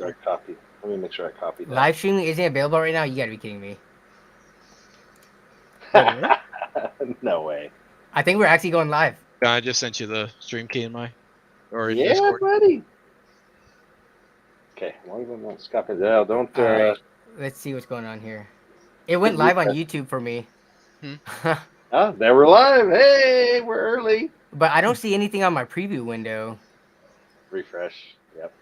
sure I copied. Let me make sure I copied that. Live streaming isn't available right now. You gotta be kidding me. Wait, No way. I think we're actually going live. I just sent you the stream key in in Yeah, Discord. buddy. Okay, as long as I'm not copying that. Don't. All right, let's see what's going on here. It went live on YouTube for me. Oh, there we're live. Hey, we're early. But I don't see anything on my preview window. Refresh. Yep.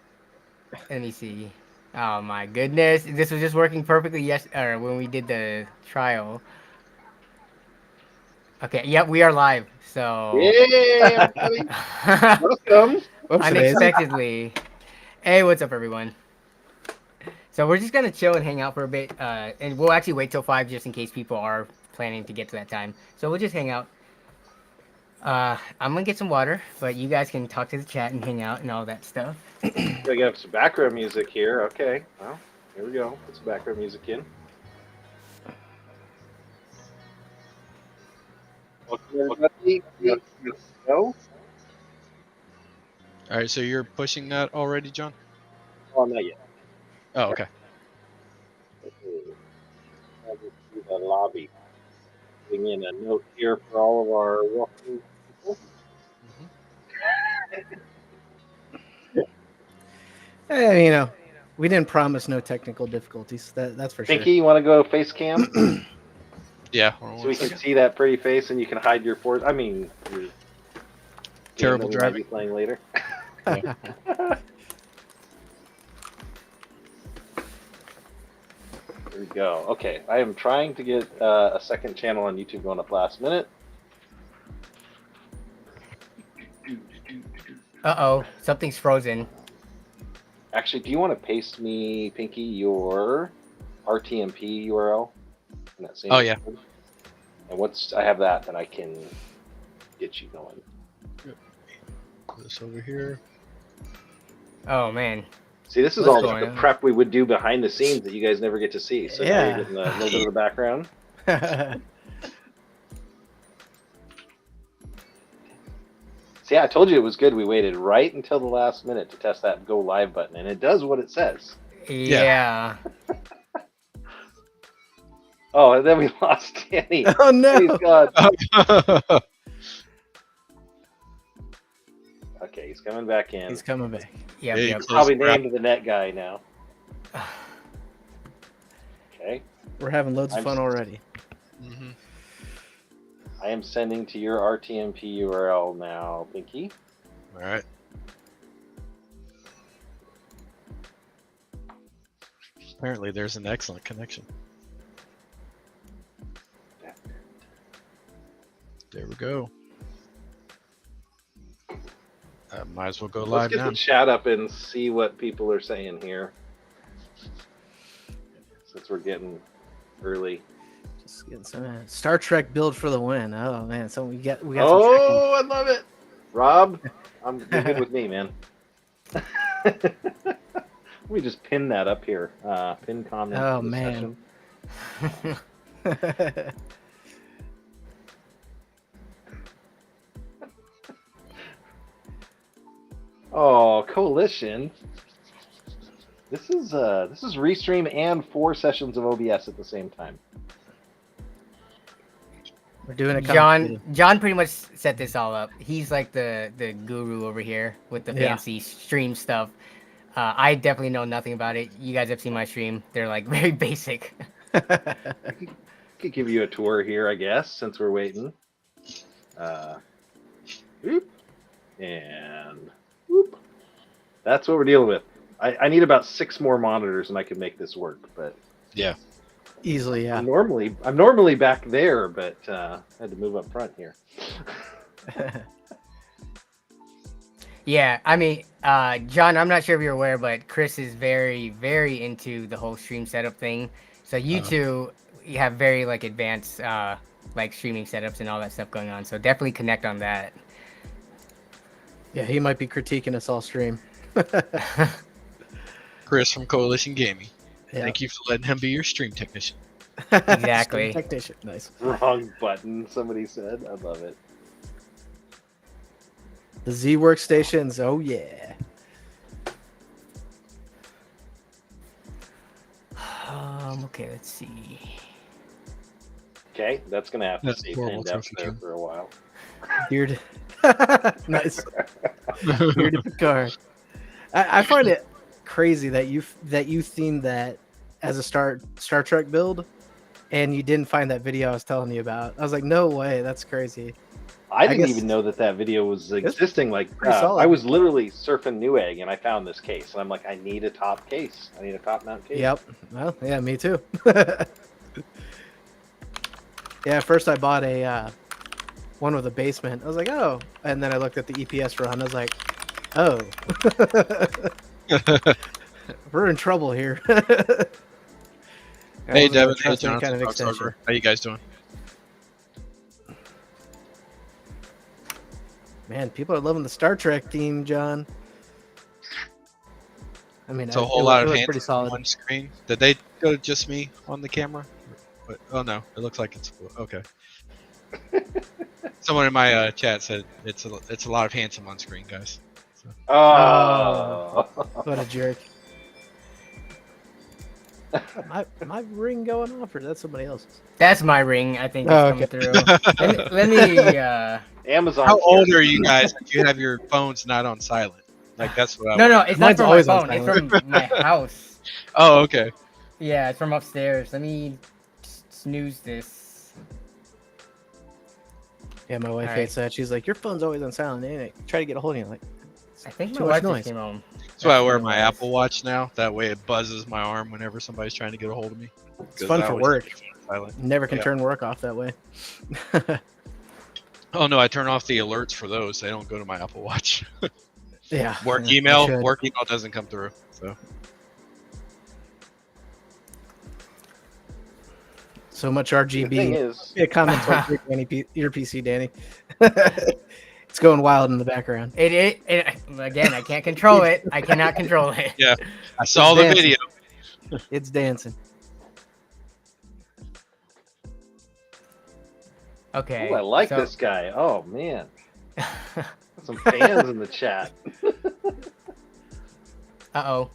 Let me see. Oh my goodness. This was just working perfectly when we did the trial. Okay, yep, we are live. So Yeah, everybody. Welcome. unexpectedly. Hey, what's up everyone? So we're just gonna chill and hang out for a bit. And we'll actually wait till 5 just in case people are planning to get to that time. So we'll just hang out. I'm gonna get some water, but you guys can talk to the chat and hang out and all that stuff. We have some background music here. Okay. Well, here we go. Put some background music in. Welcome, everybody. Let's go. All right, so you're pushing that already, John? Oh, not yet. Oh, okay. I'll just do the lobby. Putting in a note here for all of our welcome people. hey, you know, we didn't promise no technical difficulties. That's for Pinky, sure. you want to go face cam? Yeah. So we can see that pretty face and you can hide your force. I mean, your Terrible game that we might driving. be playing later. There we go. Okay, I am trying to get a second channel on YouTube going up last minute. Uh-oh, something's frozen. Actually, do you want to paste me, Pinky, your RTMP URL? In that same Oh, yeah. code? And once I have that, then I can get you going. Put this over here. Oh man. See, this is What's all going the on? prep we would do behind the scenes that you guys never get to see. So now Yeah. you're getting a little bit of the background. See, I told you it was good. We waited right until the last minute to test that go live button, and it does what it says. Yeah. Oh, and then we lost Danny. Oh no! Please God. Okay, he's coming back in. He's coming back. Yep, Hey, yep. close Probably the wrap. named the net guy now. Okay, We're having loads of I'm fun already. Mhm. I am sending to your RTMP URL now, Pinky. All right. Apparently, there's an excellent connection. There we go. Might as well go Let's live get now. the chat up and see what people are saying here. Since we're getting early. Just getting some Star Trek build for the win. Oh man, so we got some Oh, I love it. Rob, you're good with me, man. Let me just pin that up here. Pin comment. Oh, for the man. session. Oh, Coalition. This is restream and 4 sessions of OBS at the same time. We're doing a John pretty much set this all up. He's like the guru over here with the Yeah. fancy stream stuff. I definitely know nothing about it. You guys have seen my stream. They're like very basic. Could give you a tour here, I guess, since we're waiting. Whoop, and whoop. That's what we're dealing with. I need about 6 more monitors and I can make this work, but Yeah. Easily, yeah. I'm normally back there, but I had to move up front here. Yeah, I mean, John, I'm not sure if you're aware, but Chris is very, very into the whole stream setup thing. So you two you have very like advanced like streaming setups and all that stuff going on. So definitely connect on that. Yeah, he might be critiquing us all stream. Chris from Coalition Gaming. Yeah. Thank you for letting him be your stream technician. Exactly. Stream technician. Nice. Wrong button, somebody said. I love it. The Z workstations. Oh yeah. Okay, let's see. Okay, that's gonna have to That's stay horrible pinned up trophy there king. for a while. Beard. Nice. Bearded Picard. I find it crazy that you themed that as a Star Trek build, and you didn't find that video I was telling you about. I was like, no way, that's crazy. I didn't guess even know that video was existing. Like, pretty solid. I was literally surfing Newegg and I found this case, and I'm like, I need a top case. I need a top mount case. Yep. Well, yeah, me too. Yeah, first I bought a one with a basement. I was like, oh, and then I looked at the EPS run. I was like, oh, we're in trouble here. Hey, Devin. Hey, Trust any Jonathan. kind of Fox extension. Harbor. How you guys doing? Man, people are loving the Star Trek theme, John. I mean, It's a whole lot of hands pretty on solid. one screen. Did they go to just me on the camera? But, oh no, it looks like it's okay. Someone in my chat said it's a lot of handsome on screen, guys. So. Oh. What a jerk. my ring going off, or that's somebody else's? That's my ring. I think it's Oh, coming okay. through. let me. Amazon. How old are you guys if you have your phones not on silent? Like that's what I No, want. it's not Mine's from my always on phone. It's silent. from my house. Oh, okay. Yeah, it's from upstairs. Let me snooze this. Yeah, my wife All hates that. She's like, your phone's always on silent. And I try to get a hold of you. Like, I think Too my much wife noise. just came home. That's why I wear what it my was. Apple Watch now. That way it buzzes my arm whenever somebody's trying to get a hold of me. it's fun for work. Silent. Never can Yeah. turn work off that way. Oh no, I turn off the alerts for those. They don't go to my Apple Watch. Yeah. Work yeah, I email should. doesn't come through. So So much The thing RGB. is, Yeah, comments on your PC, Danny. It's going wild in the background. It again. I can't control it. I cannot control it. yeah, I saw the dancing. video. It's dancing. Okay. ooh, I like so- this guy. Oh man, some fans in the chat. Uh-oh.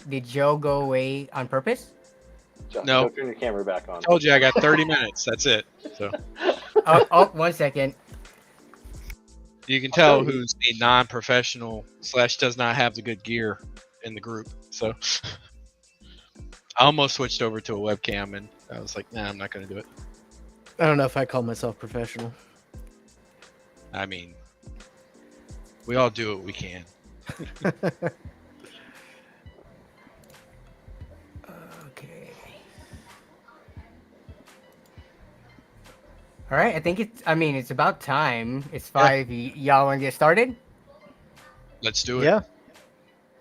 Did Joe go away on purpose? No. Turn your camera back on. I told you I got 30 minutes. That's it. So Oh, 1 second. you can tell who's a non-professional / does not have the good gear in the group. So I almost switched over to a webcam and I was like, nah, I'm not going to do it. I don't know if I call myself professional. I mean, we all do what we can. Okay. All right. I think it's. I mean, it's about time. It's 5. Y'all want to get started? Let's do it. Yeah.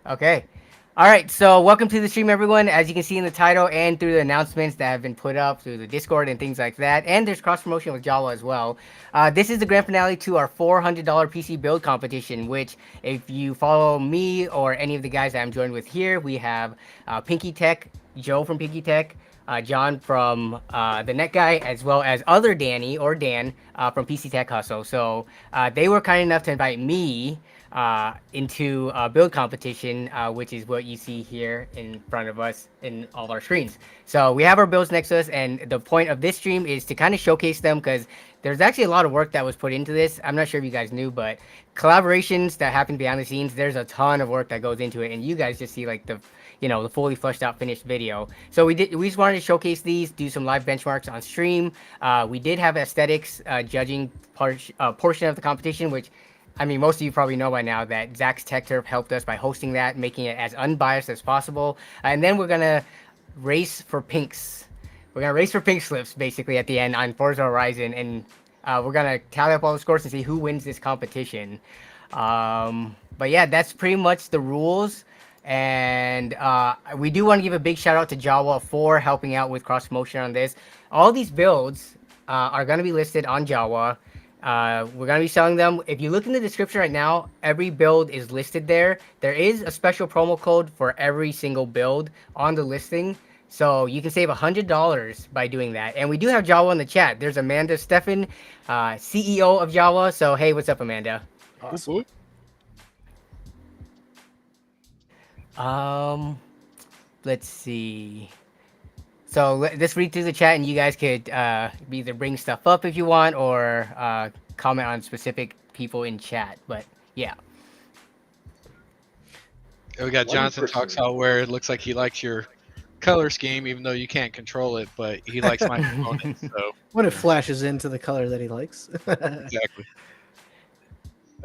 Okay. All right. So welcome to the stream, everyone. As you can see in the title and through the announcements that have been put up through the Discord and things like that, and there's cross promotion with Jawa as well. This is the grand finale to our $400 PC build competition. Which, if you follow me or any of the guys that I'm joined with here, we have Pinky Tech, Joe from Pinky Tech, John from the Net Guy, as well as other Danny or Dan from PC Tech Hustle. So they were kind enough to invite me into a build competition, which is what you see here in front of us in all our screens. So we have our builds next to us, and the point of this stream is to kind of showcase them because there's actually a lot of work that was put into this. I'm not sure if you guys knew, but collaborations that happen behind the scenes, there's a ton of work that goes into it, and you guys just see like the the fully fleshed out finished video. So we just wanted to showcase these, do some live benchmarks on stream. We did have aesthetics judging portion of the competition, which I mean, most of you probably know by now that Zach's Tech Turf helped us by hosting that, making it as unbiased as possible. And then we're going to race for pinks. We're going to race for pink slips, basically, at the end on Forza Horizon. And we're going to tally up all the scores and see who wins this competition. But yeah, that's pretty much the rules. And we do want to give a big shout out to Jawa for helping out with cross promotion on this. All these builds are going to be listed on Jawa. We're going to be selling them. If you look in the description right now, every build is listed there. There is a special promo code for every single build on the listing. So you can save $100 by doing that. And we do have Jawa in the chat. There's Amanda Steffen, CEO of Jawa. So, hey, what's up, Amanda? Awesome. Let's see. Let's read through the chat, and you guys could either bring stuff up if you want, or comment on specific people in chat. But yeah. We got One Johnson person. talks how where it looks like he likes your color scheme, even though you can't control it, but he likes my components. So When it flashes into the color that he likes. exactly,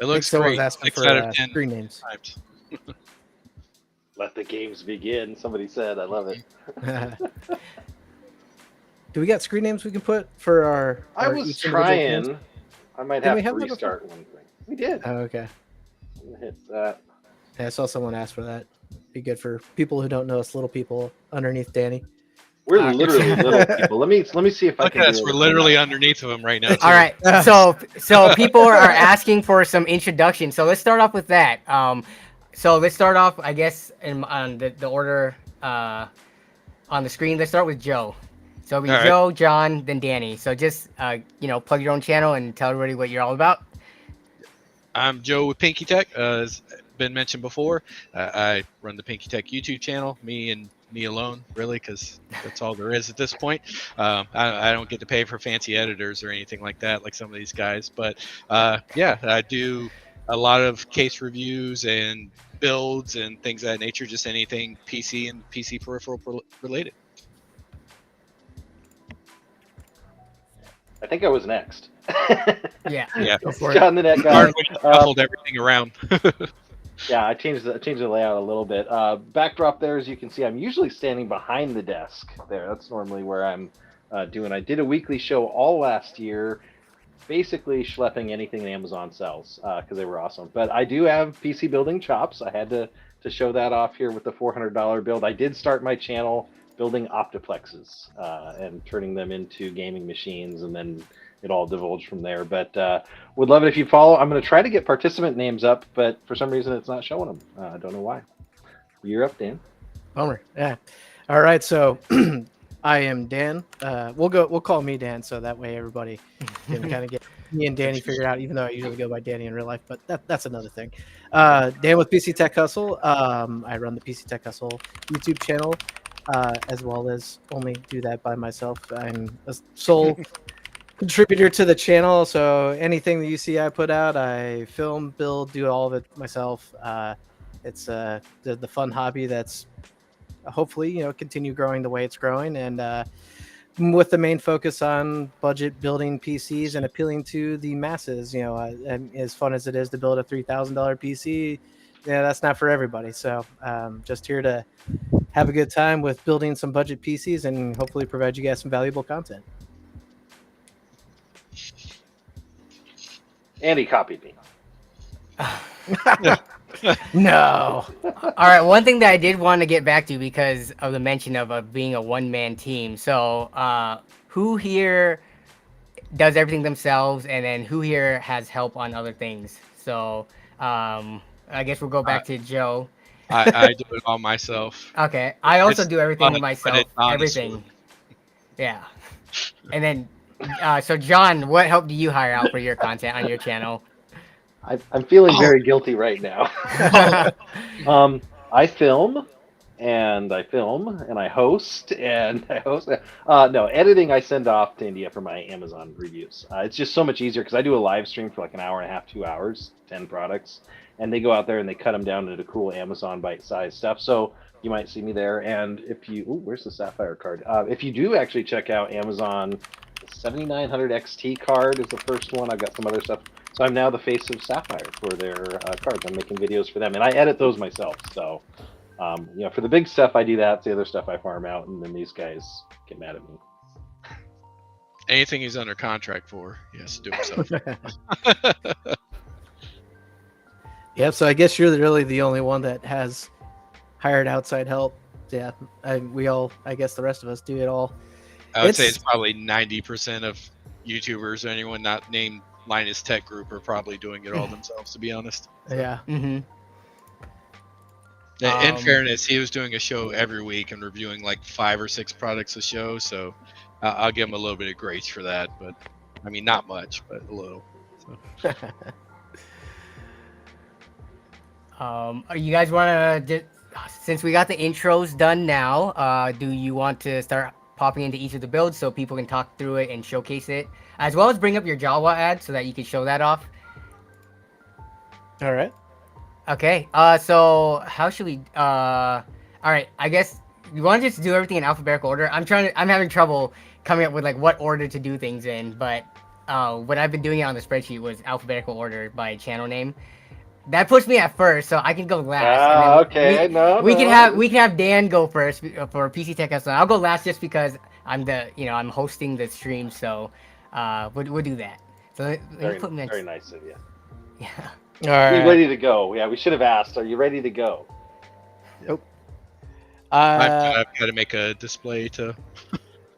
it Like looks someone's great. asking 6 for out of 10 screen names. times. Let the games begin. Somebody said, I love it. Do we got screen names we can put for our? I our was each individual cans? trying. I might Didn't have we to have that before? restart one thing. We did. Oh, okay. I'm gonna hit that. Yeah, I saw someone ask for that. Be good for people who don't know us, little people underneath Danny. We're literally little people. Let me see if I Look can. at us, do we're it. literally underneath of him right now. Too. All right. So people are asking for some introduction. So let's start off with that. So let's start off, I guess, on the order on the screen. Let's start with Joe. So it'll be All right. Joe, John, then Danny. So just plug your own channel and tell everybody what you're all about. I'm Joe with Pinky Tech. As been mentioned before, I run the Pinky Tech YouTube channel. Me and me alone, really, because that's all there is at this point. I don't get to pay for fancy editors or anything like that, like some of these guys. But yeah, I do a lot of case reviews and builds and things of that nature. Just anything PC and PC peripheral related. I think I was next. Yeah. Yeah. Go for it. John the Net Guy. Hard when you shuffled everything around. Yeah, I changed the layout a little bit. Backdrop there, as you can see, I'm usually standing behind the desk there. That's normally where I'm doing. I did a weekly show all last year, basically schlepping anything Amazon sells because they were awesome. But I do have PC building chops. I had to show that off here with the $400 build. I did start my channel building optiplexes and turning them into gaming machines, and then it all divulged from there. But would love it if you follow. I'm going to try to get participant names up, but for some reason it's not showing them. I don't know why. You're up, Dan. Bummer. Yeah. All right. So I am Dan. We'll call me Dan, so that way everybody can kind of get me and Danny figured out. Even though I usually go by Danny in real life, but that's another thing. Dan with PC Tech Hustle. I run the PC Tech Hustle YouTube channel, as well as only do that by myself. I'm a sole contributor to the channel, so anything that you see I put out, I film, build, do all of it myself. It's the fun hobby that's hopefully continue growing the way it's growing, and with the main focus on budget building PCs and appealing to the masses. And as fun as it is to build a $3,000 PC, that's not for everybody. So just here to have a good time with building some budget PCs and hopefully provide you guys some valuable content. And he copied me. No. All right. One thing that I did want to get back to because of the mention of being a one-man team. So, who here does everything themselves, and then who here has help on other things? So, I guess we'll go back to Joe. I do it all myself. Okay. I also It's do everything fun, myself. but it's honest Everything. work. Yeah. And then, so John, what help do you hire out for your content on your channel? I'm feeling very guilty right now. I film and I host and I host. No, editing I send off to India for my Amazon reviews. It's just so much easier because I do a live stream for like an hour and a half, 2 hours, 10 products, and they go out there and they cut them down into cool Amazon bite-sized stuff. So you might see me there. And if you, where's the Sapphire card? If you do actually check out Amazon, the 7900 XT card is the first one. I've got some other stuff. So I'm now the face of Sapphire for their cards. I'm making videos for them, and I edit those myself. So, for the big stuff, I do that. The other stuff I farm out, and then these guys get mad at me. Anything he's under contract for, he has to do himself. Yeah, so I guess you're really the only one that has hired outside help. Yeah, I guess the rest of us do it all. I would say it's probably 90% of YouTubers or anyone not named Linus Tech Group are probably doing it all themselves, to be honest. Yeah. Mm-hmm. In fairness, he was doing a show every week and reviewing like 5 or 6 products a show, so I'll give him a little bit of grace for that. But I mean, not much, but a little. So. You guys want to, since we got the intros done now, do you want to start popping into each of the builds so people can talk through it and showcase it, as well as bring up your Jawa ad so that you can show that off. All right. Okay. So how should we? All right. I guess you want to just do everything in alphabetical order. I'm having trouble coming up with like what order to do things in, but what I've been doing it on the spreadsheet was alphabetical order by channel name. That puts me at first, so I can go last. And then Okay. we can have Dan go first for PC Tech Hustle. I'll go last just because I'm I'm hosting the stream, so we'll do that. So let me Very, put next. very nice of you. Yeah. All Are you right. ready to go? Yeah, we should have asked. Are you ready to go? I've got to make a display to.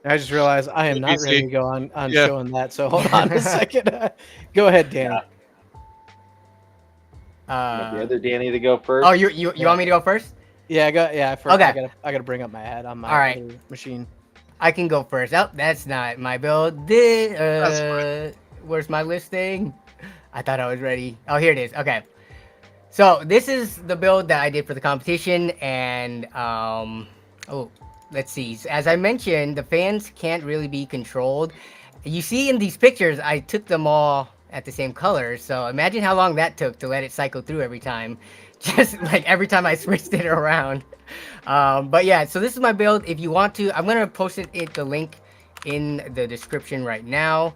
I just realized I am not PC. ready to go on Yeah. showing that. So hold on a second. Go ahead, Danny. Yeah. Want the other Danny to go first? Oh, you want me to go first? Yeah, first, Okay. I gotta bring up my ad on my All right. other machine. I can go first. Oh, that's not my build. Where's my listing? I thought I was ready. Oh, here it is. Okay. So this is the build that I did for the competition, and let's see. As I mentioned, the fans can't really be controlled. You see in these pictures, I took them all at the same color. So imagine how long that took to let it cycle through every time. Just like every time I switched it around. But yeah, so this is my build. If you want to, I'm going to post the link in the description right now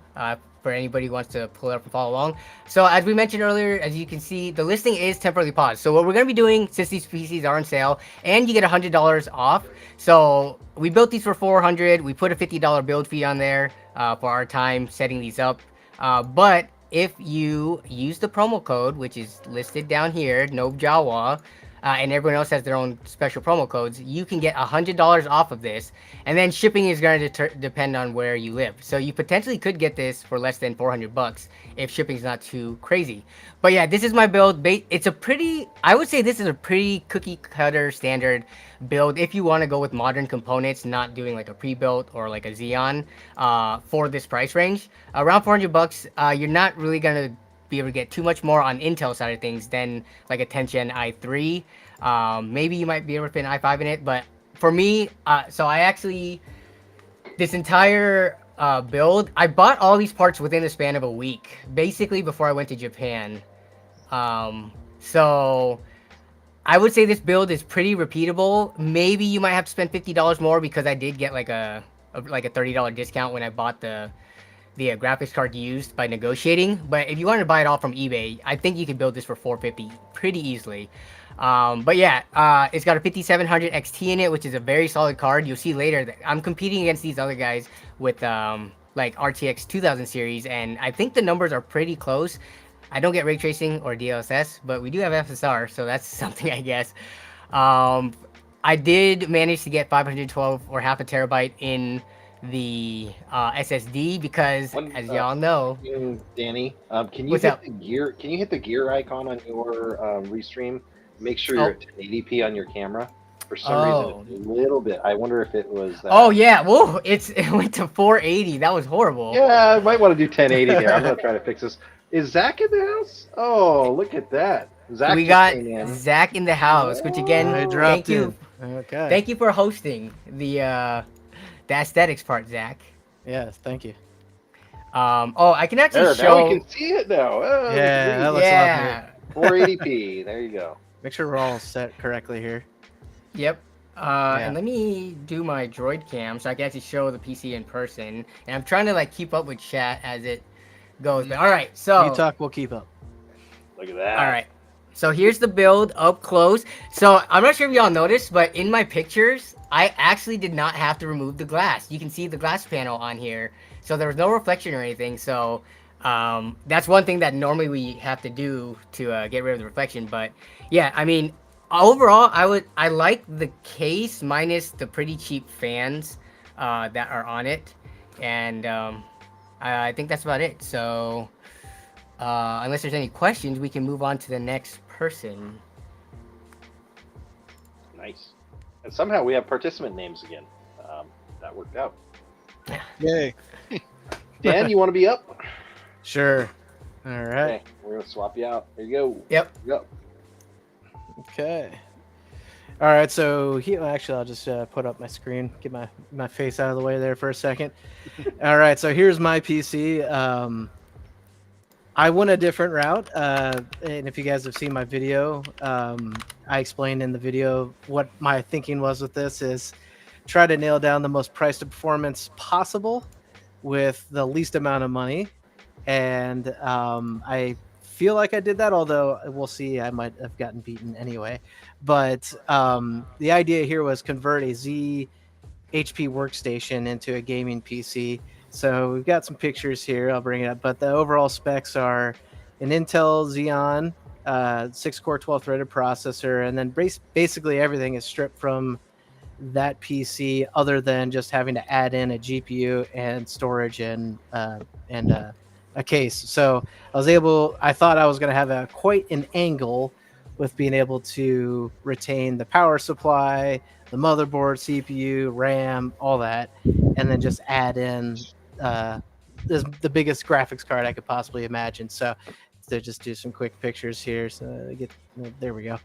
for anybody who wants to pull it up and follow along. So as we mentioned earlier, as you can see, the listing is temporarily paused. So what we're going to be doing, since these PCs are on sale, and you get $100 off. So we built these for $400. We put a $50 build fee on there for our time setting these up. But if you use the promo code, which is listed down here, no Jawa, and everyone else has their own special promo codes, you can get $100 off of this. And then shipping is going to depend on where you live. So you potentially could get this for less than $400 if shipping's not too crazy. But yeah, this is my build. I would say this is a pretty cookie cutter standard build if you want to go with modern components, not doing like a pre-built or like a Xeon for this price range. Around $400, you're not really going to be able to get too much more on Intel side of things than like a 10th gen i3. Maybe you might be able to fit an i5 in it, but for me, so I actually, this entire build, I bought all these parts within the span of a week, basically before I went to Japan. So I would say this build is pretty repeatable. Maybe you might have to spend $50 more because I did get like a $30 discount when I bought the graphics card used by negotiating. But if you wanted to buy it all from eBay, I think you could build this for $450 pretty easily. But yeah, it's got a 5700 XT in it, which is a very solid card. You'll see later that I'm competing against these other guys with like RTX 2000 series, and I think the numbers are pretty close. I don't get ray tracing or DLSS, but we do have FSR, so that's something, I guess. I did manage to get 512 or half a terabyte in the SSD because, as y'all know, Danny, can you What's hit up? the gear? Can you hit the gear icon on your restream? Make sure you're at 1080p on your camera. For some reason, it's a little bit. I wonder if it was. Oh yeah, whoa! It went to 480. That was horrible. Yeah, I might want to do 1080 there. I'm gonna try to fix this. Is Zach in the house? Oh, look at that. Zach We just got came in. Zach in the house, which again, I thank dropped you, in. Okay. thank you for hosting the aesthetics part, Zach. Yes, thank you. Oh, I can actually There, show. now we can see it now. Oh, Yeah, that looks Yeah. a lot 480p. There you go. Make sure we're all set correctly here. Yep. And let me do my droid cam so I can actually show the PC in person. And I'm trying to like keep up with chat as it goes. But all right, so You talk, we'll keep up. Look at that. all right. So here's the build up close. So I'm not sure if y'all noticed, but in my pictures, I actually did not have to remove the glass. You can see the glass panel on here. So there was no reflection or anything. So that's one thing that normally we have to do to get rid of the reflection. But yeah, I mean, overall, I like the case minus the pretty cheap fans that are on it. And I think that's about it. So unless there's any questions, we can move on to the next person. Nice. And somehow we have participant names again. That worked out. Yay. Dan, you want to be up? Sure. All right. Okay, we're gonna swap you out. There you go. Yep. Go. Okay. All right, so here, actually, I'll just put up my screen, get my face out of the way there for a second. All right, so here's my PC. I went a different route, and if you guys have seen my video, I explained in the video what my thinking was with this is try to nail down the most price to performance possible with the least amount of money, and I feel like I did that. Although we'll see, I might have gotten beaten anyway. But the idea here was convert a Z HP workstation into a gaming PC. So we've got some pictures here. I'll bring it up. But the overall specs are an Intel Xeon 6-core 12-threaded processor, and then basically everything is stripped from that PC, other than just having to add in a GPU and storage and a case. So I thought I was going to have quite an angle with being able to retain the power supply, the motherboard, CPU, RAM, all that, and then just add in the biggest graphics card I could possibly imagine. So to just do some quick pictures here. So there we go.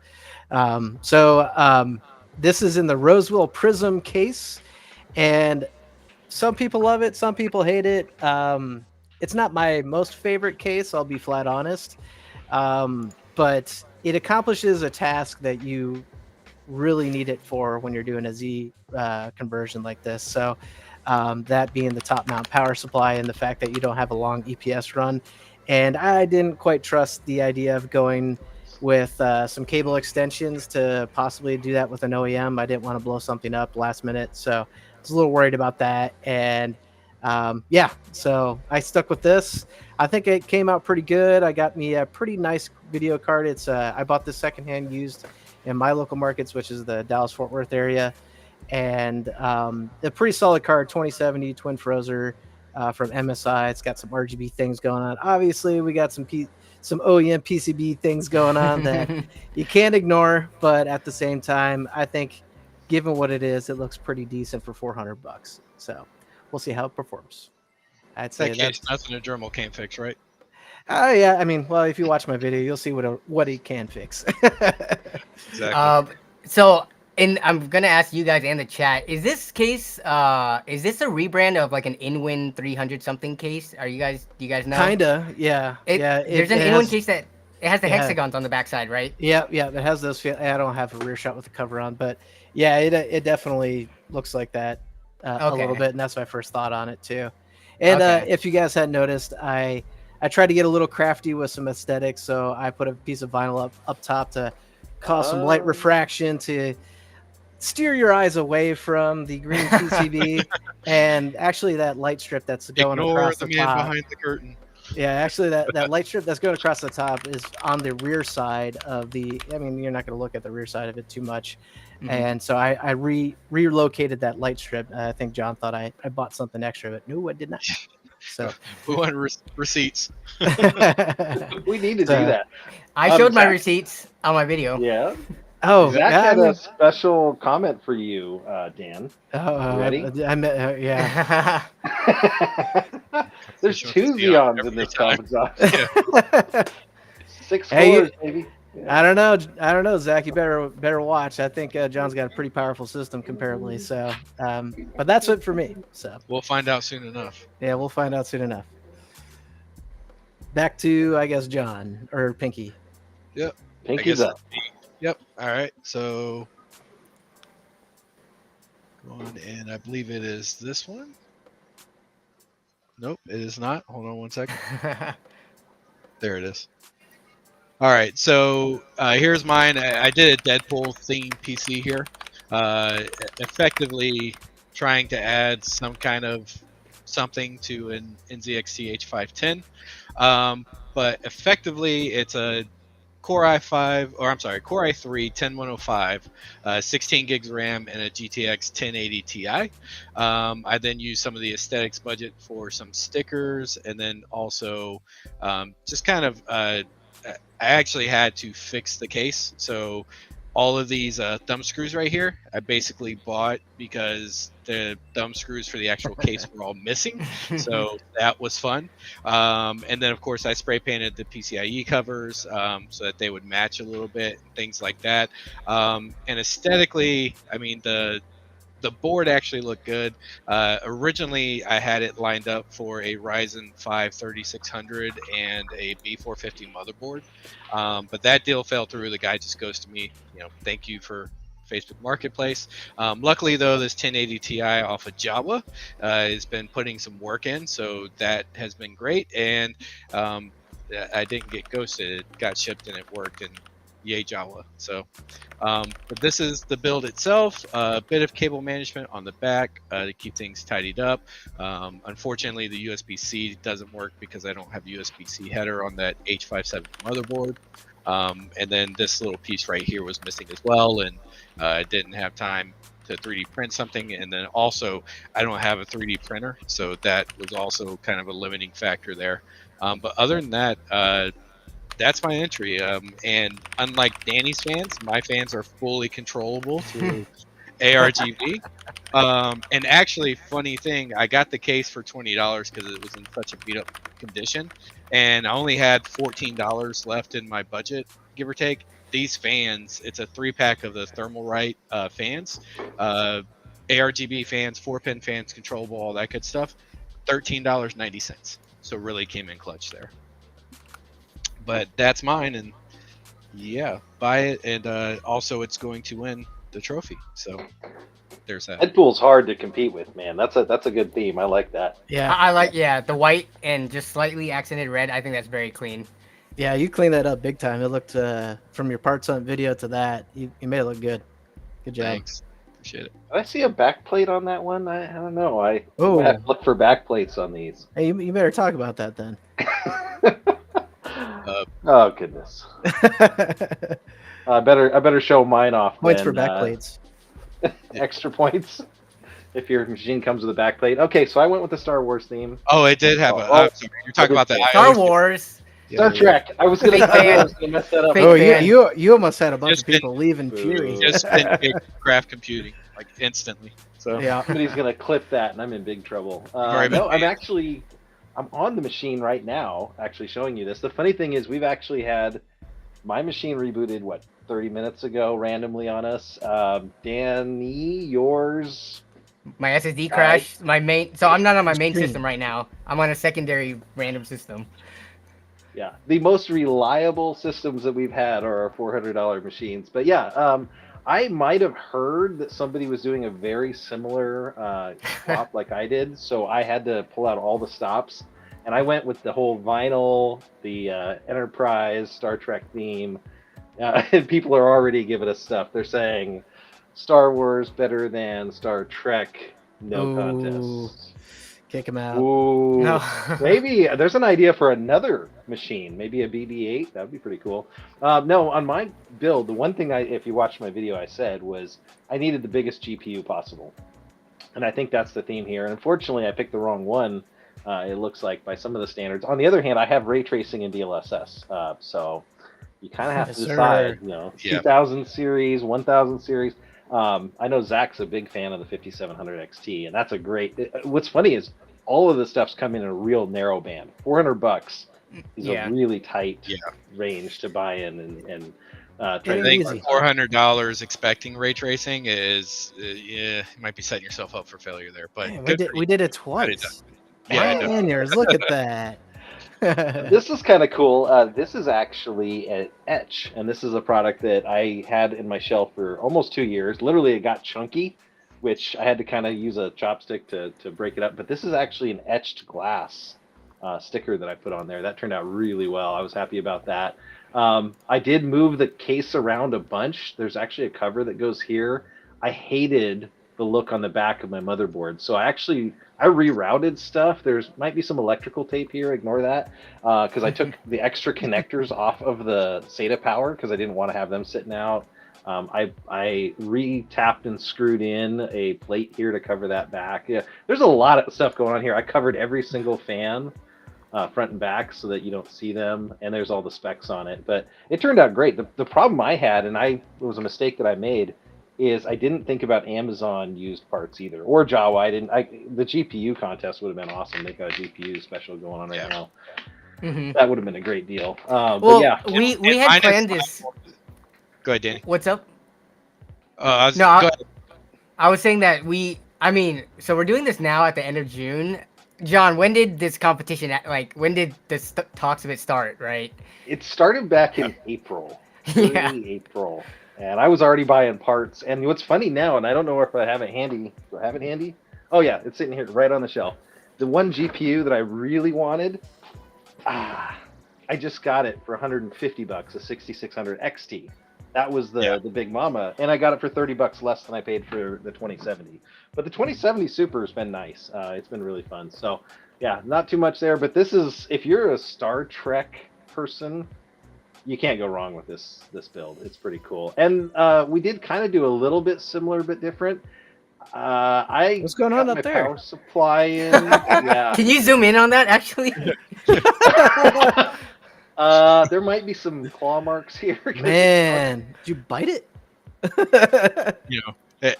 This is in the Roswell Prism case, and some people love it, some people hate it. It's not my most favorite case, I'll be flat honest, but it accomplishes a task that you really need it for when you're doing a Z conversion like this. So that being the top mount power supply and the fact that you don't have a long EPS run. And I didn't quite trust the idea of going with some cable extensions to possibly do that with an OEM. I didn't want to blow something up last minute, so I was a little worried about that. And so I stuck with this. I think it came out pretty good. I got me a pretty nice video card. It's I bought this secondhand used in my local markets, which is the Dallas-Fort Worth area, and a pretty solid card, 2070 Twin Frozer from MSI. It's got some RGB things going on. Obviously, we got some OEM PCB things going on that you can't ignore, but at the same time, I think given what it is, it looks pretty decent for $400. So we'll see how it performs. I'd say that's nothing a Dremel can't fix, right? Yeah. I mean, well, if you watch my video, you'll see what he can fix. Exactly. And I'm gonna ask you guys in the chat: is this case, is this a rebrand of like an Inwin 300 something case? Do you guys know? Kinda, yeah. There's an Inwin case that it has the hexagons on the backside, right? Yeah. It has those. I don't have a rear shot with the cover on, but yeah, it definitely looks like that a little bit, and that's my first thought on it too. And if you guys hadn't noticed, I tried to get a little crafty with some aesthetics, so I put a piece of vinyl up top to cause some light refraction to steer your eyes away from the green PCB. And actually that light strip that's going across the top behind the curtain. Yeah, actually that light strip that's going across the top is on the rear side of the, I mean, you're not going to look at the rear side of it too much. Mm-hmm. And so I relocated that light strip. I think John thought I bought something extra, but no, I did not. So we want receipts. We need to do that. I showed my receipts on my video. Yeah. Oh, Zach had a special comment for you, Dan. Oh, ready? Yeah. There's two Xeons in this comment zone. 6 cores, maybe. Yeah. I don't know, Zach. You better watch. I think John's got a pretty powerful system comparably. So, but that's it for me. So we'll find out soon enough. Yeah, we'll find out soon enough. Back to, I guess, John or Pinky. Yep. Pinky's up. Yep. All right. So go on, and I believe it is this one. Nope, it is not. Hold on one second. There it is. All right. So here's mine. I did a Deadpool themed PC here. Effectively trying to add some kind of something to an NZXT H510. But effectively, it's a Core i3 10105, 16 gigs RAM, and a GTX 1080 Ti. I then used some of the aesthetics budget for some stickers, and then also just kind of I actually had to fix the case. So all of these thumb screws right here, I basically bought because the thumb screws for the actual case were all missing. So that was fun. And then, of course, I spray painted the PCIe covers so that they would match a little bit, things like that. And aesthetically, I mean, the board actually looked good. Originally, I had it lined up for a Ryzen 5 3600 and a B450 motherboard, but that deal fell through. The guy just goes to me, thank you for Facebook Marketplace. Luckily, though, this 1080 Ti off of Jawa has been putting some work in, so that has been great. And I didn't get ghosted. It got shipped and it worked, and yay Jawa. So but this is the build itself. A bit of cable management on the back to keep things tidied up. Unfortunately, the USB-C doesn't work because I don't have USB-C header on that H57 motherboard. And then this little piece right here was missing as well, and I didn't have time to 3D print something. And then also, I don't have a 3D printer, so that was also kind of a limiting factor there. But other than that, that's my entry. And unlike Danny's fans, my fans are fully controllable through ARGB. And actually, funny thing, I got the case for $20 because it was in such a beat up condition, and I only had $14 left in my budget, give or take. These fans, it's a 3-pack of the Thermalright fans, ARGB fans, 4-pin fans, controllable, all that good stuff. $13.90. So really came in clutch there. But that's mine, and yeah, buy it. And also, it's going to win the trophy. So there's that. Deadpool's hard to compete with, man. That's a good theme. I like that. Yeah, I like the white and just slightly accented red. I think that's very clean. yeah, you cleaned that up big time. It looked from your parts on video to that, you made it look good. Good job. Thanks. Appreciate it. Did I see a backplate on that one? I don't know. I Oh. have to look for backplates on these. Hey, you better talk about that then. Oh goodness. I better show mine off. Points then, for backplates. Extra points if your machine comes with a backplate. Okay, so I went with the Star Wars theme. Oh, it did have a. Oh, Sorry, you're talking about the Star Aorus. Wars. Star Trek. I was gonna mess that up. Fake Oh, fan. you almost had a bunch Just of people leaving Boo. Fury. Just been big craft computing, like instantly. So Yeah. Somebody's gonna clip that, and I'm in big trouble. Sorry No, about I'm on the machine right now, actually showing you this. The funny thing is, we've actually had my machine rebooted 30 minutes ago randomly on us. Danny, yours. My SSD crashed. My main. So I'm not on my main Stream. system right now. I'm on a secondary random system. Yeah, the most reliable systems that we've had are our $400 machines. But yeah, I might have heard that somebody was doing a very similar swap like I did, so I had to pull out all the stops, and I went with the whole vinyl, the Enterprise, Star Trek theme, and people are already giving us stuff. They're saying Star Wars better than Star Trek, no Ooh. contest. Kick him out. Ooh, No. maybe there's an idea for another machine, maybe a BB-8. That would be pretty cool. No, on my build, the one thing if you watched my video, I said was I needed the biggest GPU possible, and I think that's the theme here. And unfortunately, I picked the wrong one. It looks like by some of the standards. On the other hand, I have ray tracing in DLSS, so you kind of have Yes, to sir. decide. Yeah. 2000 series, 1000 series. I know Zach's a big fan of the 5700 XT, and that's a great. What's funny is all of the stuff's come in a real narrow band. $400 is Yeah. a really tight Yeah. range to buy in and I Pretty think easy. $400 expecting ray tracing is yeah, you might be setting yourself up for failure there. But Man, good for we you. did it Got it twice. Yeah, I know. Man, yours. Look at that. This is kind of cool. This is actually an etch, and this is a product that I had in my shelf for almost 2 years. Literally, it got chunky, which I had to kind of use a chopstick to break it up. But this is actually an etched glass sticker that I put on there. That turned out really well. I was happy about that. I did move the case around a bunch. There's actually a cover that goes here. I hated the look on the back of my motherboard, so I rerouted stuff. There's might be some electrical tape here. Ignore that, because I took the extra connectors off of the SATA power because I didn't want to have them sitting out. I re-tapped and screwed in a plate here to cover that back. Yeah, there's a lot of stuff going on here. I covered every single fan front and back so that you don't see them, and there's all the specs on it. But it turned out great. The problem I had, and it was a mistake that I made, is I didn't think about Amazon used parts either, or Jawa. The GPU contest would have been awesome. They've got a GPU special going on right now. Mm-hmm. That would have been a great deal. But Well, yeah, we had planned this. Go ahead, Danny. What's up? Go ahead. I was saying that so we're doing this now at the end of June. John, when did this competition, when did the talks of it start, right? it started back in April, Yeah. early April, and I was already buying parts. And what's funny now, and I don't know if I have it handy. Do I have it handy? Oh yeah, it's sitting here right on the shelf. The one GPU that I really wanted, I just got it for $150, a 6600 XT. That was the big mama, and I got it for $30 less than I paid for the 2070. But the 2070 Super has been nice. It's been really fun. So yeah, not too much there. But this is, if you're a Star Trek person, you can't go wrong with this build. It's pretty cool. And we did kind of do a little bit similar but different. What's going on up there? Power supply in. Yeah. Can you zoom in on that, actually? There might be some claw marks here. Man, did you bite it?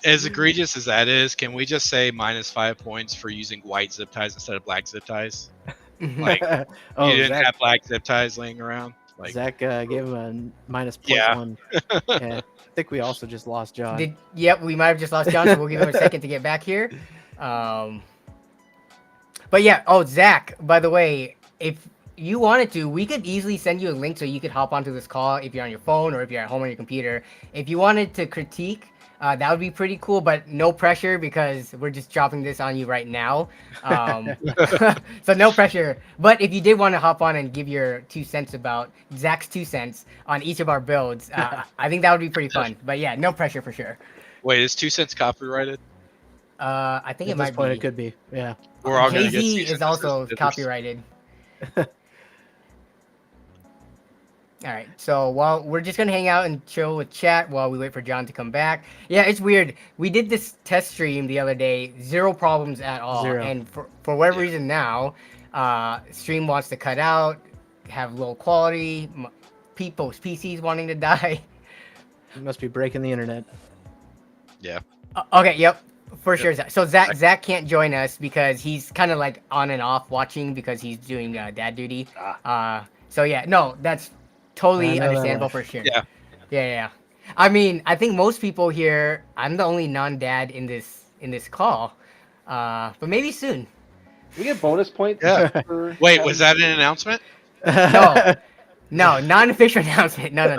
As egregious as that is, can we just say -5 points for using white zip ties instead of black zip ties? Like, you didn't have black zip ties laying around. Like, Zach gave him a -0.1. Yeah. I think we also just lost John. Yep, we might have just lost John, so we'll give him a second to get back here. But yeah, Zach, by the way, if you wanted to, we could easily send you a link so you could hop onto this call if you're on your phone or if you're at home on your computer. If you wanted to critique, that would be pretty cool, but no pressure because we're just dropping this on you right now. So no pressure. But if you did want to hop on and give your 2 cents about Zach's 2 cents on each of our builds, I think that would be pretty fun. But yeah, no pressure for sure. wait, is 2 cents copyrighted? I think At it this might point, be. it could be. Yeah. We're all gonna get Jay-Z cease is and also desist. copyrighted. All right, so while we're just gonna hang out and chill with chat while we wait for John to come back. Yeah, it's weird. We did this test stream the other day, 0 problems at all. Zero. And for whatever reason now, stream wants to cut out, have low quality, people's PCs wanting to die. You must be breaking the internet. Yeah. Okay, yep, for sure. So Zach can't join us because he's kind of like on and off watching because he's doing dad duty. So yeah, no, that's totally understandable for sure. Yeah. I mean, I think most people here, I'm the only non-dad in this call, but maybe soon. We get bonus points. Yeah. for Wait, having- was that an announcement? No, non-official announcement. No.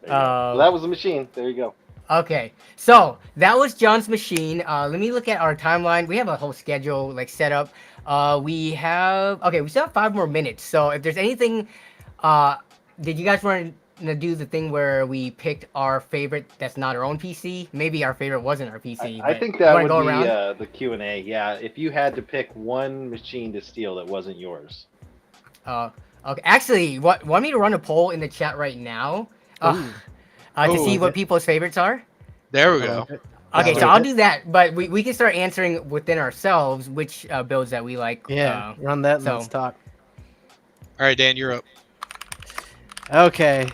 So that was the machine. There you go. Okay, so that was John's machine. Let me look at our timeline. We have a whole schedule set up. We still have 5 more minutes. So if there's anything, did you guys want to do the thing where we picked our favorite that's not our own PC? Maybe our favorite wasn't our PC. I think that would go be around? the Q&A. Yeah, if you had to pick one machine to steal that wasn't yours. Okay. Actually, want me to run a poll in the chat right now? To see what people's favorites are? There we go. Okay, so I'll do that, but we can start answering within ourselves which builds that we like. Yeah, run that and so- let's talk. All right, Dan, you're up. Okay,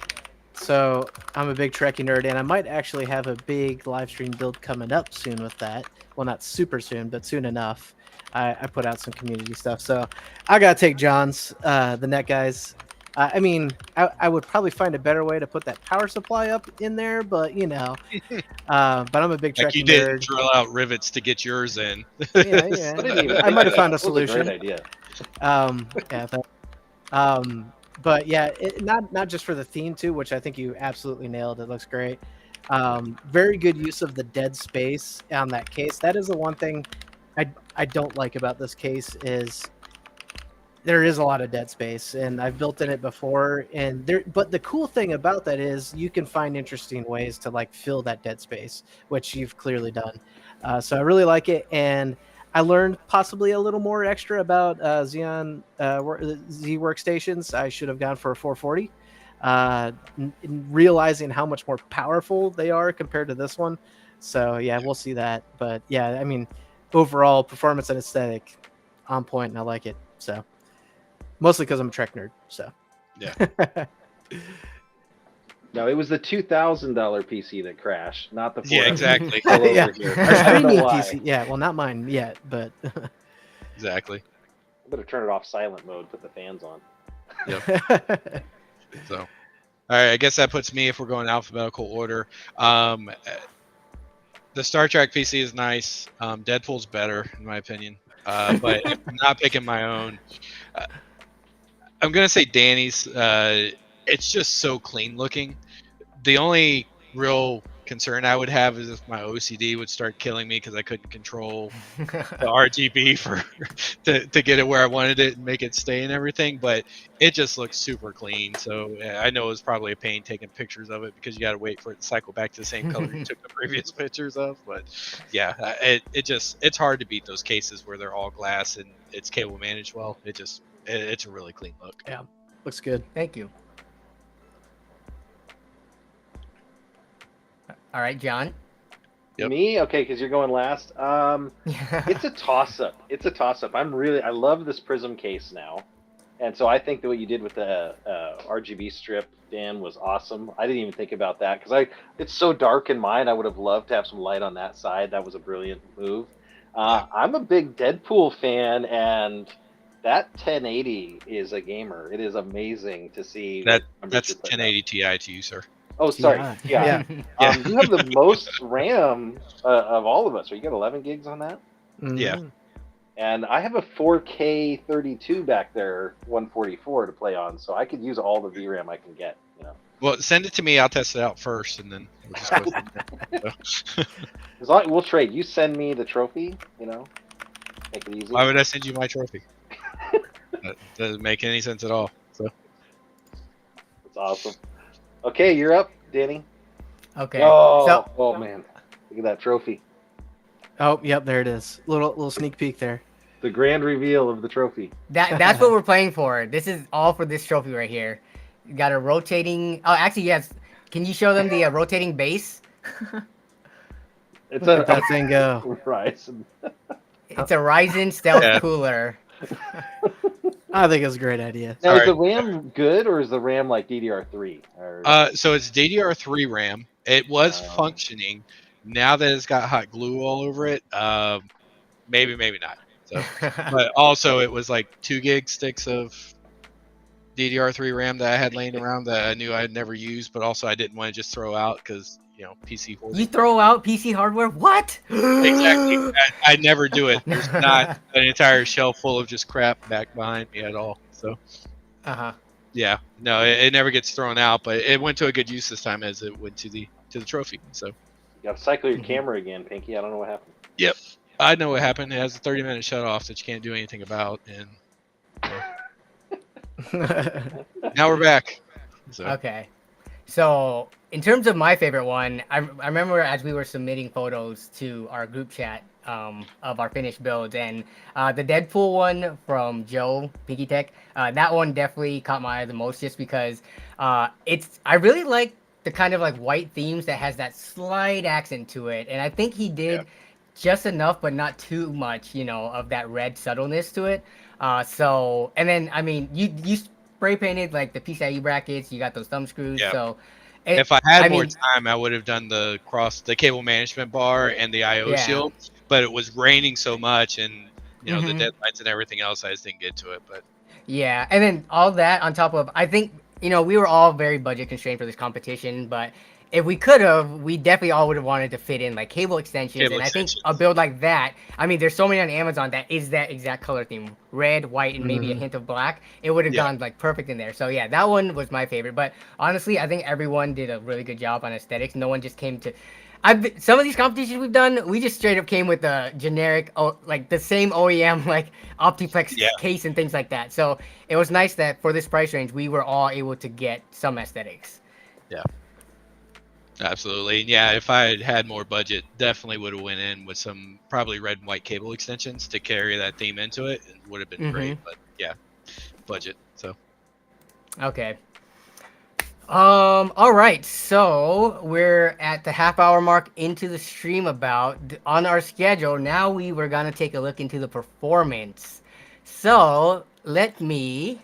so I'm a big Trekkie nerd, and I might actually have a big live stream build coming up soon with that. Well, not super soon, but soon enough. I put out some community stuff, so I gotta take John's, the net guys. I mean, I would probably find a better way to put that power supply up in there, but but I'm a big Like Trekkie you did nerd. drill out rivets to get yours in. Yeah. I might have found a That was solution. great idea. But yeah, not just for the theme too, which I think you absolutely nailed. It looks great. Very good use of the dead space on that case. That is the one thing I don't like about this case is there is a lot of dead space, and I've built in it before. But the cool thing about that is you can find interesting ways to like fill that dead space, which you've clearly done. So I really like it, and I learned possibly a little more extra about Xeon Z workstations. I should have gone for a 440, realizing how much more powerful they are compared to this one. So yeah, we'll see that. But yeah, I mean, overall performance and aesthetic, on point, and I like it. So mostly because I'm a Trek nerd. So Yeah. No, it was the $2,000 PC that crashed, not the Yeah, exactly. all over Yeah. here. Our I don't know streaming why. PC. Yeah, well, not mine yet, but Exactly. I better turn it off silent mode. Put the fans on. So, all right, I guess that puts me, if we're going alphabetical order. The Star Trek PC is nice. Deadpool's better, in my opinion. But if I'm not picking my own, I'm gonna say Danny's. It's just so clean looking. The only real concern I would have is if my OCD would start killing me because I couldn't control the RGB to get it where I wanted it and make it stay and everything. But it just looks super clean. So I know it was probably a pain taking pictures of it because you got to wait for it to cycle back to the same color you took the previous pictures of. But yeah, it's hard to beat those cases where they're all glass and it's cable managed well. It's a really clean look. yeah, looks good. Thank you. All right, John. Yep. Me? Okay, because you're going last. It's a toss-up. It's a toss-up. I love this Prism case now. And so I think that what you did with the RGB strip, Dan, was awesome. I didn't even think about that because it's so dark in mine. I would have loved to have some light on that side. That was a brilliant move. I'm a big Deadpool fan, and that 1080 is a gamer. It is amazing to see. That's what numbers you're putting 1080 Ti to you, sir. up. Oh, sorry. Yeah. Yeah. You have the most RAM of all of us. Right? You got 11 gigs on that? Yeah. Mhm. And I have a 4K 32 back there, 144 to play on, so I could use all the VRAM I can get. You know, Well, send it to me. I'll test it out first, and then we'll just go from there. So. as long we'll trade. You send me the trophy. You know, make it easy. Why would I send you my trophy? That doesn't make any sense at all. So It's awesome. Okay, you're up, Danny. Okay. Oh, So man, look at that trophy. Oh, yep, there it is. Little sneak peek there. The grand reveal of the trophy. that's what we're playing for. This is all for this trophy right here. You got a rotating. Oh, actually, yes. Can you show them the rotating base? It's Look at that thing go. Ryzen. It's a Ryzen stealth Yeah. cooler. I think it's a great idea. Now, is Alright. the RAM good, or is the RAM like DDR3? Or... So it's DDR3 RAM. It was Oh. functioning. Now that it's got hot glue all over it, maybe not. So, but also it was like 2 gig sticks of DDR3 RAM that I had laying around that I knew I'd never use, but also I didn't want to just throw out because PC hoarding. You throw out PC hardware? What? Exactly. I never do it. There's not an entire shelf full of just crap back behind me at all. So Uh-huh. yeah, no, it never gets thrown out, but it went to a good use this time as it went to the trophy. So You got to cycle your camera again, Pinky. I don't know what happened. I know what happened. It has a 30-minute shut off that you can't do anything about, and now we're back. So Okay. So, in terms of my favorite one, I remember as we were submitting photos to our group chat of our finished builds, and the Deadpool one from Joe Piggy Tech, that one definitely caught my eye the most just because I really like the kind of like white themes that has that slight accent to it, and I think he did just enough, but not too much, of that red subtleness to it. So, and then I mean, you spray painted like the PCIe brackets. You got those thumb screws. Yeah. So, if I had more time, I would have done the cable management bar and the IO shield. But it was raining so much, and the deadlines and everything else, I just didn't get to it. But yeah, and then all that on top of, I think we were all very budget constrained for this competition, but if we could have, we definitely all would have wanted to fit in like cable extensions. I think a build like that, I mean, there's so many on Amazon that is that exact color theme, red, white, and maybe a hint of black. It would have gone like perfect in there. So yeah, that one was my favorite. But honestly, I think everyone did a really good job on aesthetics. No one just came to. Some of these competitions we've done, we just straight up came with the generic, like the same OEM, like Optiplex case and things like that. So it was nice that for this price range, we were all able to get some aesthetics. Yeah. Absolutely. And yeah, if I had had more budget, definitely would have went in with some probably red and white cable extensions to carry that theme into it. It would have been great, but yeah, budget. So okay. All right. So we're at the half-hour mark into the stream on our schedule. Now we were gonna take a look into the performance So let me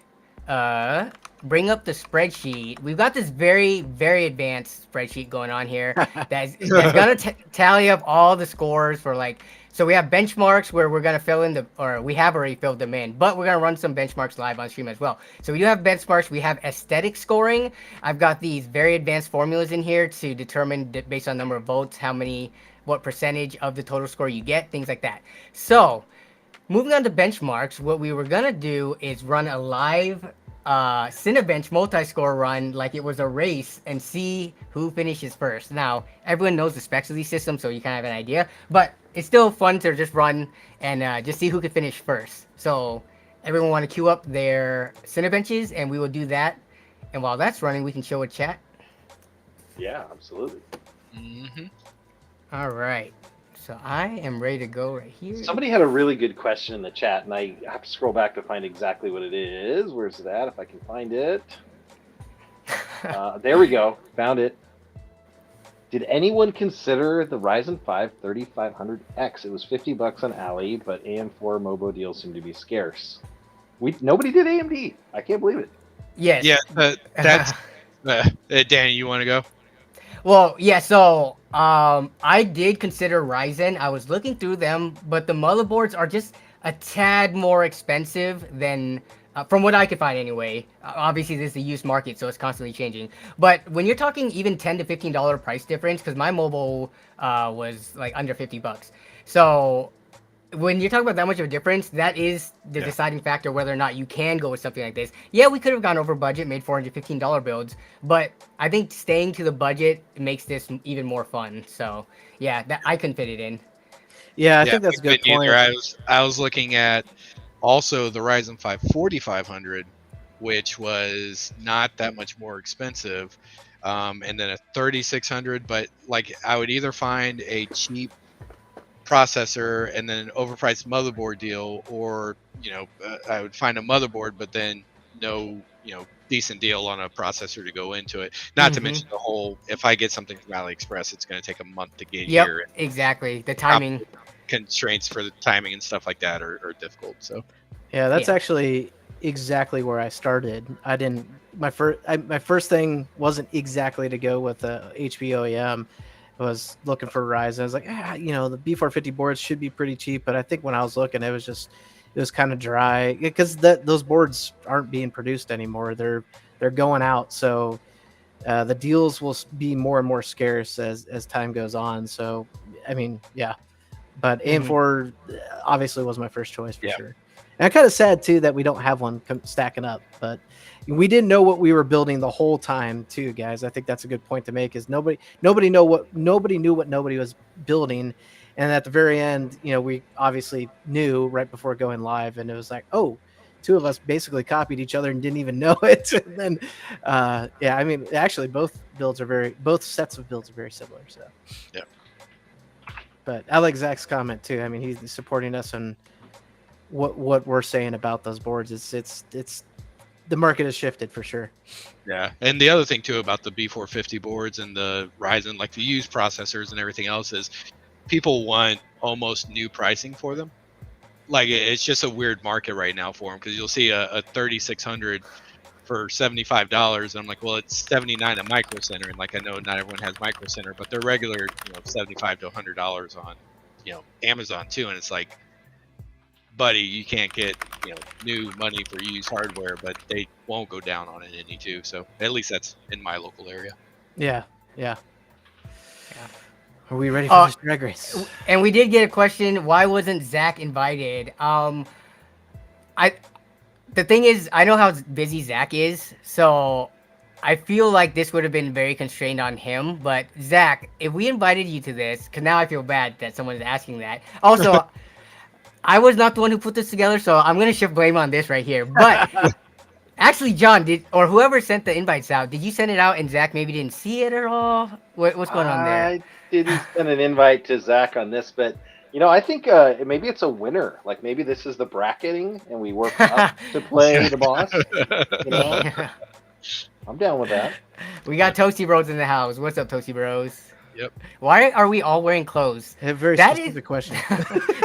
bring up the spreadsheet. We've got this very, very advanced spreadsheet going on here that's gonna tally up all the scores for like. So we have benchmarks where we're gonna fill in or we have already filled them in, but we're gonna run some benchmarks live on stream as well. So we do have benchmarks. We have aesthetic scoring. I've got these very advanced formulas in here to determine based on number of votes, what percentage of the total score you get, things like that. So moving on to benchmarks, what we were gonna do is run a live Cinebench multi-score run like it was a race and see who finishes first. Now, everyone knows the specs of these systems, so you kind of have an idea, but it's still fun to just run and just see who can finish first. So everyone want to queue up their Cinebenches, and we will do that. And while that's running, we can show a chat. Yeah, absolutely. Mm-hmm. All right. So I am ready to go right here. Somebody had a really good question in the chat, and I have to scroll back to find exactly what it is. Where's it at? If I can find it. There we go. Found it. Did anyone consider the Ryzen 5 3500X? It was $50 on Ali, but AM4 MOBO deals seem to be scarce. Nobody did AMD. I can't believe it. Yes. Yeah, that's. Danny, you want to go? Well, yeah, so I did consider Ryzen. I was looking through them, but the motherboards are just a tad more expensive than, from what I could find anyway. Obviously, this is a used market, so it's constantly changing. But when you're talking even $10 to $15 price difference, because my mobile was like under $50. So when you're talking about that much of a difference, that is the deciding factor whether or not you can go with something like this. Yeah, we could have gone over budget, made $415 builds, but I think staying to the budget makes this even more fun. So yeah, I couldn't fit it in. Yeah, I think that's a good point. I was looking at also the Ryzen 5 4500, which was not that much more expensive, and then a 3600. But like, I would either find a cheap processor and then an overpriced motherboard deal, or I would find a motherboard but then no decent deal on a processor to go into it, not to mention the whole, if I get something from AliExpress, it's going to take a month to get here. Exactly. The timing constraints for the timing and stuff like that are difficult. So yeah, that's actually exactly where I started. My first thing wasn't exactly to go with the HP OEM. I was looking for Ryzen. I was like, the B450 boards should be pretty cheap, but I think when I was looking, it was kind of dry because those boards aren't being produced anymore. They're going out, so the deals will be more and more scarce as time goes on. So, I mean, yeah, but AM4 obviously was my first choice for sure. And I'm kind of sad too that we don't have one stacking up, but we didn't know what we were building the whole time too, guys. I think that's a good point to make. Is nobody knew what nobody was building, and at the very end, we obviously knew right before going live, and it was like, oh, two of us basically copied each other and didn't even know it. And then, I mean, actually, both sets of builds are very similar. So, yeah. But I like Zach's comment too. I mean, he's supporting us on what we're saying about those boards. It's the market has shifted for sure. Yeah, and the other thing too about the B450 boards and the Ryzen, like the used processors and everything else, is people want almost new pricing for them. Like, it's just a weird market right now for them, because you'll see a 3600 for $75, and I'm like, well, it's 79 at Micro Center, and like, I know not everyone has Micro Center, but they're regular, $75 to $100 on Amazon too, and it's like, buddy, you can't get new money for used hardware, but they won't go down on it any too. So at least that's in my local area. Yeah. Are we ready for this drag race? And we did get a question: why wasn't Zach invited? The thing is, I know how busy Zach is, so I feel like this would have been very constrained on him. But Zach, if we invited you to this, because now I feel bad that someone is asking that. Also. I was not the one who put this together, so I'm going to shift blame on this right here. But actually, John, or whoever sent the invites out, did you send it out and Zach maybe didn't see it at all? What's going on there? I didn't send an invite to Zach on this, but I think maybe it's a winner. Like, maybe this is the bracketing and we work up to play the boss. I'm down with that. We got Toasty Bros in the house. What's up, Toasty Bros? Yep. Why are we all wearing clothes? A very That specific question.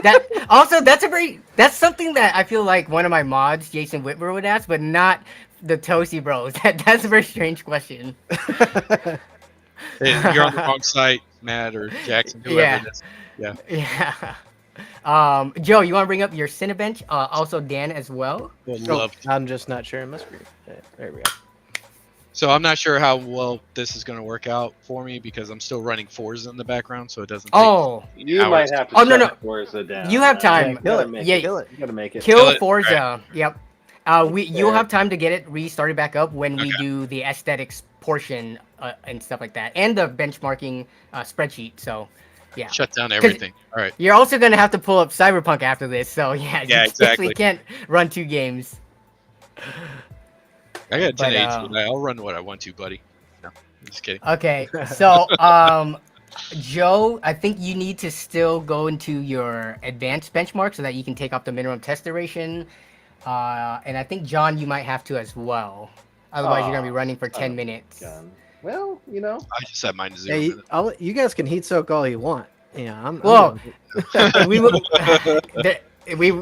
That's something that I feel like one of my mods, Jason Whitmer, would ask, but not the Toasty Bros. That's a very strange question. Hey, you're on the wrong site, Matt or Jackson, whoever Yeah. it is. Yeah. Yeah. Joe, you want to bring up your Cinebench? Also Dan as well. Would Oh, love to. I'm just not sharing my screen. There we go. So I'm not sure how well this is going to work out for me because I'm still running Forza in the background, so it doesn't. Oh, You hours. might have to Oh, no, shut no. Forza down. You have time. You gotta make Yeah. it. Kill it. You gotta make it. kill Kill it? Forza. Yep. You'll have time to get it restarted back up when we Okay. do the aesthetics portion and stuff like that, and the benchmarking spreadsheet. So, yeah. Shut down everything. All right. You're also gonna have to pull up Cyberpunk after this. So yeah, Yeah, you exactly. basically can't run 2 games. I got But, 1080. I'll run what I want to, buddy. No, I'm just kidding. Okay, so Joe, I think you need to still go into your advanced benchmark so that you can take off the minimum test duration. And I think John, you might have to as well. Otherwise, you're gonna be running for 10 minutes. Gun. Well, you know. I just set mine to 0 Hey, minutes. you guys can heat soak all you want. Yeah, I'm Well, I'm we will.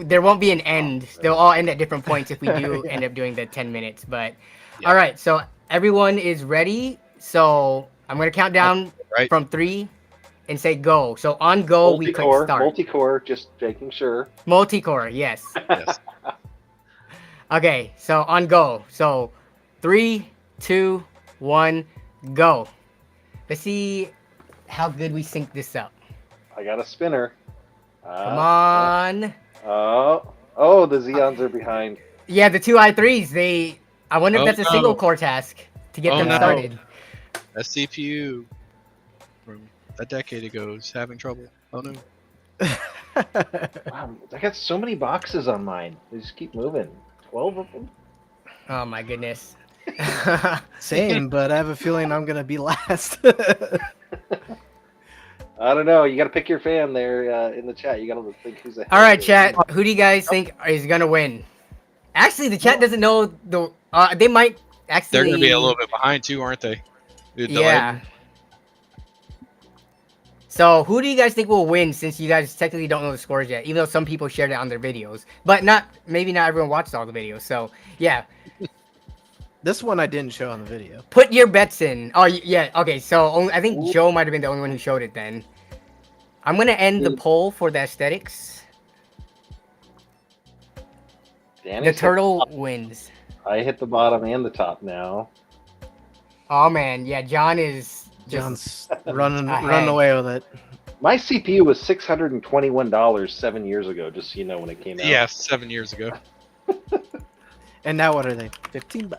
There won't be an end. They'll all end at different points if we do end up doing the 10 minutes. But Yeah. all right, so everyone is ready. So I'm gonna count down Right. from 3 and say go. So on go, we click start. Multi-core, just making sure. Multi-core, yes. Yes. Okay, so on go. So 3, 2, 1, go. Let's see how good we sync this up. I got a spinner. Come on. Oh, the Xeons are behind. Yeah, the 2 i3s, I wonder if Oh, that's a no. single core task to get Oh, them no. started. That CPU from a decade ago is having trouble. Oh no. Wow, I got so many boxes on mine. They just keep moving. 12 of them. Oh my goodness. same, but I have a feeling I'm gonna be last. I don't know. You got to pick your fan there in the chat. You got to think who's ahead. All right, chat. Who do you guys think is gonna win? Actually, the chat doesn't know the. They might actually. They're going to be a little bit behind too, aren't they? They're delayed. Yeah. So who do you guys think will win? Since you guys technically don't know the scores yet, even though some people shared it on their videos, but maybe not everyone watched all the videos. So yeah, This one I didn't show on the video. put your bets in. Oh yeah, okay. So I think Joe might have been the only one who showed it. Then I'm gonna end the poll for the aesthetics. Danny The said turtle wins. I hit the bottom and the top now. Oh man, yeah, John is just John's running ahead. away with it. My CPU was $621 7 years ago, just so you know when it came out. Yeah, 7 years ago. And now what are they? $15.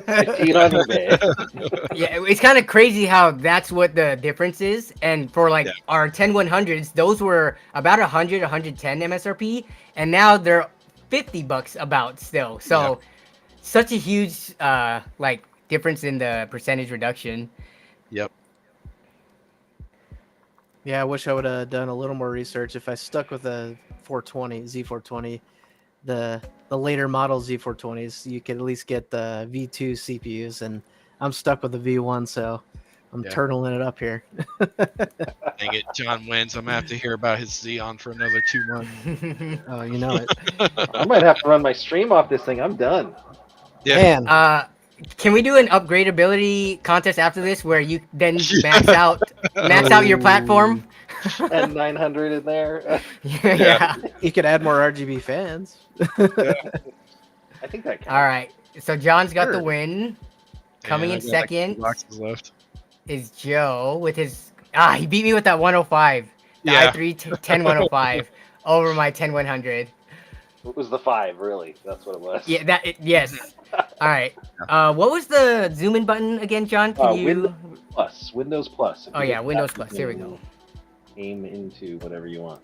15 on eBay. Yeah, it's kind of crazy how that's what the difference is. And for like our 10100s, those were about 100, 110 MSRP, and now they're $50 about still. So such a huge like difference in the percentage reduction. Yep. Yeah, I wish I would have done a little more research. If I stuck with a 420 Z420, the later model Z420s, you could at least get the V2 CPUs, and I'm stuck with the V1, so I'm turtling it up here. Dang it, John wins. I'm gonna have to hear about his Xeon for another 2 months. Oh, you know it. I might have to run my stream off this thing. I'm done. Yeah. Man, Can we do an upgradability contest after this where you then max out your platform? And 900 in there. Yeah. you could add more RGB fans. I think that counts. All right. So John's got the Third. win. Coming Yeah, in I got like 2 second boxes left. is Joe with his. He beat me with that 105. The Yeah. i3 10105 over my 10100. It was the 5, really. That's what it was. Yeah, yes. All right. What was the zoom in button again, John? Can you? Windows Plus. If Oh you yeah, get Windows that, Plus. you Here we can go. Aim into whatever you want.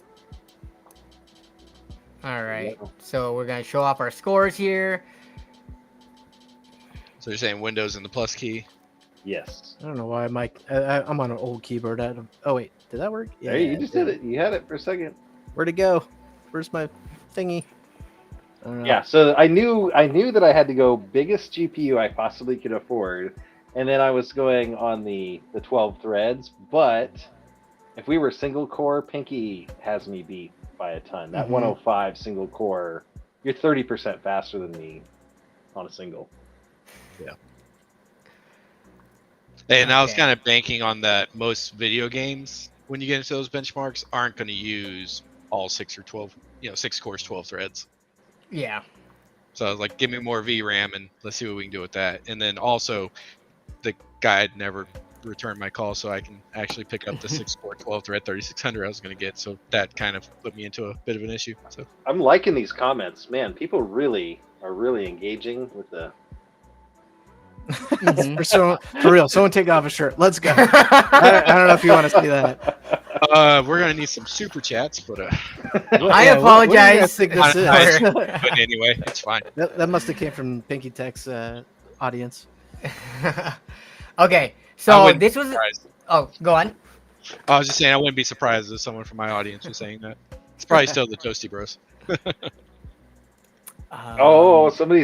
All right. So we're gonna show off our scores here. So you're saying Windows and the plus key? Yes. I don't know why I'm on an old keyboard. Oh wait, did that work? Yeah, you just did it. You had it for a second. Where'd it go? Where's my thingy? I don't know. Yeah, so I knew that I had to go biggest GPU I possibly could afford, and then I was going on the 12 threads. But if we were single core, Pinky has me beat by a ton. That 105 single core, you're 30% faster than me on a single. Yeah. And I was kind of banking on that. Most video games, when you get into those benchmarks, aren't going to use all 6 or 12, 6 cores, 12 threads. Yeah. So I was like, give me more VRAM and let's see what we can do with that. And then also, the guide never returned my call, so I can actually pick up the 6 core, 12 thread 3600 I was going to get. So that kind of put me into a bit of an issue. So I'm liking these comments, man. People really are really engaging with the. For real, someone take off a shirt. Let's go. I don't know if you want to see that. We're gonna need some super chats, but I apologize. What do you guys think this is? but anyway, it's fine. That must have came from Pinky Tech's audience. Okay, so this was. Surprised. Oh, go on. I was just saying I wouldn't be surprised if someone from my audience was saying that. It's probably still the Toasty Bros.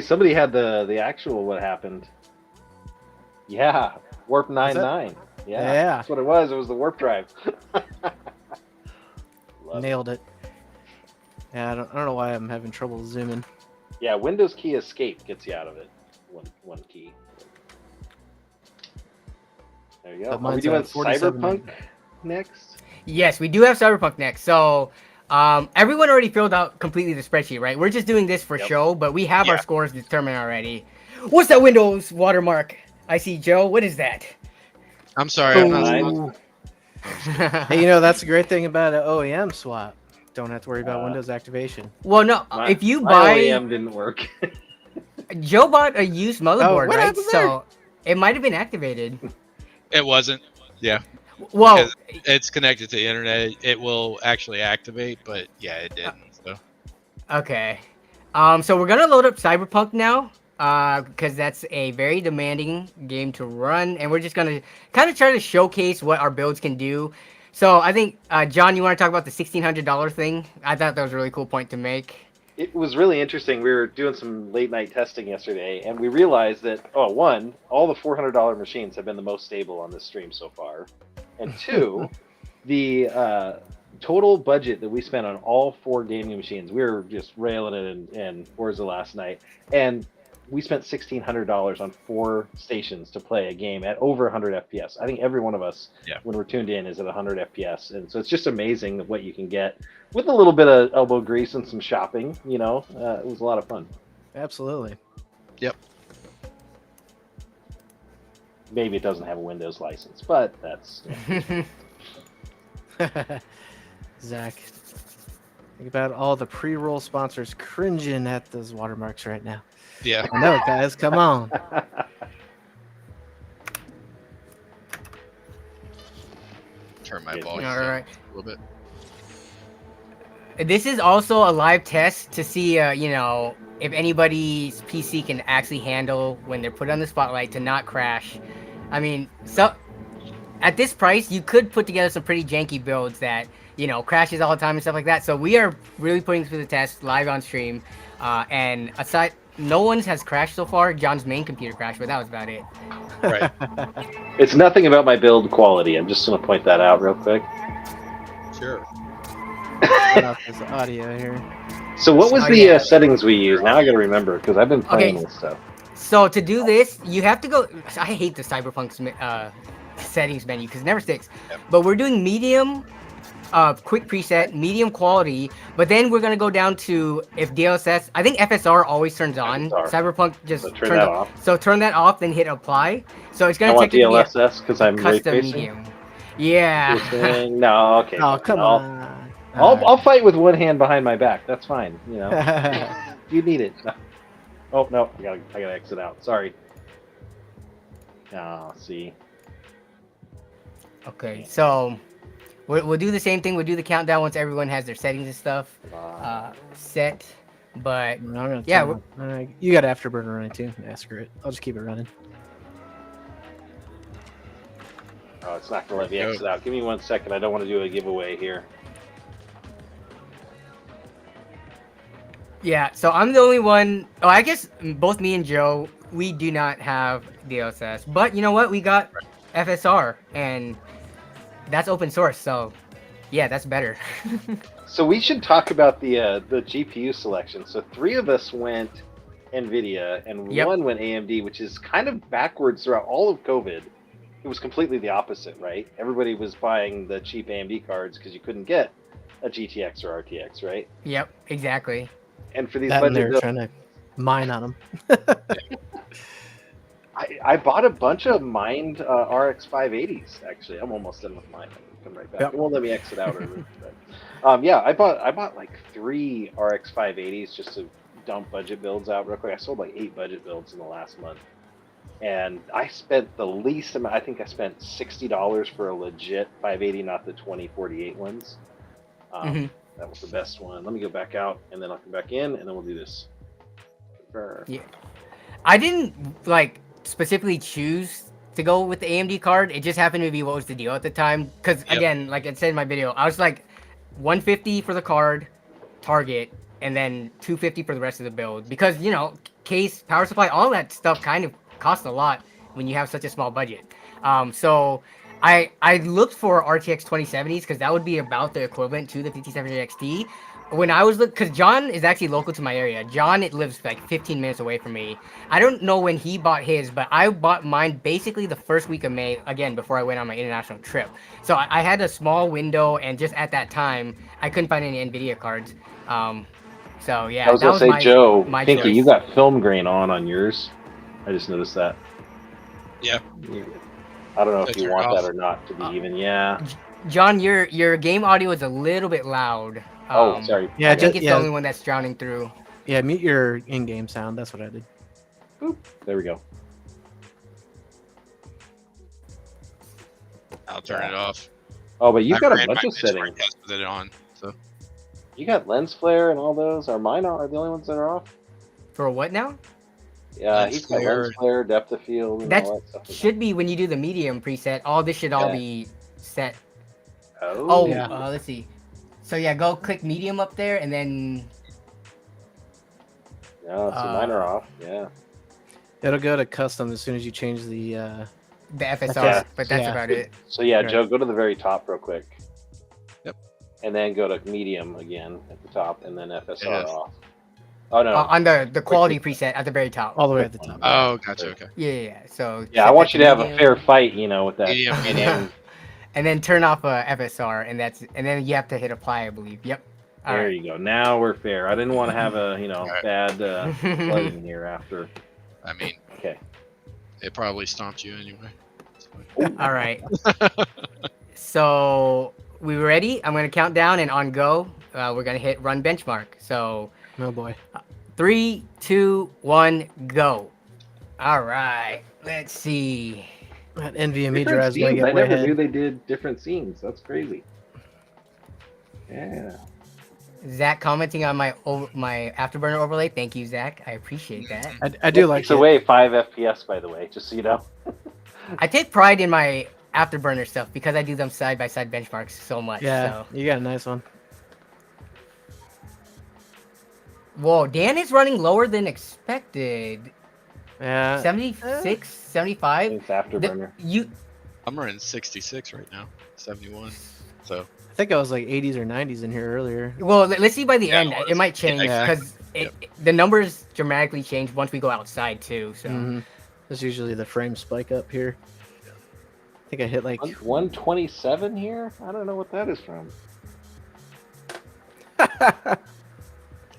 Somebody had the actual what happened. Yeah, Warp 99. Yeah, that's what it was. It was the warp drive. Nailed it. Yeah, I don't know why I'm having trouble zooming. Yeah, Windows key escape gets you out of it. One key. There you go. Are we doing Cyberpunk next? Yes, we do have Cyberpunk next. So everyone already filled out completely the spreadsheet, right? We're just doing this for show, but we have our scores determined already. What's that Windows watermark? I see, Joe. What is that? I'm sorry. I'm not Hey, that's the great thing about an OEM swap. Don't have to worry about Windows activation. Well, no. If you my buy, OEM didn't work. Joe bought a used motherboard, what right? happened there? So it might have been activated. It wasn't. Yeah. Well, Because it's connected to the internet. It will actually activate, but yeah, it didn't. So. Okay. So we're gonna load up Cyberpunk now. Because that's a very demanding game to run, and we're just gonna kind of try to showcase what our builds can do. So I think, John, you want to talk about the $1,600 thing? I thought that was a really cool point to make. It was really interesting. We were doing some late night testing yesterday, and we realized that one, all the $400 machines have been the most stable on this stream so far, and two, the total budget that we spent on all 4 gaming machines, we were just railing it in Forza last night, and we spent $1,600 on 4 stations to play a game at over 100 FPS. I think every one of us, when we're tuned in, is at 100 FPS, and so it's just amazing what you can get with a little bit of elbow grease and some shopping. It was a lot of fun. Absolutely. Yep. Maybe it doesn't have a Windows license, but that's. Zach, think about all the pre-roll sponsors cringing at those watermarks right now. Yeah. I know, guys. Come on. Turn my volume All right. a little bit. This is also a live test to see, if anybody's PC can actually handle when they're put on the spotlight to not crash. I mean, so at this price, you could put together some pretty janky builds that, crashes all the time and stuff like that. So we are really putting this through the test live on stream. And aside, no one has crashed so far. John's main computer crashed, but that was about it. Right. It's nothing about my build quality. I'm just going to point that out real quick. Sure. Cut off this audio here. So what was the settings we used? Now I got to remember because I've been playing this stuff. So to do this, you have to go. I hate the Cyberpunk's settings menu because it never sticks. Yep. But we're doing medium, quick preset, medium quality. But then we're gonna go down to if DLSS. I think FSR always turns on. FSR. Cyberpunk just So turn turns that off. off. So turn that off, then hit apply. So it's I gonna want take DLSS because I'm ray custom tracing. medium. Yeah. You're saying, no, okay. Oh, come on. I'll fight with one hand behind my back. That's fine. You need it. Oh no, I gotta exit out. Sorry. Oh, see. Okay, so we'll do the same thing. We'll do the countdown once everyone has their settings and stuff set. But yeah, you got Afterburner running too. Yeah, screw it. I'll just keep it running. Oh, it's not gonna let me exit out. Give me 1 second. I don't want to do a giveaway here. Yeah, so I'm the only one. Oh, I guess both me and Joe, We do not have DLSS, but you know what? We got FSR, and that's open source. So, yeah, that's better. So we should talk about the GPU selection. So 3 of us went NVIDIA, and Yep. 1 went AMD, which is kind of backwards throughout all of COVID. It was completely the opposite, right? Everybody was buying the cheap AMD cards because you couldn't get a GTX or RTX, right? Yep, exactly. And for these That and budget they're builds, trying to mine on them. I bought a bunch of mined RX 580s. Actually, I'm almost done with mine. I'll come right back. Yep. It won't let me exit out. But, yeah, I bought like 3 RX 580s just to dump budget builds out real quick. I sold like 8 budget builds in the last month, and I spent the least amount. I think I spent $60 for a legit 580, not the 2048 ones. That was the best one. Let me go back out, and then I'll come back in, and then we'll do this. Yeah, I didn't like specifically choose to go with the AMD card. It just happened to be what was the deal at the time. Because again, like I said in my video, I was like 150 for the card, target, and then 250 for the rest of the build. Because you know, case, power supply, all that stuff kind of costs a lot when you have such a small budget. So I looked for RTX 2070s because that would be about the equivalent to the 5700 XT. When I was because John is actually local to my area. John, it lives like 15 minutes away from me. I don't know when he bought his, but I bought mine basically the first week of May, again, before I went on my international trip. So I had a small window, and just at that time, I couldn't find any NVIDIA cards. So yeah, I was gonna say, Joe, Pinky, choice. you got film grain on yours. I just noticed that. Yeah. I don't know if That's you your want off. that or not to be even. Yeah. John, your game audio is a little bit loud. Oh, sorry. Yeah, I think it's yeah. the only one that's drowning through. Yeah, mute your in-game sound. That's what I did. Boop. There we go. I'll turn it off. Oh, but you've I got a ran bunch my of Discord settings. test with it on. So You got lens flare and all those. Are mine are the only ones that are off? For what now? Yeah, Lens he's got flare. lens flare, depth of field, and That's all that stuff. should be when you do the medium preset. All this should all Yeah. be set. Oh, Oh, Yeah. let's see. So yeah, go click medium up there, and then yeah. So mine are off. Yeah. It'll go to custom as soon as you change the. the FSR. Yeah. But that's Yeah. about it. So yeah, Right. Joe, go to the very top real quick. Yep. And then go to medium again at the top, and then FSR Yes. off. Oh no. On the quality preset at the very top. all the way at the top. oh, gotcha. Okay. Yeah. So Yeah, I set want that you to have a medium, fair fight, with that. Medium, medium. and then turn off FSR, and then you have to hit apply, I believe. Yep. All There right. you go. Now we're fair. I didn't want to have a Right. bad plugin here after. I mean, Okay. it probably stomped you anyway. All right. So we ready? I'm gonna count down, and on go, we're gonna hit run benchmark. So Oh boy. 3, 2, 1, go. All right. Let's see. That NVMe Different drive's gonna scenes. get I way never ahead. knew they did different scenes. That's crazy. Yeah. Zach commenting on my Afterburner overlay. Thank you, Zach. I appreciate that. I do That like takes it. away 5 FPS, by the way, just so you know. I take pride in my Afterburner stuff because I do them side by side benchmarks so much. Yeah, So. you got a nice one. Whoa, Dan is running lower than expected. Yeah. 76, 75. It's Afterburner. I'm running 66 right now, 71. So I think I was like 80s or 90s in here earlier. Well, let's see by the Yeah, end. It might change Yeah. because the numbers dramatically change once we go outside too. So That's usually the frame spike up here. I think I hit like 127 here? I don't know what that is from.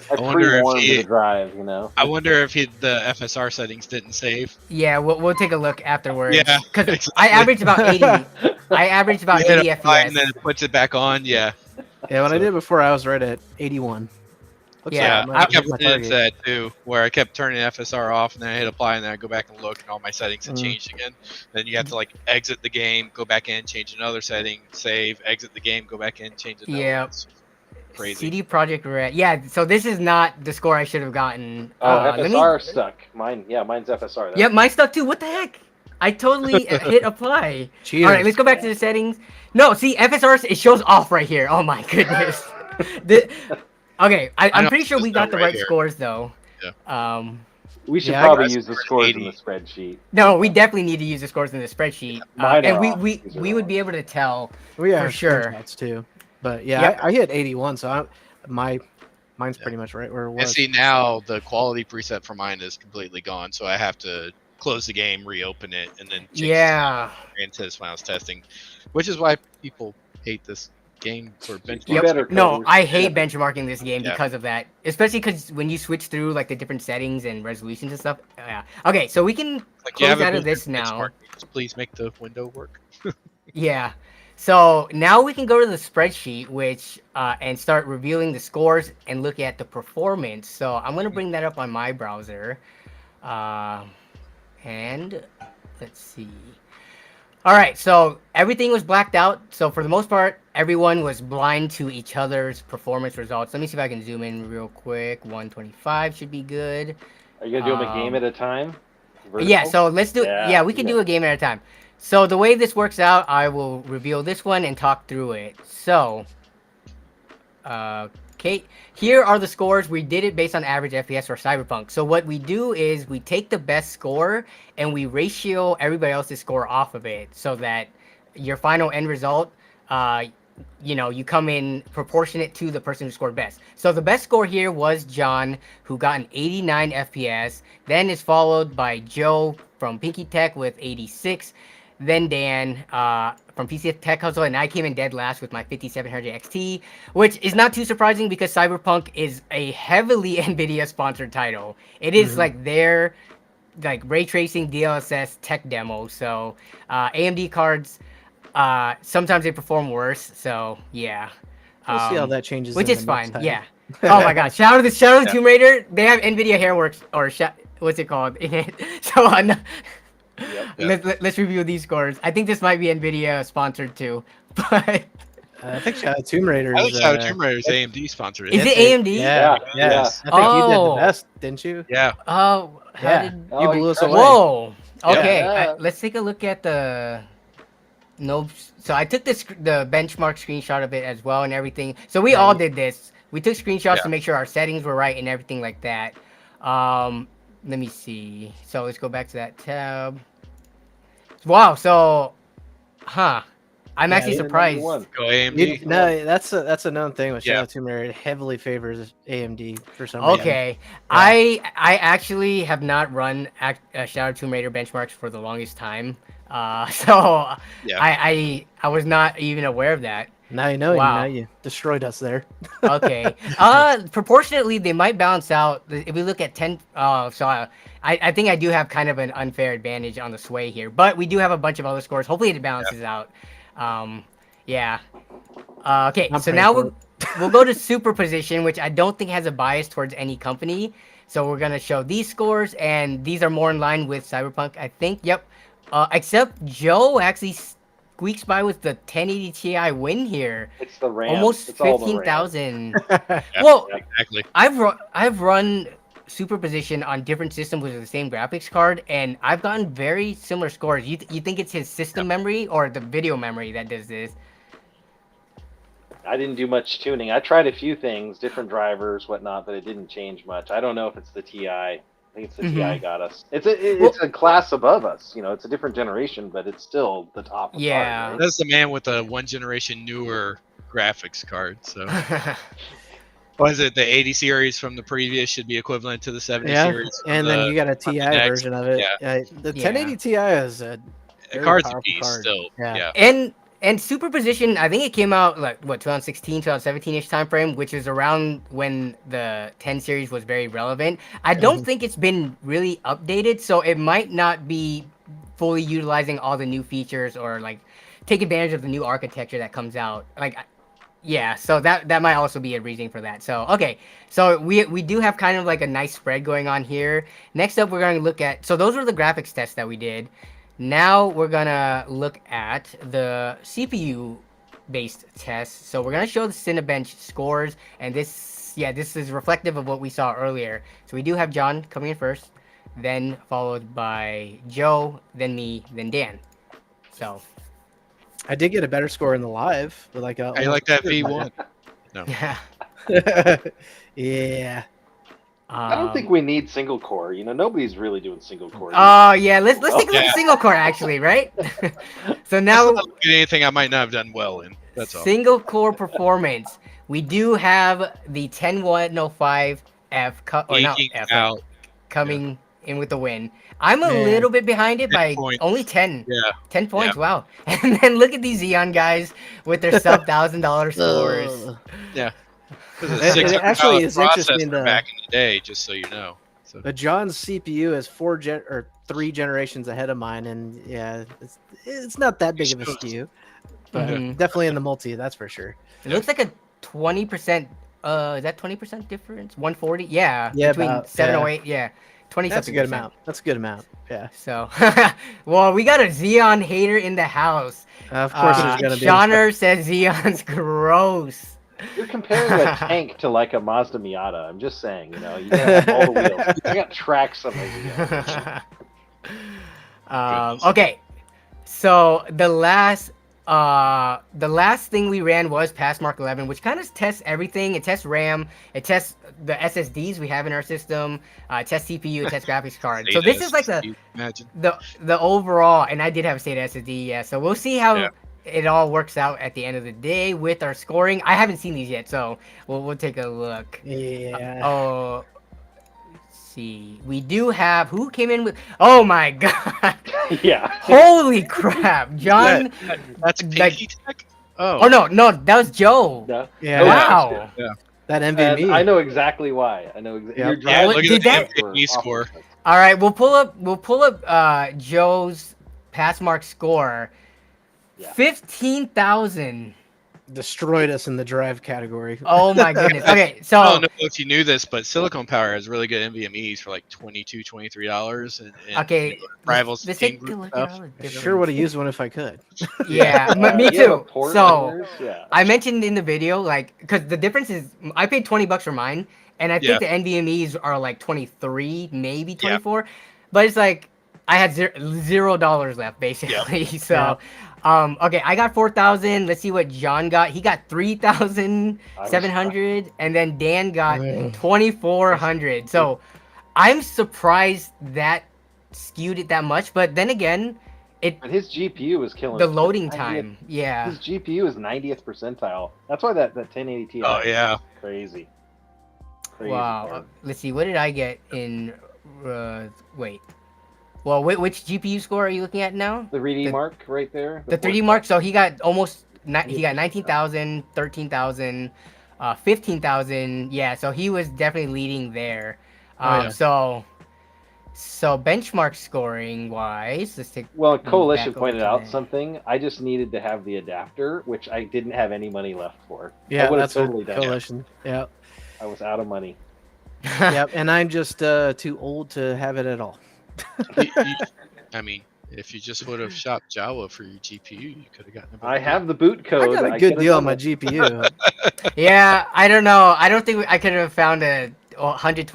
I wonder if pre-warmed he- the drive, I wonder if the FSR settings didn't save. yeah, we'll take a look afterwards. Yeah, because exactly. I average about 80. I average about You hit 80 apply FPS. and then it puts it back on. Yeah. Yeah, when I did before, I was right at 81. Looks Yeah, like I might kept hit my running into target. that too, where I kept turning FSR off and then I hit apply and then I go back and look and all my settings had changed again. Then you have to like exit the game, go back in, change another setting, save, exit the game, go back in, change another. Yeah. It's just crazy. CD Project Red. Yeah, so this is not the score I should have gotten. Oh, let me- FSR stuck. Mine's FSR. Yep, mine stuck too. What the heck? I totally hit apply. Cheers. All right, let's go back to the settings. No, see, FSR, it shows off right here. Oh my goodness. Okay, I'm know, pretty sure we it's got not the right right here. scores though. Yeah. We should Yeah, I probably got use the scores scores in the 80. spreadsheet. No, we definitely need to use the scores in the spreadsheet, Mine and are we off. we These are we would off. be able to tell. We have For sure. screenshots too. But yeah, Yep. I hit 81, so mine's Yeah. pretty much right where it And was. see, now the quality preset for mine is completely gone, so I have to close the game, reopen it, and then change Yeah. the anti when I was testing, which is why people hate this game for benchmarks. You better No, coders. I hate benchmarking this game Yeah. because of that. Especially because when you switch through like the different settings and resolutions and stuff. Yeah. Okay, so we can Like, close out of this now. benchmark, just please make the window work. Yeah. So now we can go to the spreadsheet, which and start reviewing the scores and look at the performance. So I'm gonna bring that up on my browser, and let's see. All right, so everything was blacked out. So for the most part, everyone was blind to each other's performance results. Let me see if I can zoom in real quick. 125 should be good. Are you gonna do them a game at a time? Yeah, Vertical? so let's do. Yeah, we can yeah. do a game at a time. So the way this works out, I will reveal this one and talk through it. So, okay, here are the scores. We did it based on average FPS for Cyberpunk. So what we do is we take the best score and we ratio everybody else's score off of it, so that your final end result, you come in proportionate to the person who scored best. So the best score here was John, who got an 89 FPS. Then is followed by Joe from Pinky Tech with 86. Then Dan from PC Tech Hustle, and I came in dead last with my 5700 XT, which is not too surprising because Cyberpunk is a heavily NVIDIA sponsored title. It is like their ray tracing DLSS tech demo. So AMD cards, sometimes they perform worse. So yeah, We'll see how that changes. which in is the next fine. title. Yeah. Oh my god! Shout out to Tomb Raider. They have NVIDIA Hairworks or what's it called? So let's review these scores. I think this might be NVIDIA sponsored too, but I think Shadow Tomb Raider I is. think Shadow Tomb Raider is AMD sponsored. Is it AMD? Yeah. Yes. I think you did the Oh. best, didn't you? Yeah. Oh, how Yeah. did? You blew us crushed away. Whoa. Okay, Yeah. let's take a look at the. No, so I took the benchmark screenshot of it as well and everything. So we all did this. We took screenshots to make sure our settings were right and everything like that. Let me see. So let's go back to that tab. Wow. So, I'm actually you're surprised. Number one. Go AMD. No, that's a known thing with Yeah. Shadow Tomb Raider. It heavily favors AMD for some reason. Okay, I actually have not run Shadow Tomb Raider benchmarks for the longest time. So Yeah. I was not even aware of that. Now you know. Wow. Now you destroyed us there. Okay. Proportionately, they might balance out. If we look at 10, so I think I do have kind of an unfair advantage on the sway here, but we do have a bunch of other scores. Hopefully, it balances out. Yeah. Okay. I'm So praying now for we'll go to superposition, which I don't think has a bias towards any company. So we're gonna show these scores, and these are more in line with Cyberpunk, I think. Yep. Except Joe actually squeaks by with the 1080 Ti win here. It's the RAM. Almost It's all the RAM. 15,000. Yeah, Well, exactly. I've run superposition on different systems with the same graphics card, and I've gotten very similar scores. You think it's his system memory or the video memory that does this? I didn't do much tuning. I tried a few things, different drivers, whatnot, but it didn't change much. I don't know if it's the TI. I think it's the TI got us. It's a class above us. It's a different generation, but it's still the top. Of Yeah. card, right? That's the man with a one generation newer graphics card. So was it the 80 series from the previous should be equivalent to the 70 Yeah, series? from and then the- you got a TI the next- version of it. yeah. The 1080 Ti is a the very card's a powerful beast card. still. Yeah. Yeah. And superposition, I think it came out like 2016, 2017-ish time frame, which is around when the 10 series was very relevant. I don't think it's been really updated, so it might not be fully utilizing all the new features or like take advantage of the new architecture that comes out. Yeah, so that might also be a reason for that. So okay, so we do have kind of like a nice spread going on here. Next up, we're going to look at, so those were the graphics tests that we did. Now we're gonna look at the CPU-based tests. So we're gonna show the Cinebench scores, and this is reflective of what we saw earlier. So we do have John coming in first, then followed by Joe, then me, then Dan. So I did get a better score in the live with I like that V1. No. yeah, yeah. I don't think we need single core. Nobody's really doing single core. Oh yeah, let's take a look Yeah. at single core actually, right? So That's now not anything I might not have done well in. That's all. single core performance. We do have the 10105F or not Eking F out. coming in with the win. I'm a Man. little bit behind it 10 by points. only 10. Yeah. 10 points, wow. And then look at these Xeon guys with their sub $1,000 scores. Ugh. Yeah. It was It a $600 actually is interesting processor to- back in the day, just so you know. So But John's CPU is 3 generations ahead of mine, and yeah, it's not that big of a skew, but Mhm. definitely in the multi, that's for sure. It looks like a 20%. Is that 20% difference? 140? Yeah. Yeah, Between about, 708. Yeah. 20 That's a something good percent. amount. That's a good amount. Yeah. So, well, we got a Xeon hater in the house. Of course, there's gonna be. Shauner says Xeon's gross. You're comparing a tank to like a Mazda Miata. I'm just saying, you gotta have all the wheels. I got tracks on my wheels. Okay, so the last thing we ran was Passmark 11, which kind of tests everything. It tests RAM, it tests the SSDs we have in our system, it tests CPU, it tests graphics card. So this is like the overall, and I did have a SATA SSD, yeah. So we'll see how it all works out at the end of the day with our scoring. I haven't seen these yet, so we'll take a look. Yeah. Let's see. We do have who came in with. Oh my god! Yeah. Holy crap, John! That's like- Keytech? Oh. Oh no, that was Joe. No. Yeah. Wow. Yeah. That And NVMe. I know exactly why. I know exactly. Yep. Yeah, look Did at that- the NVMe score. All right, we'll pull up Joe's Passmark score. Yeah. 15,000. destroyed us in the drive category. Oh my goodness. Okay, so I don't know if you knew this, but Silicon Power has really good NVMe's for like $22, $23, and okay, rivals let's Team take a Group look stuff. at all the I different. sure would have used one if I could. Yeah, me You have a too. port So in yours? Yeah. I mentioned in the video, like, because the difference is I paid $20 for mine, and I think the NVMe's are like 23, maybe 24, but it's like I had $0 left basically. So, okay, I got 4,000. Let's see what John got. He got 3,700, and then Dan got 2,400. So, I'm surprised that skewed it that much. But then again, And his GPU is killing the it. loading 90th time, yeah. His GPU is 90th percentile. That's why that 1080 Ti Oh, yeah. is crazy. Wow. man. Let's see. What did I get in? Wait. Well, which GPU score are you looking at now? The 3D mark right there. The 3D mark. So he got he got 19,000, 13,000, 15,000. Yeah. So he was definitely leading there. So benchmark scoring wise, let's take. Well, Coalition back over pointed to out that. something. I just needed to have the adapter, which I didn't have any money left for. I Yeah, would have that's totally what done it. Coalition. Yeah. I was out of money. Yep. And I'm just too old to have it at all. I mean, if you just would have shopped Jawa for your GPU, you could have gotten a better I have the boot I code. got a I good could've deal done on my it. GPU. Yeah, I don't know. I don't think I could have found a $120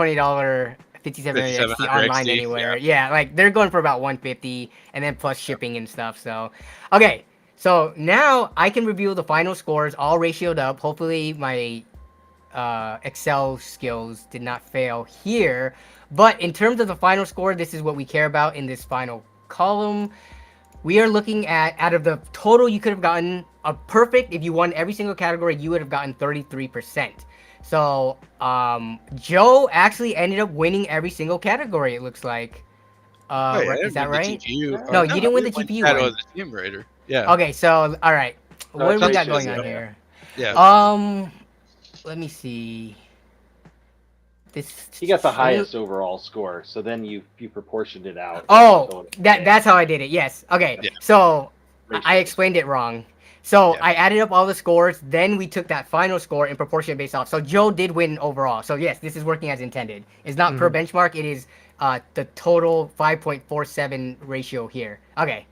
5700 XT 5700 online XT, anywhere. Yeah, like they're going for about 150 and then plus shipping and stuff. So, okay. So now I can reveal the final scores all ratioed up. Hopefully my Excel skills did not fail here. But in terms of the final score, this is what we care about in this final column. We are looking at, out of the total you could have gotten, a perfect, if you won every single category, you would have gotten 33%. So, Joe actually ended up winning every single category, it looks like. Is that right? No, you didn't win the GPU That one. was the Tomb Raider. Yeah. Okay, so, all right. No, What it's do we got ratios, going on yeah. here? Yeah. Let me see. This He got the highest overall score, so then you proportioned it out. Oh, that's how I did it. Yes. Okay. Yeah. So I Ratios. explained it wrong. So Yeah. I added up all the scores, then we took that final score and proportioned based off. So Joe did win overall. So yes, this is working as intended. It's not per benchmark. It is the total 5.47 ratio here. Okay.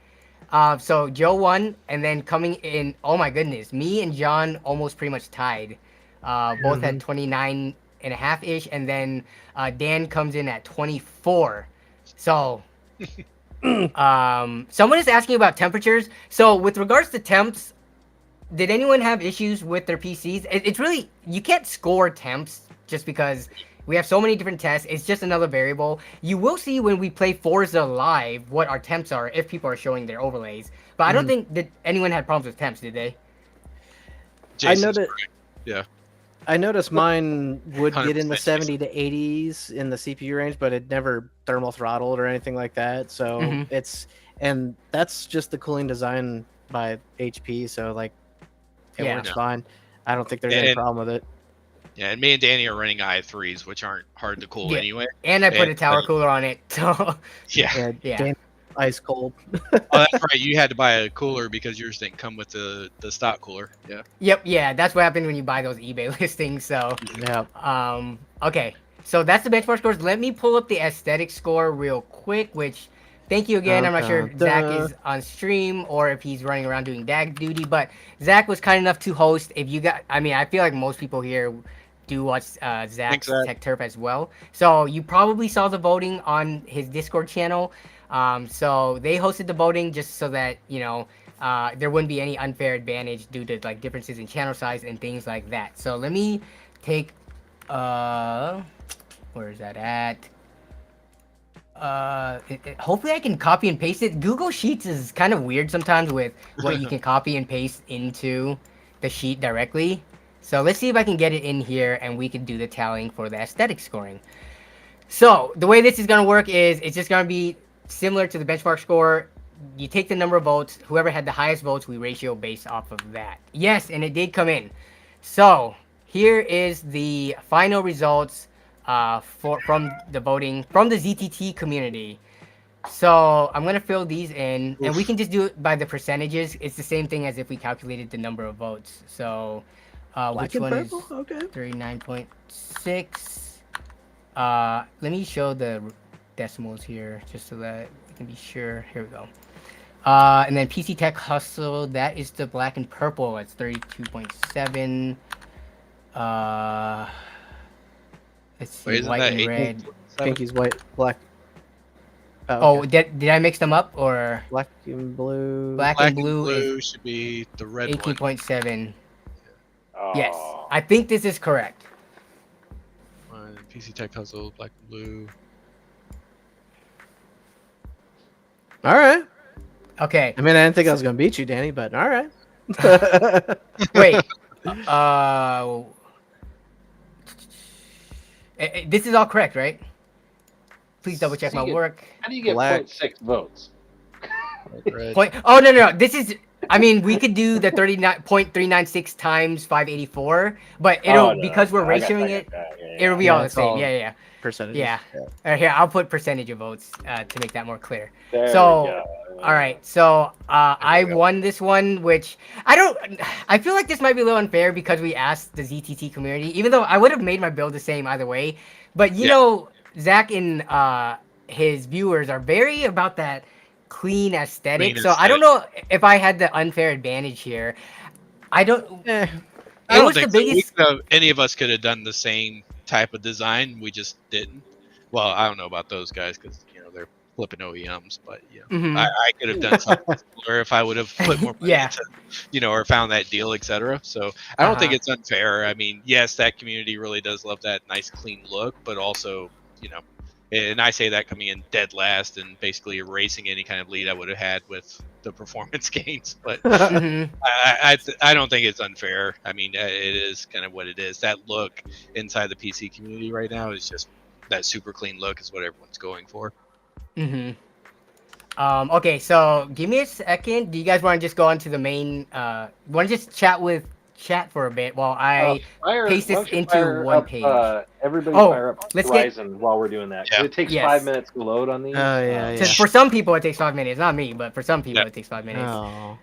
So Joe won, and then coming in, oh my goodness, me and John almost pretty much tied. Both at 29 and a half ish, and then Dan comes in at 24. So someone is asking about temperatures. So with regards to temps, did anyone have issues with their PCs? It's really, you can't score temps just because We have so many different tests. It's just another variable. You will see when we play Forza Live what our temps are if people are showing their overlays. But I don't think that anyone had problems with temps, did they? Jason's I know that. correct. Yeah. I noticed mine would get in the 100% 70 to 80s in the CPU range, but it never thermal throttled or anything like that. So and that's just the cooling design by HP. So like, it Yeah. works fine. I don't think there's any problem with it. Yeah, and me and Danny are running i3s, which aren't hard to cool anyway. And I put a tower cooler on it. So Yeah. Dan, ice cold. Oh, that's right. You had to buy a cooler because yours didn't come with the stock cooler. Yeah. Yep, yeah, that's what happens when you buy those eBay listings. So Yeah. okay. So that's the benchmark scores. Let me pull up the aesthetic score real quick, which thank you again. I'm not sure if Zach is on stream or if he's running around doing DAG duty, but Zach was kind enough to host. If you got, I mean, I feel like most people here do watch Zach's Tech Turf as well. So you probably saw the voting on his Discord channel. So they hosted the voting just so that, you know, there wouldn't be any unfair advantage due to like differences in channel size and things like that. So let me take, where is that at? Hopefully I can copy and paste it. Google Sheets is kind of weird sometimes with what you can copy and paste into the sheet directly. So let's see if I can get it in here and we can do the tallying for the aesthetic scoring. So the way this is going to work is it's just going to be similar to the benchmark score. You take the number of votes. Whoever had the highest votes, we ratio based off of that. Yes, and it did come in. So here is the final results from the voting from the ZTT community. So I'm going to fill these in, and we can just do it by the percentages. It's the same thing as if we calculated the number of votes. So which one is 39.6? Let me show the decimals here just so that we can be sure. Here we go. And then PC Tech Hustle, that is the black and purple. It's 32.7. Let's see, white and red. Pinky's white, black. Oh, did I mix them up or? Black and blue. Black and blue should be the red 18.7. Oh. Yes, I think this is correct. PC Tech Hustle, black and blue. All right. Okay. I mean, I didn't think I was gonna beat you, Danny, but all right. Wait. This is all correct, right? Please double check my work. How do you get Black. 0.6 votes? Oh no. This is. I mean, we could do the 39.396 times 584, but it'll because we're ratioing it. It'll be all the same. Yeah. Percentage. Yeah. Here, I'll put percentage of votes to make that more clear. There we So, go. all right. So I won this one, which I feel like this might be a little unfair because we asked the ZTT community, even though I would have made my build the same either way. But you know, Zach and his viewers are very about that clean aesthetic. So I don't know if I had the unfair advantage here. I don't. I don't think so. Any of us could have done the same type of design. We just didn't. Well, I don't know about those guys because they're flipping OEMs, but I could have done something similar if I would have put more money into, or found that deal, etc. So I don't think it's unfair. I mean, yes, that community really does love that nice clean look, but also, and I say that coming in dead last and basically erasing any kind of lead I would have had with the performance gains. But I don't think it's unfair. I mean, it is kind of what it is. That look inside the PC community right now is just that super clean look is what everyone's going for. Okay, so give me a second. Do you guys want to just go on to the main? Want to just chat for a bit while I paste this into one page? Everybody fire up Horizon while we're doing that. Yeah. It takes 5 minutes to load on these. Oh, yeah. For some people, it takes 5 minutes. Not me, but for some people, it takes 5 minutes. Oh.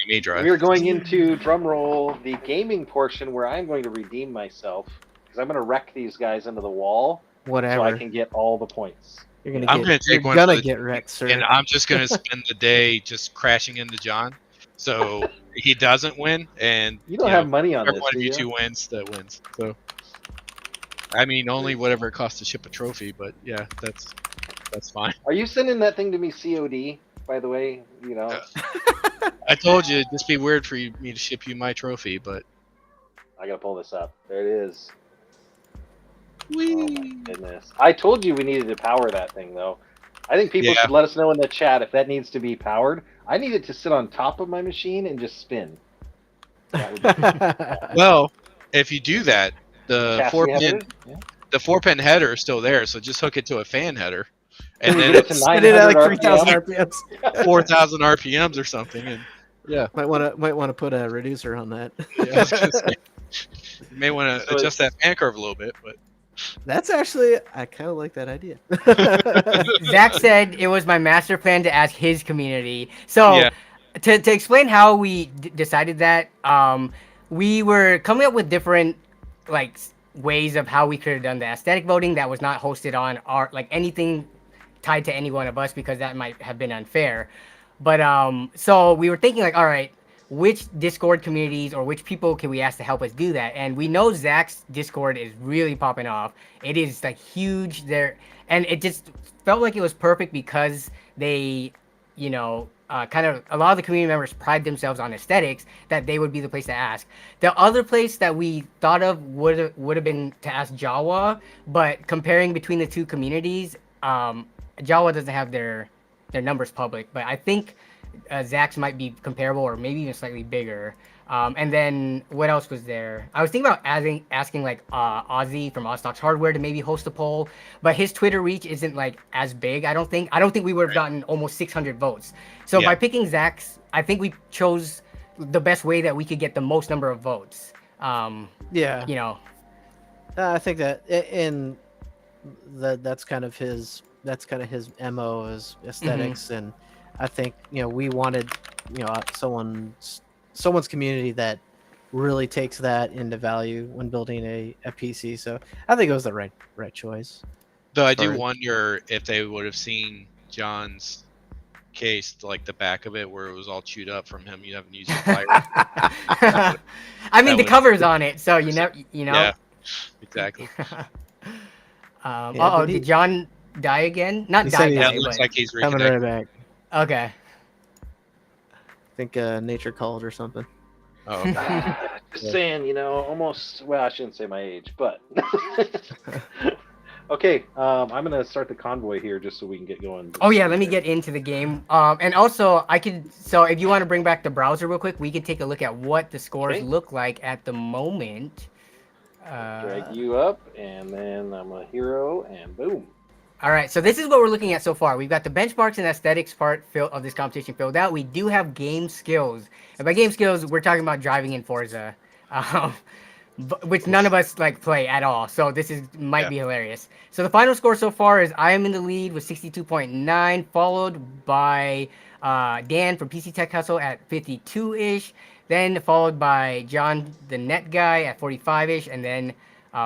We are going into drumroll the gaming portion where I'm going to redeem myself because I'm going to wreck these guys into the wall. Whatever. So I can get all the points. I'm gonna get wrecked, sir. And I'm just gonna spend the day just crashing into John, so he doesn't win. And you don't have money on this. One of you two wins that wins. So I mean, only whatever it costs to ship a trophy, but yeah, that's fine. Are you sending that thing to me COD? By the way, I told you it'd just be weird for me to ship you my trophy, but I gotta pull this up. There it is. Oh my goodness! I told you we needed to power that thing, though. I think people Yeah. should let us know in the chat if that needs to be powered. I need it to sit on top of my machine and just spin. That would be Well, if you do that, the chassis headers. Yeah. 4-pin header is still there, so just hook it to a fan header, Can and we then get it to it's Spin it at 900 like 3,000 RPM? RPMs. 4,000 RPMs or something. And yeah, Might want to put a reducer on that. yeah I was gonna say, you may want to So adjust that fan curve a little bit, but That's actually, I kind of like that idea. Zach said it was my master plan to ask his community. So Yeah. to explain how we decided that, we were coming up with different like ways of how we could have done the aesthetic voting that was not hosted on our like anything tied to any one of us because that might have been unfair. But so we were thinking like, all right, which Discord communities or which people can we ask to help us do that? And we know Zach's Discord is really popping off. It is like huge there, and it just felt like it was perfect because they, you know, kind of a lot of the community members pride themselves on aesthetics. That they would be the place to ask. The other place that we thought of would have been to ask Jawa, but comparing between the two communities, Jawa doesn't have their numbers public, but I think Zach's might be comparable or maybe even slightly bigger. And then what else was there? I was thinking about asking like Ozzy from Ozstocks Hardware to maybe host a poll, but his Twitter reach isn't like as big. I don't think we would have gotten almost 600 votes. So by picking Zach's, I think we chose the best way that we could get the most number of votes. Yeah. You know. I think that that's kind of his MO is aesthetics, and I think we wanted someone's community that really takes that into value when building a PC. So I think it was the right choice. though I do Sorry. wonder if they would have seen John's case, like the back of it where it was all chewed up from him. You haven't used your pliers. I mean, the would- cover's on it, so you know. Yeah, exactly. but Did John die again? Not he die, said he- Yeah, die, it looks but like he's Coming reconnected. right back. okay. I think nature called or something. Oh, okay. Just saying, almost. Well, I shouldn't say my age, but okay. I'm gonna start the convoy here just so we can get going. Oh yeah, let me get into the game. And also I could. So if you want to bring back the browser real quick, we could take a look at what the scores Okay. look like at the moment. Drag you up, and then I'm a hero, and boom. All right, so this is what we're looking at so far. We've got the benchmarks and aesthetics part of this competition filled out. We do have game skills, and by game skills, we're talking about driving in Forza, which none of us like play at all. So this might be hilarious. So the final score so far is I am in the lead with 62.9, followed by Dan from PC Tech Hustle at 52-ish, then followed by John the Net Guy at 45-ish, and then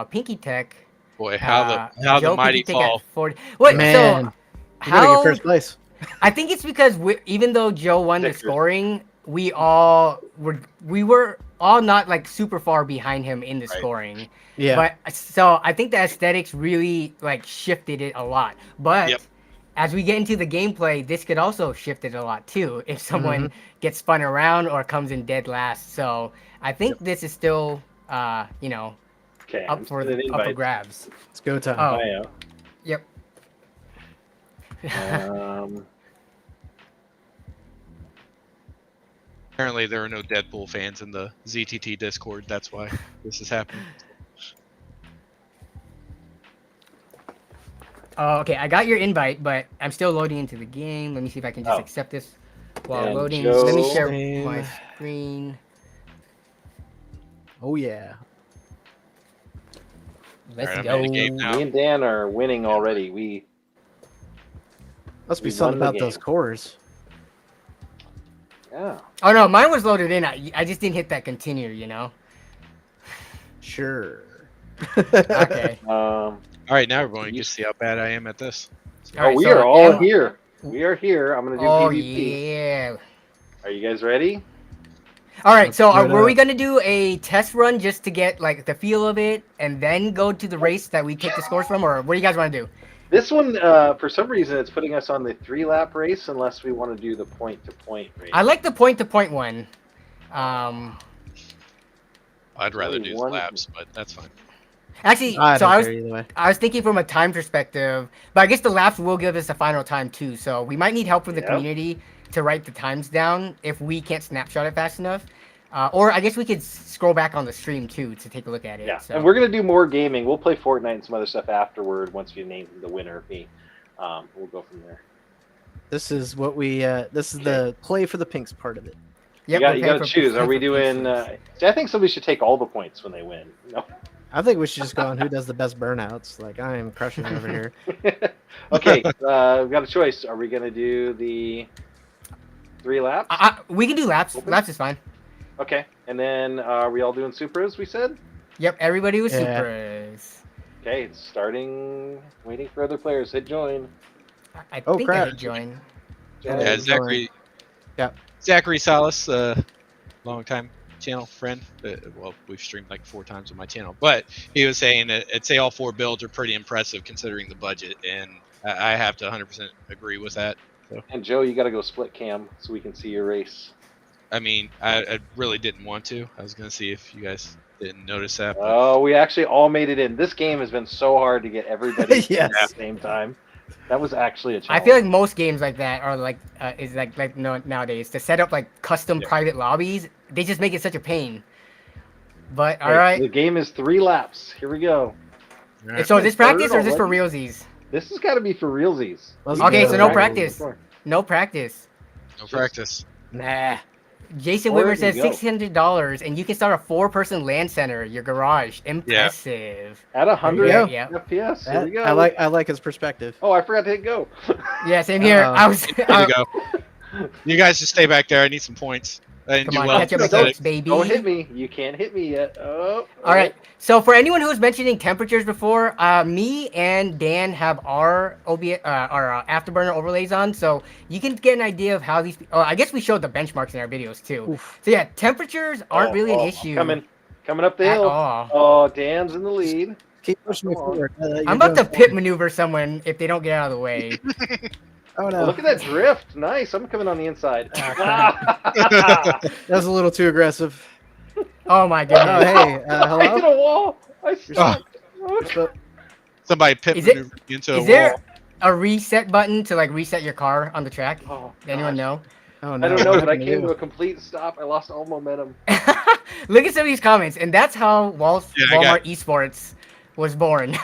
Pinky Tech. Boy, how the Joe mighty Pinky Tech at fall. 40. What? Man, So you gotta how? get first place. I think it's because even though Joe won the Stickers. scoring, we were all not like super far behind him in the Right. scoring. Yeah. But so I think the aesthetics really like shifted it a lot. But Yep. as we get into the gameplay, this could also shift it a lot too if someone gets spun around or comes in dead last. So I think this is still Okay. up for grabs. It's go time. Oh. I Yep. am. Apparently, there are no Deadpool fans in the ZTT Discord. That's why this is happening. Oh, okay, I got your invite, but I'm still loading into the game. Let me see if I can just Oh. accept this while And loading. Joe- Let me share Same. my screen. Oh yeah. Let's Alright, I'm go. in the game now. Me and Dan are winning already. We Must be We something won the about those game. cores. yeah. Oh no, mine was loaded in. I just didn't hit that continue, you know? Sure. Okay. All right, now everyone can see how bad I am at this. Alright, we so are all am- here. We are here. I'm gonna do Oh PvP. yeah. Are you guys ready? All right, so do it were we up. gonna do a test run just to get like the feel of it, and then go to the race that we take the scores from, or what do you guys want to do? This one, for some reason, it's putting us on the 3-lap race unless we want to do the point-to-point race. I like the point-to-point one. I'd rather Only do one- laps, but that's fine. Actually, I so don't I was care either way. I was thinking from a time perspective, but I guess the laps will give us a final time too. So we might need help from the Yep. community to write the times down if we can't snapshot it fast enough. Or I guess we could scroll back on the stream too to take a look at it. Yeah, So. and we're gonna do more gaming. We'll play Fortnite and some other stuff afterward once we name the winner. We'll go from there. This is what we. This is the play for the pinks part of it. Yep, You got to choose. Are we doing? See, I think somebody should take all the points when they win. No. I think we should just go on who does the best burnouts. Like I am crushing over here. Okay, we've got a choice. Are we gonna do the 3 laps? We can do laps. Open? Laps is fine. Okay, and then are we all doing Supras? We said. Yep, everybody was Yeah. Supras. Okay, it's starting. Waiting for other players. Hit join. I Oh, think I crap. could join. Yeah, Zachary. Yeah. Zachary Salas, long time channel friend. Well, we've streamed like 4 times on my channel, but he was saying that I'd say all 4 builds are pretty impressive considering the budget, and I have to 100% agree with that. So, And Joe, you got to go split cam so we can see your race. I mean, I really didn't want to. I was gonna see if you guys didn't notice that. But Oh, we actually all made it in. This game has been so hard to get everybody Yes. at the same time. That was actually a I challenge. feel like most games like that are like is like no, nowadays to set up like custom Yeah. private lobbies. They just make it such a pain. But all Okay, right. The game is 3 laps. Here we go. all right. So is this practice or is this for already? realsies? This has got to be for realsies. Let's Okay, go. so no Right. practice. No practice. no practice. Nah. Jason Where Wimmer did says you go? $600 and you can start a 4-person LAN center. Your garage. Impressive. At 100 There you go. FPS. Here we go. I like his perspective. Oh, I forgot to hit go. Yeah, same here. Uh-oh. I was. There you go. You guys just stay back there. I need some points. I didn't Come do on, well. catch up No, with don't- goats, baby. Don't hit me. You can't hit me yet. Oh. All right. So for anyone who was mentioning temperatures before, me and Dan have our afterburner overlays on, so you can get an idea of how these. Oh, I guess we showed the benchmarks in our videos too. Oof. So yeah, temperatures aren't really an issue Coming up the at hill. all. Oh, Dan's in the lead. Keep pushing me Come on. forward. I'm about to pit maneuver someone if they don't get out of the way. Oh Oh, no. look at that drift. Nice. I'm coming on the inside. That was a little too aggressive. Oh my Oh goodness. hey, I hit hello. a wall. I suck. So- Somebody pit Is it- maneuvered me into a Is there wall. a reset button to like reset your car on the track? Oh, Anyone gosh. know? Oh no. I don't know, what but I happened to came you? to a complete stop. I lost all momentum. Look at some of these comments, and that's how Yeah, I Walmart Esports was born.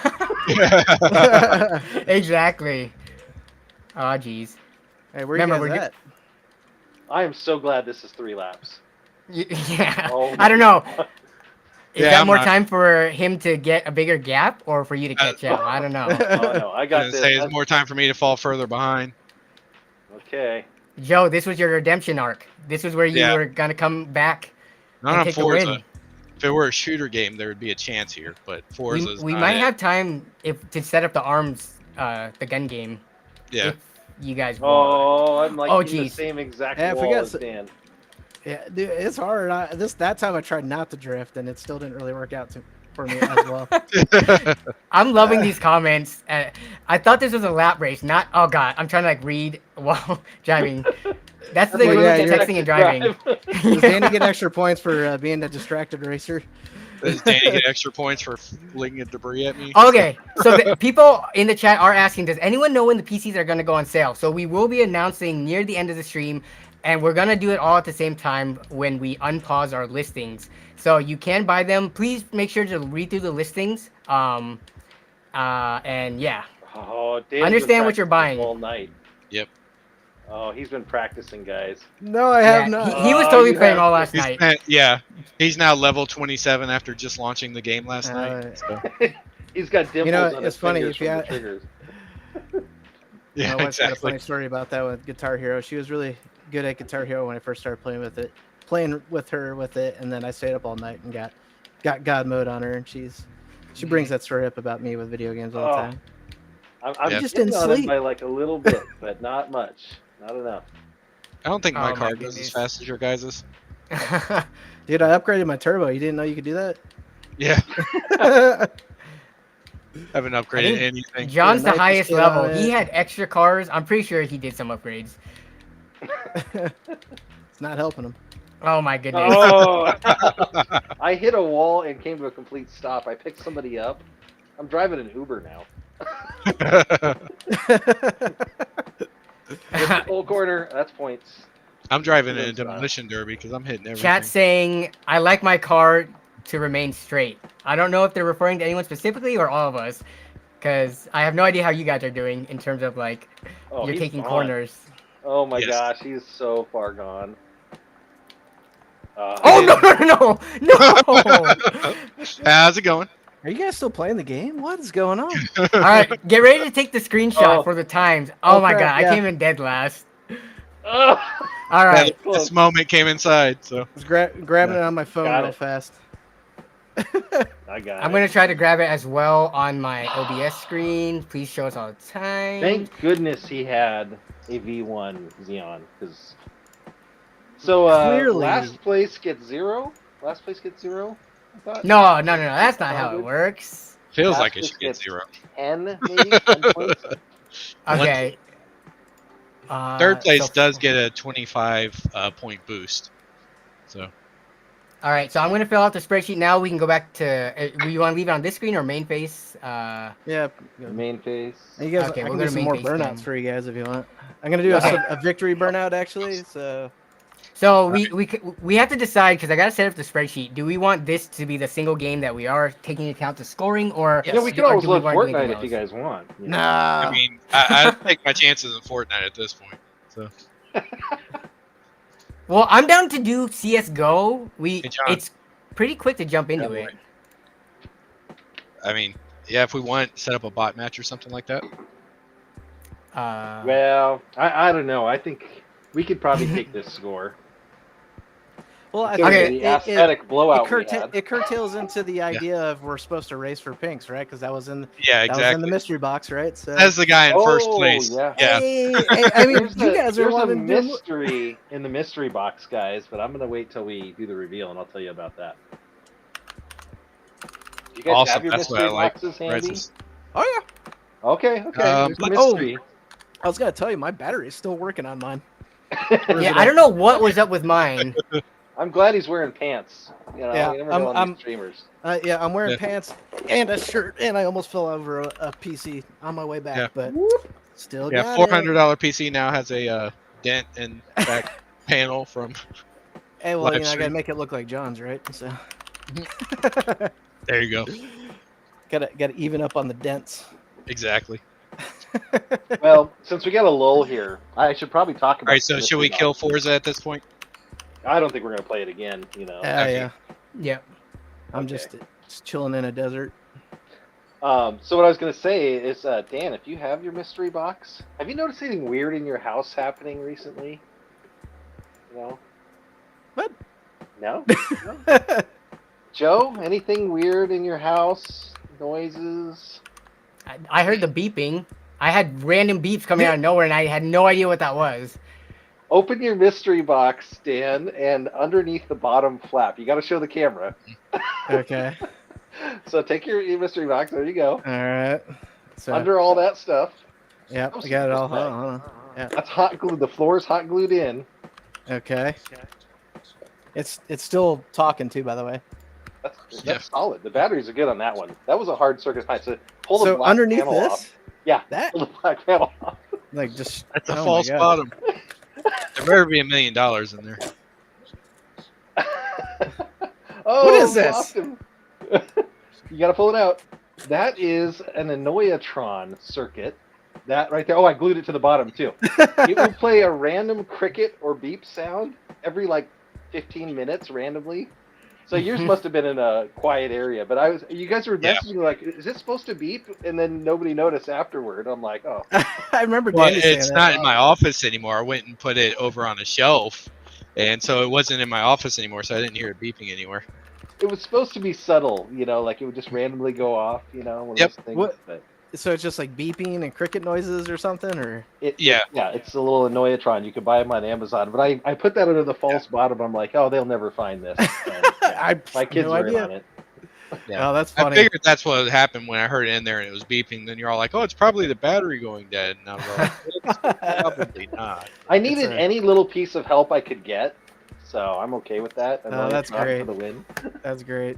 Exactly. Oh, jeez. Hey, where Remember, you we're guys good- at? I am so glad this is 3 laps. Yeah. Oh I don't know. Is Yeah, that I'm more not- time for him to get a bigger gap or for you to Uh, catch up? I don't know. Oh no, I I got was this. gonna say it's more time for me to fall further behind. Okay. Joe, this was your redemption arc. This was where you Yeah. were going to come back. Not And on take the Forza. win. If it were a shooter game, there would be a chance here, but Forza's We not might it. have time to set up the arms, the gun game. Yeah. If you guys want. Oh, I'm like Oh, in the geez. same exact Yeah, if we wall got as s- Dan. Yeah, dude, it's hard. That time I tried not to drift, and it still didn't really work out for me as well. I'm loving these comments. I thought this was a lap race, not. Oh god, I'm trying to like read while driving. That's the Well, thing yeah, with you're- texting and driving. Does Danny get extra points for being a distracted racer? Does Danny get extra points for flinging debris at me? Okay, so the people in the chat are asking, does anyone know when the PCs are going to go on sale? So we will be announcing near the end of the stream, and we're going to do it all at the same time when we unpause our listings. So you can buy them. Please make sure to read through the listings. And yeah, Oh, Dan's Understand been what you're practicing buying. all night. Yep. Oh, he's been practicing, guys. No, I have Yeah, not. he was Oh, totally you playing have- all last night. Yeah. He's now level 27 after just launching the game last Uh, night. So, He's got dimples know, on it's his funny, fingers if you from the had- triggers. yeah, My wife's got a exactly. funny story about that with Guitar Hero. She was really good at Guitar Hero when I first started playing with her with it, and then I stayed up all night and got God mode on her, and she brings that story up about me with video games all the Oh. time. I'm Yeah. just didn't on him sleep. by like a little bit, but not much. Not enough. I don't think my Oh, my car goes goodness. as fast as your guys's. Dude, I upgraded my turbo. You didn't know you could do that? Yeah. Yeah, Haven't I upgraded think anything. John's the nice highest kid on level. He it. had extra cars. I'm pretty sure he did some upgrades. it's not helping him. Oh my goodness. Oh! I hit a wall and came to a complete stop. I picked somebody up. I'm driving an Uber now. Hit the full corner. That's points. I'm driving Good in a style. demolition derby because I'm hitting everything. Chat saying, I like my car to remain straight. I don't know if they're referring to anyone specifically or all of us, because I have no idea how you guys are doing in terms of like Oh, you're he's taking gone. corners. Oh my Yes. gosh, he's so far gone. Oh no! How's it going? Are you guys still playing the game? What is going on? All right, get ready to take the screenshot Oh. for the times. Oh, Oh, my crap, god, yeah. I came in dead last. Oh. All right, This moment came inside, so I was grabbing it on my phone Got real it. fast. I got I'm it. gonna try to grab it as well on my OBS screen. Please show us all the time. Thank goodness he had a V1 Xeon, because so Clearly. last place gets 0. Last place gets 0. I thought No, that's not how it works. feels Last like it place should get gets 0. 10, maybe 10 points. Okay. Third place so- does get a 25 point boost. So All right, so I'm gonna fill out the spreadsheet now. We can go back to. You want to leave it on this screen or main face? Yeah. The main face. You guys, Okay, I we'll can go do to some main more face burnouts then. for you guys if you want. I'm gonna do Okay. a victory burnout actually. So So we have to decide because I gotta set up the spreadsheet. Do we want this to be the single game that we are taking into account the scoring, or You know, we do- can or always do we load wanna do anything Fortnite if you else? guys want. you know. nah. I mean, I take my chances in Fortnite at this point. So Well, I'm down to do CS:GO. Hey, John. It's pretty quick to jump into Yeah, it. I mean, yeah, if we want, set up a bot match or something like that. Well, I don't know. I think we could probably take this score. Well, I Considering think the aesthetic blowout we had. it curtails into the idea of we're supposed to race for pinks, right? Because that was in Yeah, that was in the exactly. mystery box, right? So As the guy in first Oh, place. yeah. Yeah. Hey, I mean, There's you guys are there's a wanting to do. mystery in the mystery box, guys, but I'm gonna wait till we do the reveal and I'll tell you about that. You guys Awesome. have your That's what mystery I like. boxes handy? Resis. Oh yeah. Okay, there's but- mystery. I was gonna tell you, my battery's still working on mine. Yeah, I don't know what was up with mine. I'm glad he's wearing pants. You know, Yeah, you never know on I'm- these streamers. Yeah, I'm wearing Yeah. pants and a shirt, and I almost fell over a PC on my way back, Yeah. but still Yeah, got $400 PC now has a dent in back panel from. it. Hey, well, live I gotta stream. make it look like John's, right? So There you go. gotta even up on the dents. Exactly. Well, since we got a lull here, I should probably talk about. All right, so the should we mystery kill box. Forza at this point? I don't think we're gonna play it again. You know. Okay. Yeah, Yeah. I'm Okay. just chilling in a desert. So what I was gonna say is, Dan, if you have your mystery box, have you noticed anything weird in your house happening recently? No. What? No. No? Joe, anything weird in your house? Noises? I heard the beeping. I had random beeps coming out of nowhere, and I had no idea what that was. Open your mystery box, Dan, and underneath the bottom flap, you got to show the camera. Okay. So take your mystery box. There you go. All right. So Under all that stuff. yep, Oh, I got it all. super Hold on. That's hot glued. The floor is hot glued in. Okay. It's still talking too, by the way. That's Yeah. solid. The batteries are good on that one. That was a hard circuit height. So pull the So black underneath panel this, off. Yeah, that pull the black panel off. like just That's a oh my false God. bottom. There better be $1 million in there. Oh, What is this? Austin. You gotta pull it out. That is an Anoyatron circuit. That right there. Oh, I glued it to the bottom too. It will play a random cricket or beep sound every like 15 minutes randomly. So yours must have been in a quiet area, but you guys were Yeah. messaging me like, is it supposed to beep? And then nobody noticed afterward. I'm like, oh. I remember Well, Danny saying it's that. not in my office anymore. I went and put it over on a shelf, and so it wasn't in my office anymore. So I didn't hear it beeping anywhere. It was supposed to be subtle, you know, like it would just randomly go off, you know, one of Yep. those things. What- But So it's just like beeping and cricket noises or something, or Yeah. Yeah, it's a little Anoyatron. You can buy them on Amazon. But I put that under the false bottom. I'm like, oh, they'll never find this. And, yeah, I my kids no were in idea. on it. Yeah. Oh, that's I funny. figured that's what happened when I heard it in there and it was beeping. Then you're all like, "Oh, it's probably the battery going dead." And I was like, "It's probably not." I needed a- any little piece of help I could get. so I'm okay with that. I'm Oh, really that's proud great. for the win. That's great.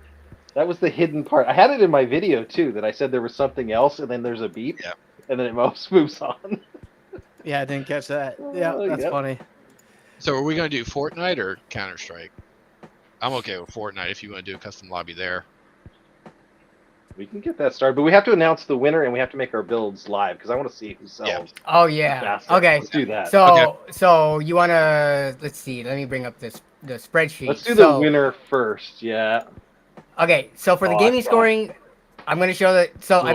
That was the hidden part. I had it in my video too that I said there was something else, and then there's a beep, Yeah. and then it moves on. Yeah, I didn't catch that. Yeah, Oh, that's yep. funny. So are we gonna do Fortnite or Counter Strike? I'm okay with Fortnite if you want to do a custom lobby there. We can get that started, but we have to announce the winner, and we have to make our builds live because I want to see who sells. Oh yeah. faster. Okay. Let's do that. So you wanna let's see. Let me bring up the spreadsheet. Let's do So, the winner first. Yeah. Okay, so for the Oh, I gaming saw. scoring, I'm going to show that. So Cool.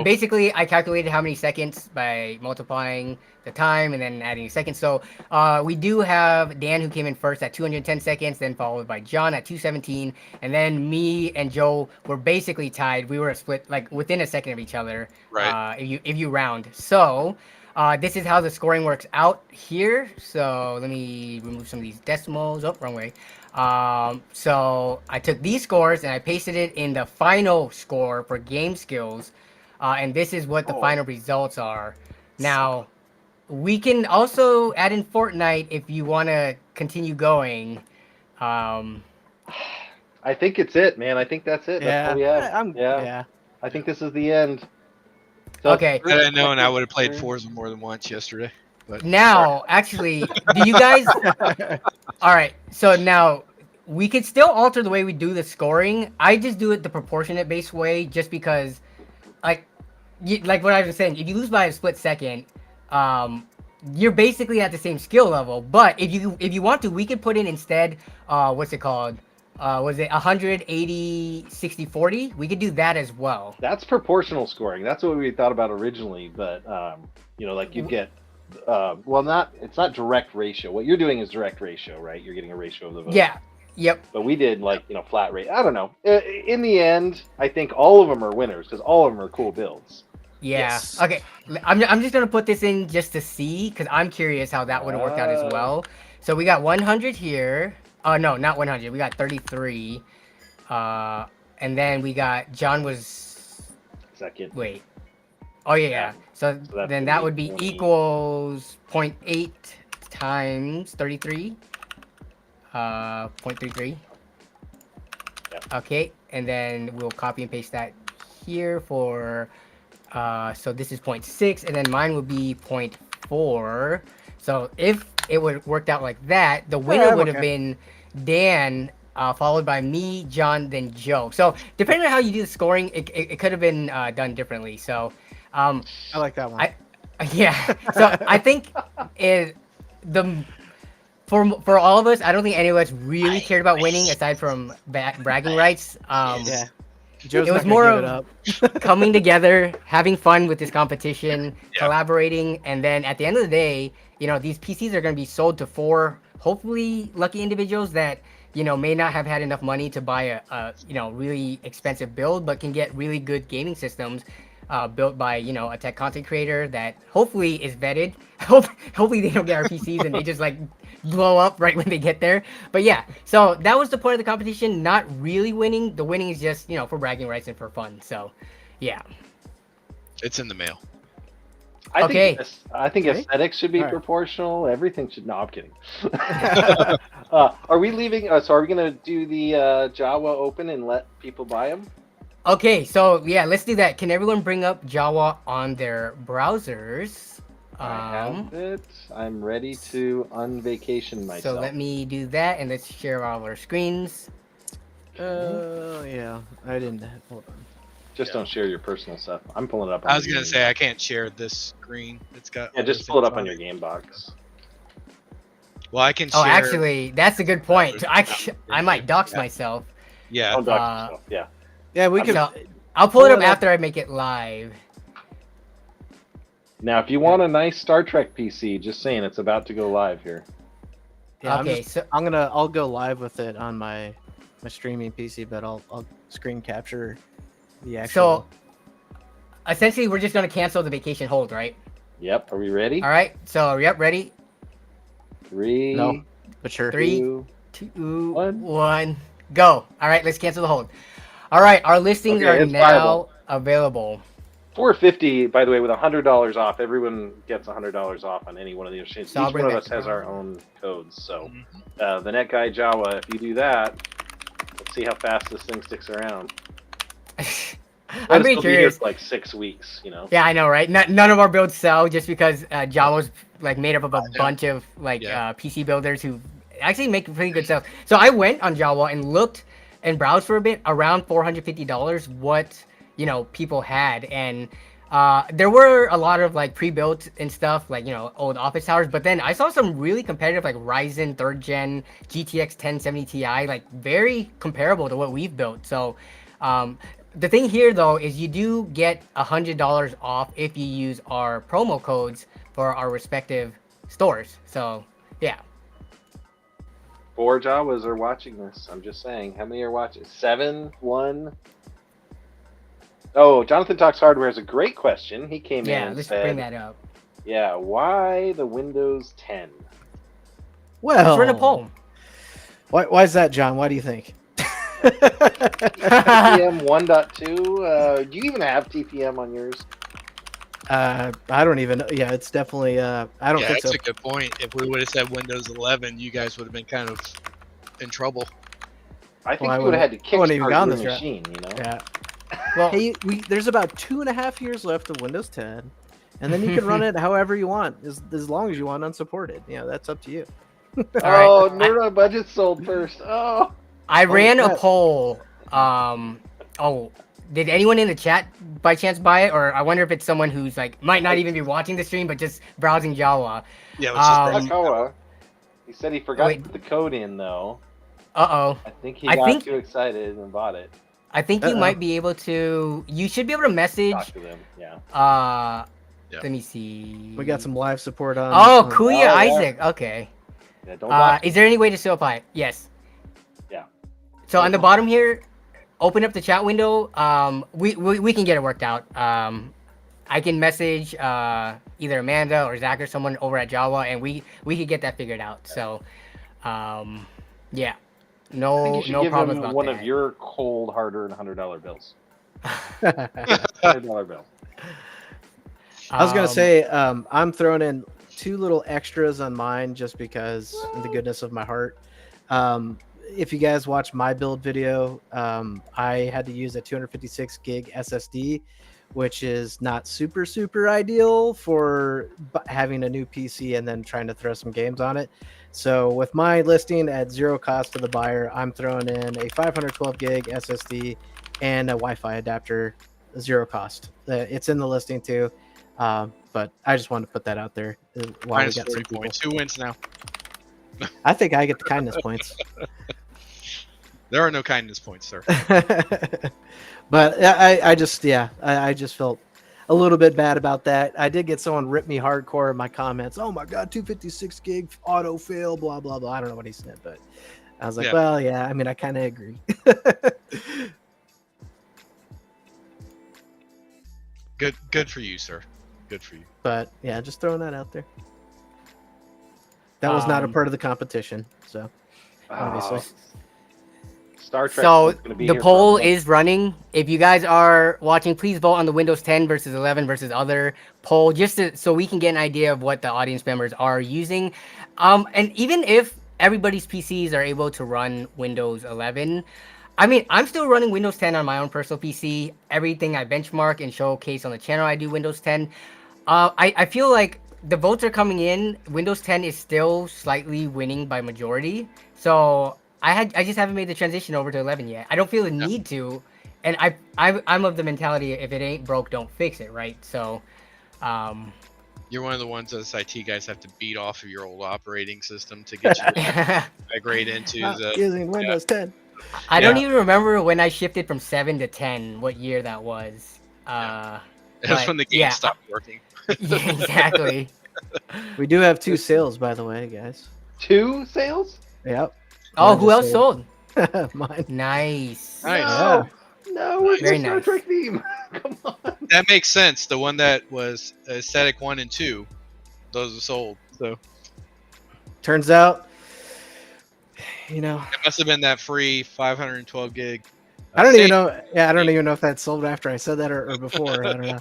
I calculated how many seconds by multiplying the time and then adding a second. So we do have Dan who came in first at 210 seconds, then followed by John at 217, and then me and Joe were basically tied. We were a split like within a second of each other. Right. If you round. So this is how the scoring works out here. So let me remove some of these decimals. Oh, wrong way. So I took these scores and I pasted it in the final score for game skills, and this is what the final results are. Now, we can also add in Fortnite if you want to continue going. I think it's it, man. I think that's it. That's all we have. Yeah. I think this is the end. So Okay. Had I known, I would have played Forza more than once yesterday. But Now, actually, do you guys? All right. So now we could still alter the way we do the scoring. I just do it the proportionate based way, just because, like what I was saying. If you lose by a split second, you're basically at the same skill level. But if you want to, we could put in instead. What's it called? Was it 180, 60, 40? We could do that as well. That's proportional scoring. That's what we thought about originally, but like you get. It's not direct ratio. What you're doing is direct ratio, right? You're getting a ratio of the vote. Yeah. Yep. But we did flat rate. I don't know. In the end, I think all of them are winners because all of them are cool builds. Yeah. Yes. Okay. I'm just gonna put this in just to see because I'm curious how that would have worked out as well. So we got 100 here. Oh no, not 100. We got 33. And then we got John was second. Wait. Oh yeah. So then that would be 20. equals 0.8 times 33. 0.33. Yep. Okay, and then we'll copy and paste that here for. So this is 0.6, and then mine would be 0.4. So if it would worked out like that, the winner would have been Dan, followed by me, John, then Joe. So depending on how you do the scoring, it could have been done differently. So. I like that one. Yeah. So I think for all of us, I don't think any of us really cared about winning aside from bragging rights. Yeah. Joe's it was not more gonna of give it up. coming together, having fun with this competition, collaborating, and then at the end of the day, these PCs are going to be sold to 4 hopefully lucky individuals that may not have had enough money to buy a really expensive build, but can get really good gaming systems. Built by a tech content creator that hopefully is vetted. Hopefully they don't get our PCs and they just like blow up right when they get there. But yeah, so that was the point of the competition. Not really winning. The winning is just for bragging rights and for fun. So yeah, it's in the mail. I think aesthetics should be proportional. Everything should. No, I'm kidding. Are we leaving? So are we gonna do the Jawa open and let people buy them? Okay, so yeah, let's do that. Can everyone bring up Jawa on their browsers? I have it. I'm ready to unvacation myself. So let me do that, and let's share all our screens. Yeah, I didn't. Hold on. Just don't share your personal stuff. I'm pulling it up. I was gonna say I can't share this screen. It's got. Yeah, just pull it up on your game box. Well, I can share. Oh, actually, that's a good point. I might dox myself. Yeah. Don't dox yourself. Yeah. Yeah, we can. So, I'll pull it up after I make it live. Now, if you want a nice Star Trek PC, just saying, it's about to go live here. Yeah, okay, I'll go live with it on my streaming PC, but I'll screen capture the actual. So, essentially, we're just gonna cancel the vacation hold, right? Yep. Are we ready? All right. So, yep, ready. 3. No, but sure. 3, 2, 1, go. All right, let's cancel the hold. All right, our listings are now available. $450, by the way, with $100 off. Everyone gets $100 off on any one of the machines. So I'll Each bring one of that us to has our Bravo. own codes. So Mhm. the Net Guy Jawa, if you do that, let's see how fast this thing sticks around. I'm pretty curious. For like 6 weeks, you know. Yeah, I know, right? None of our builds sell just because Jawa's like made up of a bunch of like Yeah. PC builders who actually make pretty good stuff. So I went on Jawa and looked and browsed for a bit around $450 what people had, and there were a lot of like pre-built and stuff like old office towers, but then I saw some really competitive like Ryzen 3rd gen GTX 1070 Ti, like very comparable to what we've built. So the thing here though is you do get $100 off if you use our promo codes for our respective stores. So yeah. 4 Jawas are watching this. I'm just saying. How many are watching? 7, 1. Oh, Jonathan Talks Hardware is a great question. He came in Yeah, and let's said, bring that up. yeah, why the Windows 10? Well, Let's run a poll. Why is that, John? Why do you think? TPM 1.2? Do you even have TPM on yours? I don't even know. Yeah, it's definitely. I don't Yeah, think that's so. a good point. If we would have said Windows 11, you guys would have been kind of in trouble. I think Well, I you would have had to I wouldn't even kickstart gone your this route. machine, you know? Yeah. Well, Hey, there's about 2.5 years left of Windows 10, and then you can run it however you want, as long as you want unsupported. That's up to you. Oh, Nerd on Budget sold first. Oh. I ran a crap. poll. Oh, did anyone in the chat by chance buy it? Or I wonder if it's someone who's like might not even be watching the stream, but just browsing Jawa. Yeah, it was just Um, Akawa. He said he forgot wait. to put the code in, though. Uh-oh. I think he I got think- too excited and bought it. I think you Uh-oh. might be able to. You should be able to message. Talk to them, yeah. Yeah. Let me see. We got some live support on. Oh, on- Kuya Oh, yeah. Isaac. Okay. Yeah, don't dox Is there any way to still apply it? Yes. Yeah. So on the bottom here, open up the chat window. We can get it worked out. I can message either Amanda or Zach or someone over at Jawa, and we could get that figured out. So, yeah, I think no you should give problems him about one that. of your cold, hard-earned $100 bills. $100 bill. I was gonna say, I'm throwing in 2 little extras on mine just because in the goodness of my heart. If you guys watch my build video, I had to use a 256 gig SSD, which is not super ideal for having a new PC and then trying to throw some games on it. So with my listing at 0 cost to the buyer, I'm throwing in a 512 gig SSD and a Wi-Fi adapter, 0 cost. It's in the listing too. But I just wanted to put that out there while Minus we got 40 some people. points. Who wins now? I think I get the kindness points. There are no kindness points, sir. But I just felt a little bit bad about that. I did get someone rip me hardcore in my comments. Oh my god, 256 gig auto fail, blah blah blah. I don't know what he said, but I was like, Yeah. well, yeah. I mean, I kind of agree. Good for you, sir. Good for you. But yeah, just throwing that out there. That was not a part of the competition, so obviously. Star Trek. So is gonna be the here poll for a is running. If you guys are watching, please vote on the Windows 10 versus 11 versus other poll, just so we can get an idea of what the audience members are using. And even if everybody's PCs are able to run Windows 11, I mean, I'm still running Windows 10 on my own personal PC. Everything I benchmark and showcase on the channel, I do Windows 10. I feel like the votes are coming in. Windows 10 is still slightly winning by majority. So I just haven't made the transition over to 11 yet. I don't feel the need to, and I'm of the mentality if it ain't broke, don't fix it, right? So, You're one of the ones as IT guys have to beat off of your old operating system to get you to migrate into Not the. using Windows 10. I don't even remember when I shifted from 7 to 10. What year that was? That's but, when the game yeah. stopped working. Yeah, exactly. We do have 2 sales, by the way, guys. 2 sales? Yep. Oh, Mine who just else sold? Mine. Nice. Nice. Yeah. No, where's Very the Star nice. Trek theme? Come on. That makes sense. The one that was Aesthetic 1 and 2, those are sold. So Turns out, it must have been that free 512 gig. I don't even know. Yeah, I don't even know if that sold after I said that or before. I don't know.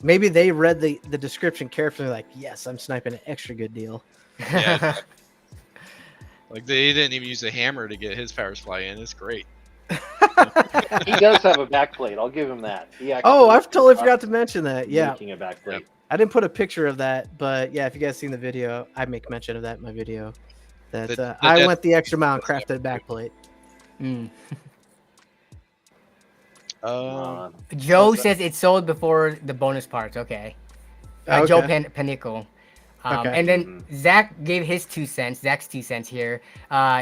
Maybe they read the description carefully, like, yes, I'm sniping an extra good deal. Yeah. Like they didn't even use a hammer to get his power supply in. It's great. He does have a backplate. I'll give him that. He Oh, actually I've totally forgot to mention that. Yeah, making a backplate. I didn't put a picture of that, but yeah, if you guys seen the video, I make mention of that in my video. That I went the extra mile and crafted a backplate. Mm. Joe says it sold before the bonus parts. Okay. Okay. Joe Panicle. Okay. And then Zach gave his 2 cents. Zach's 2 cents here.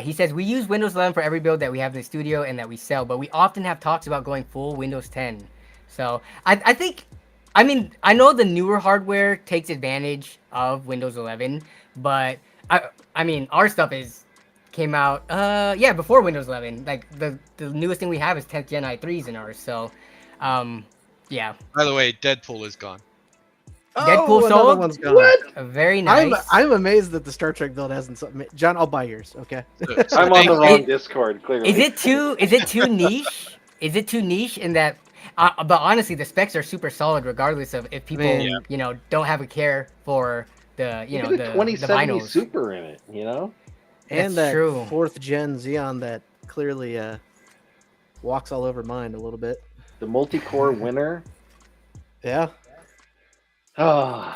He says, we use Windows 11 for every build that we have in the studio and that we sell, but we often have talks about going full Windows 10. So I think, I mean, I know the newer hardware takes advantage of Windows 11, but I mean, our stuff came out, before Windows 11. Like the newest thing we have is 10th Gen i3s in ours. So, yeah. By the way, Deadpool is gone. Deadpool another sold. one's gone. Very nice. I'm amazed that the Star Trek build hasn't. John, I'll buy yours. Okay. I'm on the wrong Discord. Clearly, Is it too niche? Is it too niche in that? But honestly, the specs are super solid, regardless of if people don't have a care for the Look the at the 2070 vinyls. Super in it, And That's that true. 4th gen Xeon that clearly walks all over mine a little bit. The multi-core winner. Yeah. Oh,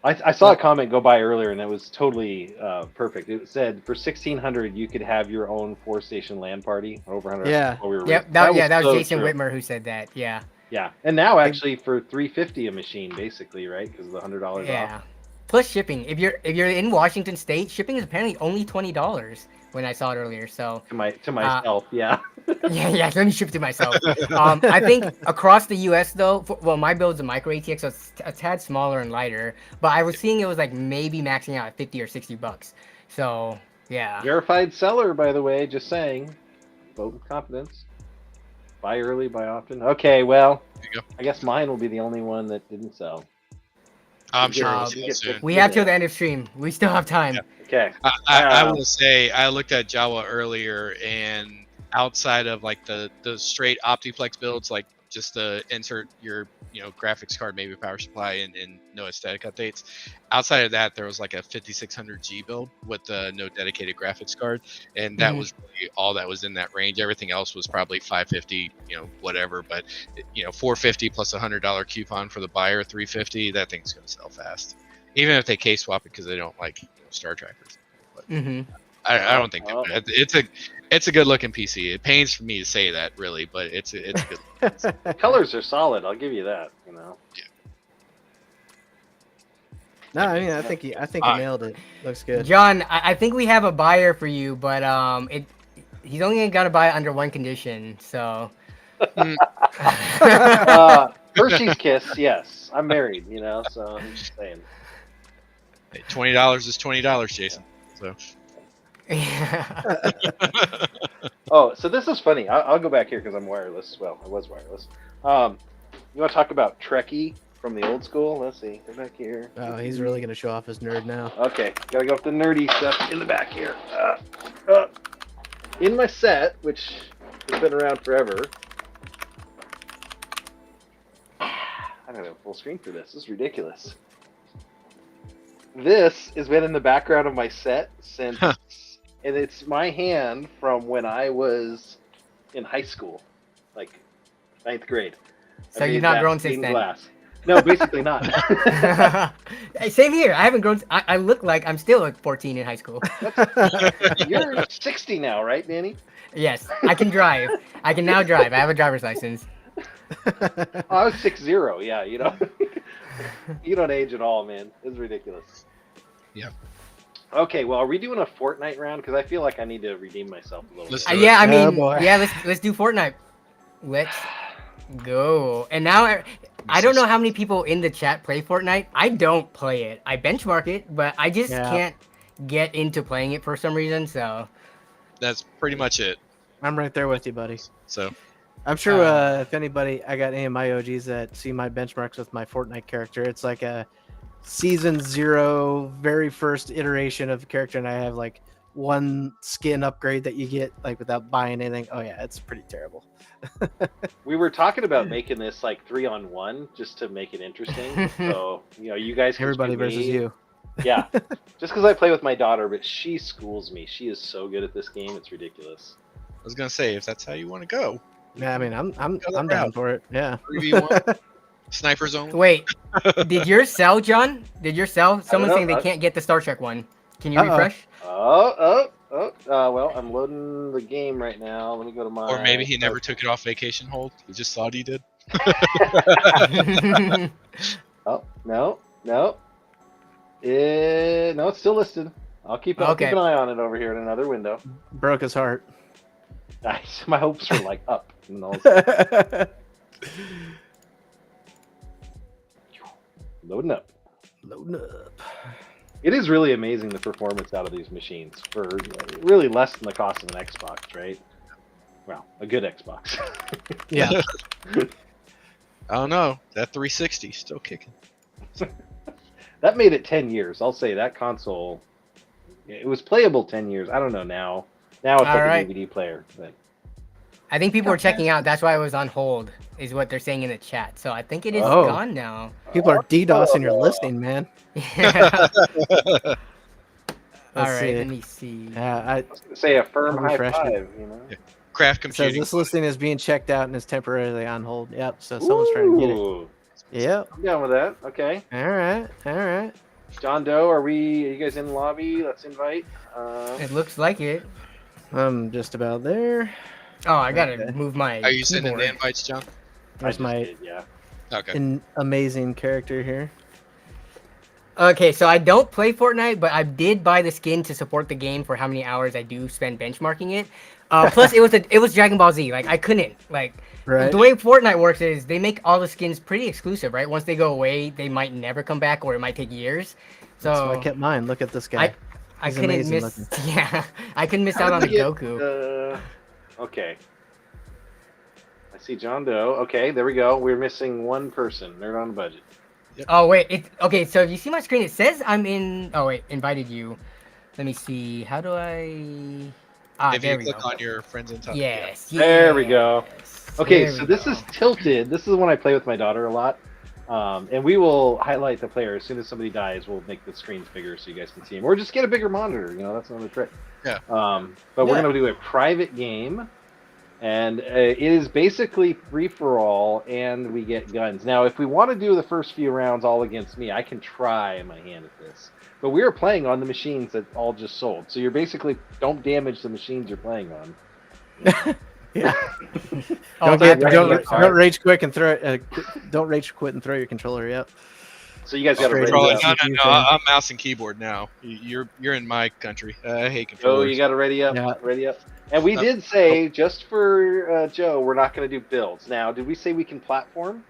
I saw a comment go by earlier, and it was totally perfect. It said for 1,600 you could have your own 4-station LAN party over 100. Yeah. while we were Yep. raising. That was so Jason true. Whitmer who said that. Yeah. Yeah, and now actually for $350 a machine, basically, right? Because of the $100 Yeah. off. Plus shipping. If you're in Washington State, shipping is apparently only $20 when I saw it earlier. So To myself, yeah. yeah, let me ship it to myself. I think across the U.S. though, my build's a micro ATX, so it's a tad smaller and lighter. But I was seeing it was like maybe maxing out at $50 or $60. So yeah. Verified seller, by the way. Just saying. Vote with confidence. Buy early, buy often. Okay, well, There you go. I guess mine will be the only one that didn't sell. I'm sure Uh, it'll sell soon. We have till the end of stream. We still have time. Yeah. Okay. I will say I looked at Jawa earlier, and outside of like the straight Optiflex builds, like just to insert your graphics card, maybe power supply, and no aesthetic updates. Outside of that, there was like a 5600G build with no dedicated graphics card, and that was really all that was in that range. Everything else was probably 550, whatever. But 450 plus $100 coupon for the buyer, 350. That thing's gonna sell fast, even if they case swap it because they don't like Star Trackers. But I don't think they would. It's a good looking PC. It pains for me to say that, really, but it's a good. Colors are solid. I'll give you that. No, I mean I think he nailed it. Looks good. John, I think we have a buyer for you, but he's only got to buy it under one condition. So Hershey's Kiss, yes. I'm married, so I'm just saying. Hey, $20 is $20, Jason. So. Oh, so this is funny. I'll go back here because I'm wireless. Well, I was wireless. You want to talk about Trekkie from the old school? Let's see. Go back here. Oh, he's really gonna show off his nerd now. Okay, gotta go with the nerdy stuff in the back here. In my set, which has been around forever. I don't have full screen for this. This is ridiculous. This has been in the background of my set since, and it's my hand from when I was in high school, like 9th grade. So you've not grown since then? Glass. No, basically not. Hey, same here. I haven't grown. I look like I'm still like 14 in high school. You're 60 now, right, Danny? Yes, I can drive. I can now drive. I have a driver's license. I was 6'0". Yeah, you don't age at all, man. It's ridiculous. Yeah. Okay, well, are we doing a Fortnite round? Because I feel like I need to redeem myself a little Let's bit. do it. Yeah, I mean, boy. let's do Fortnite. Let's go. And now I don't know how many people in the chat play Fortnite. I don't play it. I benchmark it, but I just can't get into playing it for some reason. So That's pretty much it. I'm right there with you, buddy. So I'm sure if anybody, I got any of my OGs that see my benchmarks with my Fortnite character, it's like a season 0, very first iteration of the character, and I have like one skin upgrade that you get like without buying anything. Oh yeah, it's pretty terrible. We were talking about making this like 3-on-1 just to make it interesting. So you guys can Everybody shoot versus me. you. Yeah, just because I play with my daughter, but she schools me. She is so good at this game; it's ridiculous. I was gonna say if that's how you want to go. Yeah, I mean, I'm that down route. for it. Yeah. 3v1, snipers only. Wait, did yours sell, John? Did yours sell? Someone's know. saying they can't get the Star Trek one. Can you Uh-oh. refresh? Well, I'm loading the game right now. Let me go to my. Or maybe he never took it off vacation hold. He just thought he did. Oh no. No, it's still listed. I'll keep an eye on it over here in another window. Broke his heart. Nice. My hopes were like up. And all loading up. Loading up. It is really amazing the performance out of these machines for really less than the cost of an Xbox, right? Well, a good Xbox. Yeah. I don't know. That 360 still kicking. That made it 10 years. I'll say that console, it was playable 10 years. I don't know now. Now it's like a DVD player. But I think people were checking out. That's why it was on hold, is what they're saying in the chat. So I think it is gone now. People are DDoSing your listing, man. Yeah. All Let's right, see. let me see. Yeah, I was going to say a firm I'll high refresh it. five, Yeah. Craft It says computing. this listing is being checked out and is temporarily on hold. Yep. So someone's trying to get it. Ooh, Yep. I'm down with that. Okay. All right. All right. John Doe, are you guys in the lobby? Let's invite. It looks like it. I'm just about there. Oh, I gotta Okay. move my. Are you sending keyboard. the invites, John? There's I just my did, yeah. Okay. amazing character here. Okay, so I don't play Fortnite, but I did buy the skin to support the game for how many hours I do spend benchmarking it. Plus, it was Dragon Ball Z. Like I couldn't Right. the way Fortnite works is they make all the skins pretty exclusive, right? Once they go away, they might never come back, or it might take years. So So I kept mine. Look at this guy. I He's couldn't amazing miss. looking. Yeah, I couldn't miss out on the Goku. Okay. I see John Doe. Okay, there we go. We're missing one person. They're on a budget. Oh wait, okay. So if you see my screen, it says I'm in. Oh wait, invited you. Let me see. How do I? If There you we click go. on your friends and top. Yes. There we go. yes, Okay, there so we this go. is Tilted. This is when I play with my daughter a lot. And we will highlight the player as soon as somebody dies. We'll make the screens bigger so you guys can see them, or just get a bigger monitor. That's another trick. Yeah. But we're gonna do a private game, and it is basically free for all, and we get guns. Now, if we want to do the first few rounds all against me, I can try my hand at this. But we are playing on the machines that all just sold, so you're basically don't damage the machines you're playing on. Yeah. Oh, Don't rage quick and throw it. Don't rage quit and throw your controller. Yep. So you guys got to Straight ready into up. it. No. I'm mouse and keyboard now. You're in my country. I hate Joe, controllers. you got to ready up. Yeah. Ready up. And we did say, just for Joe, we're not going to do builds. Now, did we say we can platform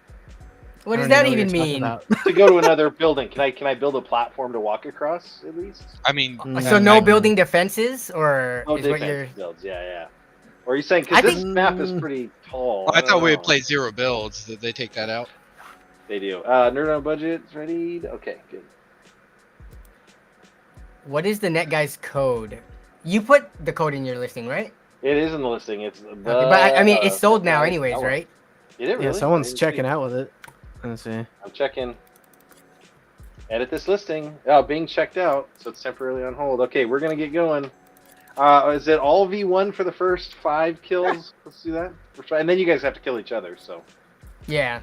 What does I that don't know even what you're mean? talking to go to another building? Can I build a platform to walk across at least? I mean, about. So no building defenses, or Oh, is what you're? defense builds. Yeah. Or are you saying I because this think- map is pretty tall? I don't thought we would know. play 0 builds. Did they take that out? They do. Nerd on budget's ready. Okay, good. What is the net guy's code? You put the code in your listing, right? It is in the listing. It's the. Okay, but I mean, it's sold now, anyways, Oh, right? Did it really? Yeah, someone's I didn't checking see. out with it. Let's see. I'm checking. Edit this listing. Oh, being checked out, so it's temporarily on hold. Okay, we're gonna get going. Is it all V1 for the first 5 kills? Let's do that. And then you guys have to kill each other. So Yeah.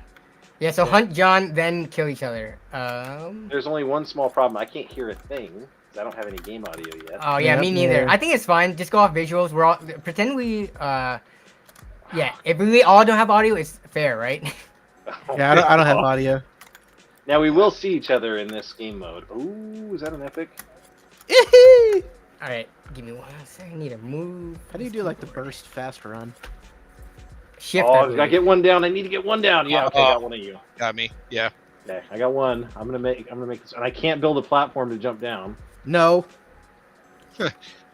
Yeah. So hunt John, then kill each other. there's only one small problem. I can't hear a thing because I don't have any game audio yet. Oh yeah, Yep, me neither. yeah. I think it's fine. Just go off visuals. We're all pretend we. Yeah. If we all don't have audio, it's fair, right? Yeah, I don't have audio. Now we will see each other in this game mode. Ooh, is that an epic? All right. Give me 1 second. I need to move. How do you do like the burst fast run? Shift? Oh, I I gotta believe. get one down. I need to get one down. Yeah, okay, I got one of you. Got me. Yeah. Okay, I got one. I'm gonna make this, and I can't build a platform to jump down. No.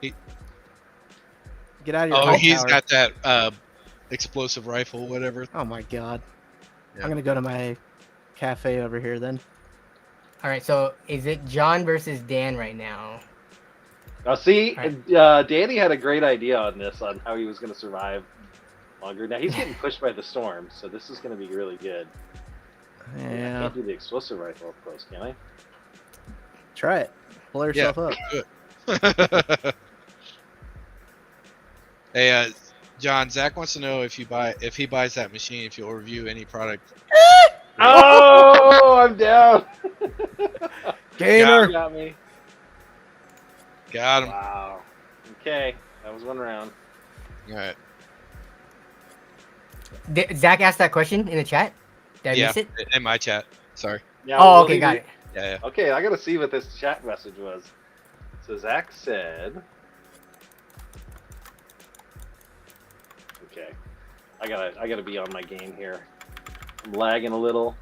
He- Get out of your Oh, high he's tower. got that explosive rifle, whatever. Oh my god. Yeah. I'm gonna go to my cafe over here then. All right. So is it John versus Dan right now? Now, see, Right. Danny had a great idea on this, on how he was going to survive longer. Now he's getting pushed by the storm, so this is going to be really good. I Yeah. can't do the explosive rifle up close, can I? Try it. Blow yourself up. Do it. Hey, John, Zach wants to know if he buys that machine, if you'll review any product. Oh, I'm down. Gamer. Got me. Got him. Wow. Okay, that was one round. All right. Zach asked that question in the chat. Did I miss it? In my chat. Sorry. Now, Oh, will okay, he got re- it. Yeah. Okay, I gotta see what this chat message was. So Zach said, "Okay, I gotta be on my game here. I'm lagging a little.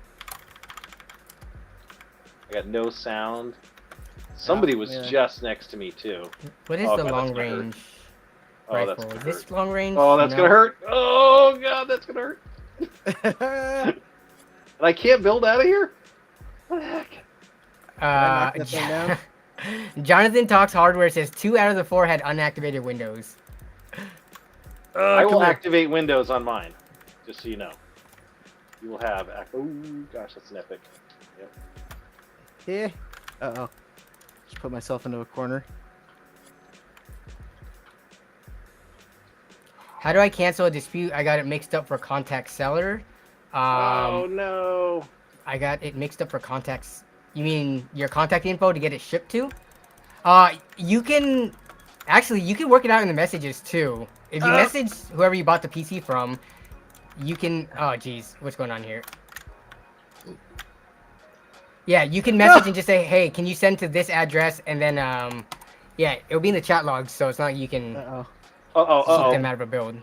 I got no sound. Somebody was yeah. just next to me too. What is Oh, the God, that's long gonna hurt. range Oh, that's rifle? gonna Is this hurt. long range? Oh, that's No. gonna hurt. Oh God, that's gonna hurt. And I can't build out of here. What the heck? I knock that thing down? Jonathan Talks Hardware says 2 out of the 4 had unactivated windows. I will come here. activate Windows on mine, just so you know. You will have. Oh gosh, that's an epic. Yep. Yeah. Uh-oh. Just put myself into a corner. How do I cancel a dispute? I got it mixed up for contact seller. Oh no. I got it mixed up for contacts. You mean your contact info to get it shipped to? You can work it out in the messages too. If you message whoever you bought the PC from, you can. Oh geez, what's going on here? Yeah, you can message and just say, hey, can you send to this address? And then yeah, it'll be in the chat logs, so it's not like you can Uh-oh. keep them out of a build.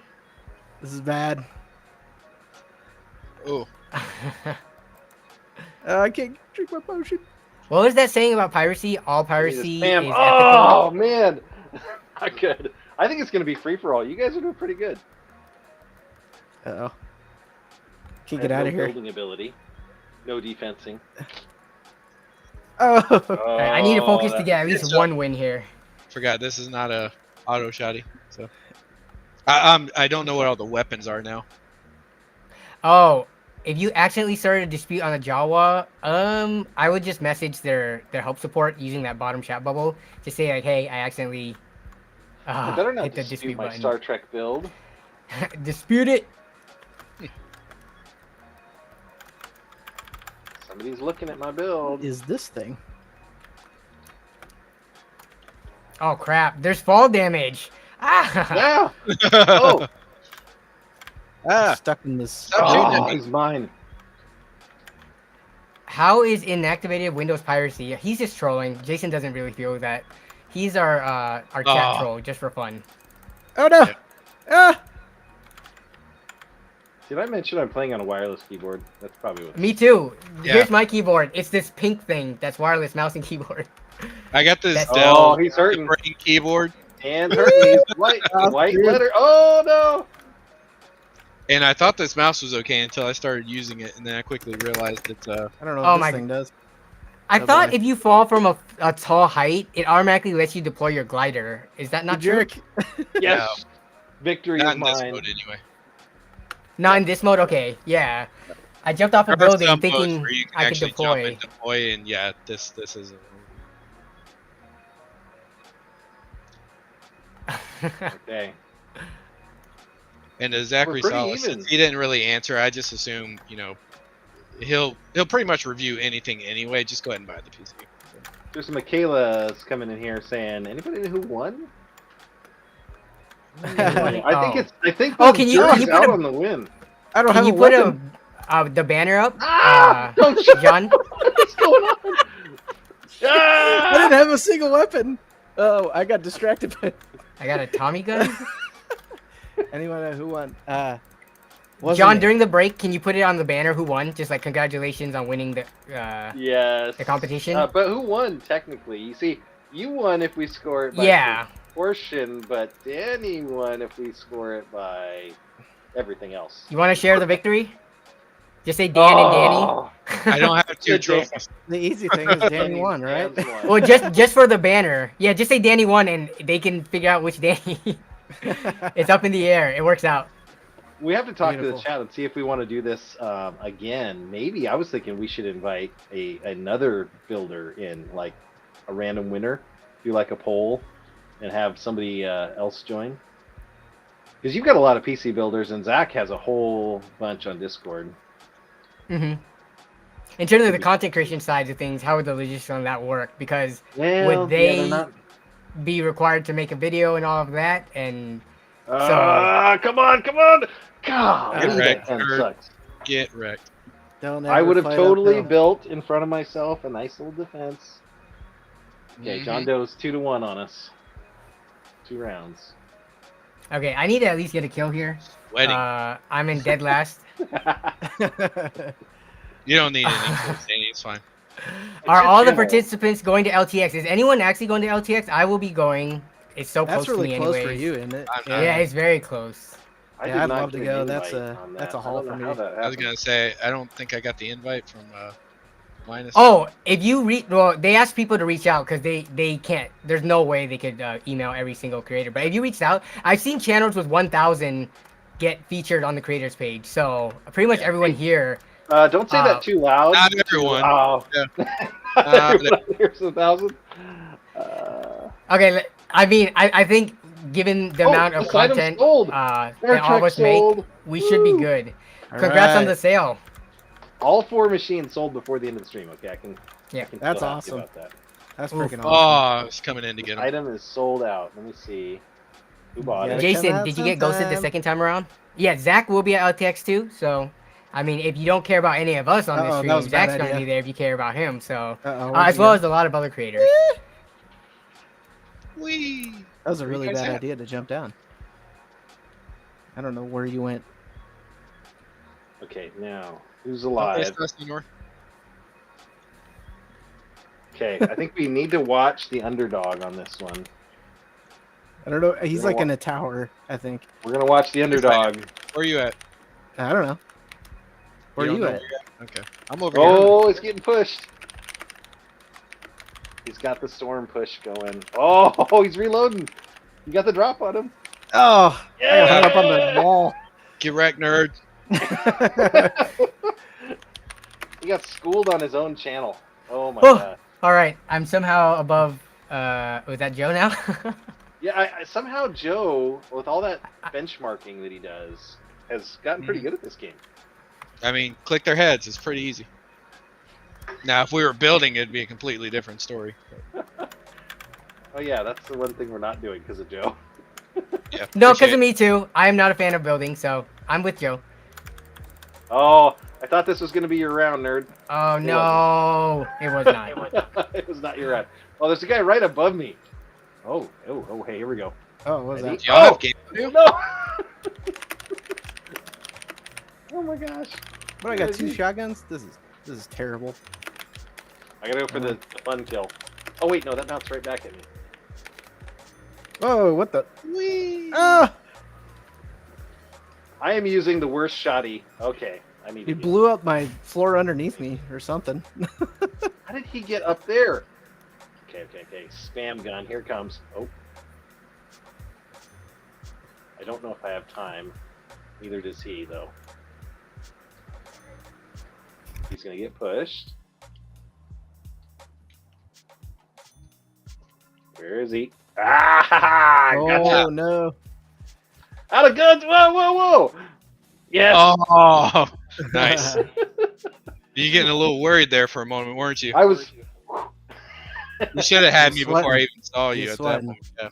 This is bad. Oh. I can't drink my potion. What was that saying about piracy? All piracy is Spam. ethical. Oh man, not good. I think it's gonna be free for all. You guys are doing pretty good. Uh-oh. I Can't have get out no of here. Building ability. No defensing. Oh. I need to focus to that- get at least one win here. Forgot this is not a auto shotty. So I don't know what all the weapons are now. Oh, if you accidentally started a dispute on a Jawa, I would just message their help support using that bottom chat bubble to say like, hey, I accidentally I better not hit the dispute dispute my button. Star Trek build. Dispute it. Somebody's looking at my build. Is this thing? Oh crap! There's fall damage. Ah! Yeah. Oh. Stuck in this. Stop shooting at Oh, me. he's mine. How is inactivated Windows piracy? He's just trolling. Jason doesn't really feel that. He's our chat troll just for fun. Oh no! Yeah. Ah! Did I mention I'm playing on a wireless keyboard? That's probably what. Me too. Yeah. Here's my keyboard. It's this pink thing that's wireless mouse and keyboard. I got this That's- Dell Oh, he's hurting. brain keyboard, And hurting. He's white. White dude. letter. Oh no. and I thought this mouse was okay until I started using it, and then I quickly realized it's I don't know Oh what my- this thing does. I Oh, thought boy. if you fall from a tall height, it automatically lets you deploy your glider. Is that not You true? jerk. Yes. Victory not is in this mine. mode anyway. Not in this mode? Okay, yeah. I jumped off a There are building some modes thinking where you can I could actually jump deploy. and deploy, and yeah, this isn't. Okay. And as Zachary pretty saw, even. since he didn't really answer, I just assume he'll pretty much review anything anyway. Just go ahead and buy the PC. There's Michaela's coming in here saying, anybody know who won? I think Oh, the can you jury's put out a- on the win. I don't Can have you a put weapon. the banner up, Ah! Don't you- John? What's going on? I didn't have a single weapon. Oh, I got distracted by. I got a Tommy gun. Anyone know who won? Wasn't John, it? during the break, can you put it on the banner who won? Just like congratulations on winning the Yes. the competition. But who won technically? You see, you won if we score it by Yeah. proportion, but Danny won if we score it by everything else. You want to share the victory? Just say Dan and Danny. Oh, I don't have 2 Good day. trophies. The easy thing is Danny won, right? Dan's won. Well, just for the banner. Yeah, just say Danny won, and they can figure out which Danny. It's up in the air. It works out. We have to talk to Beautiful. the chat and see if we want to do this again. Maybe I was thinking we should invite another builder in, like a random winner, do like a poll, and have somebody else join. Because you've got a lot of PC builders, and Zach has a whole bunch on Discord. Mm-hmm. In terms of the content creation side of things, how would the logistics on that work? Because Well, would they they're not. be required to make a video and all of that? And Come on! God, Get wrecked, that nerd. sucks. Get wrecked. Don't I ever would have fight totally uphill. built in front of myself a nice little defense. Okay, John Mhm. Doe's 2-1 on us. 2 rounds. okay, I need to at least get a kill here. Wedding. I'm in dead last. You don't need any kills, Danny. It's fine. Are all the channel. participants going to LTX? Is anyone actually going to LTX? I will be going. It's so That's close really to me close anyways. for you, isn't it? I'm not. Yeah, it's very close. I Yeah, did I'd not love to get go. an That's invite a- on that's that. a haul I don't for know me. how that I was happened. gonna say I don't think I got the invite from Linus. Oh, if you well, they asked people to reach out because they can't. There's no way they could email every single creator. But if you reached out, I've seen channels with 1,000 get featured on the creators page. So pretty much everyone here. Don't say that too loud. Not everyone. Oh. Yeah. Here's 1,000. Okay, I mean, I think given the amount of this item's content sold. that Star all of Trek us make, sold. we should be Woo. good. All Congrats on right. the sale. All 4 machines sold before the end of the stream. Okay, I can. Yeah. I can That's feel happy awesome. About that. That's Oof. freaking Oh, awesome. I was coming in to get him. Item is sold out. Let me see. Who bought Yeah, it? Jay- Jason, out did you get ghosted the sometime. second time around? Yeah, Zach will be at LTX too. So, I mean, if you don't care about any of us on this Uh-oh, that stream, was a bad Zach's going to idea. be there if you care about him. So, Uh-oh, as well as a lot of other creators. Whee! that was a Where you really guys bad at? idea to jump down. I don't know where you went. Okay, now who's Don't alive? waste us anymore. Okay, I think we need to watch the underdog on this one. I don't know. He's You know like in a tower, I think. We're gonna watch the underdog. Where are you at? I don't know. Where are don't you know at? where you're Okay. I'm over here. Oh, it's getting pushed. He's got the storm push going. Oh, he's reloading. You got the drop on him. Oh, I got hung Yeah. up on the wall. Get wrecked, nerd. He got schooled on his own channel. Oh my Oh. god. All right, I'm somehow above. Was that Joe now? Yeah, I somehow Joe, with all that benchmarking that he does, has gotten pretty good at this game. I mean, click their heads. It's pretty easy. Now, if we were building, it'd be a completely different story. Oh yeah, that's the one thing we're not doing because of Joe. Yeah. No, because appreciate of me too. I am not a fan of building, so I'm with Joe. Oh, I thought this was gonna be your round, nerd. Oh no, it was not. It was not your round. Oh, there's a guy right above me. Oh, hey, here we go. Oh, what was Ready? that? it. Y'all Oh! have game audio? No! Oh my gosh. What? I got 2 shotguns. This is terrible. I gotta go for the fun kill. Oh wait, no, that bounced right back at me. Oh, what the? Whee! Ah! I am using the worst shotty. Okay, I need to He get- blew up my floor underneath me or something. How did he get up there? Okay. Spam gun, here it comes. Oh. I don't know if I have time. Neither does he, though. He's gonna get pushed. Where is he? Ah! Gotcha. Oh no! Out of guns! Whoa! Yes! Oh, nice. You getting a little worried there for a moment, weren't you? I was. You should have had me He's before I sweating. even saw you He's at sweating. that point. Yeah.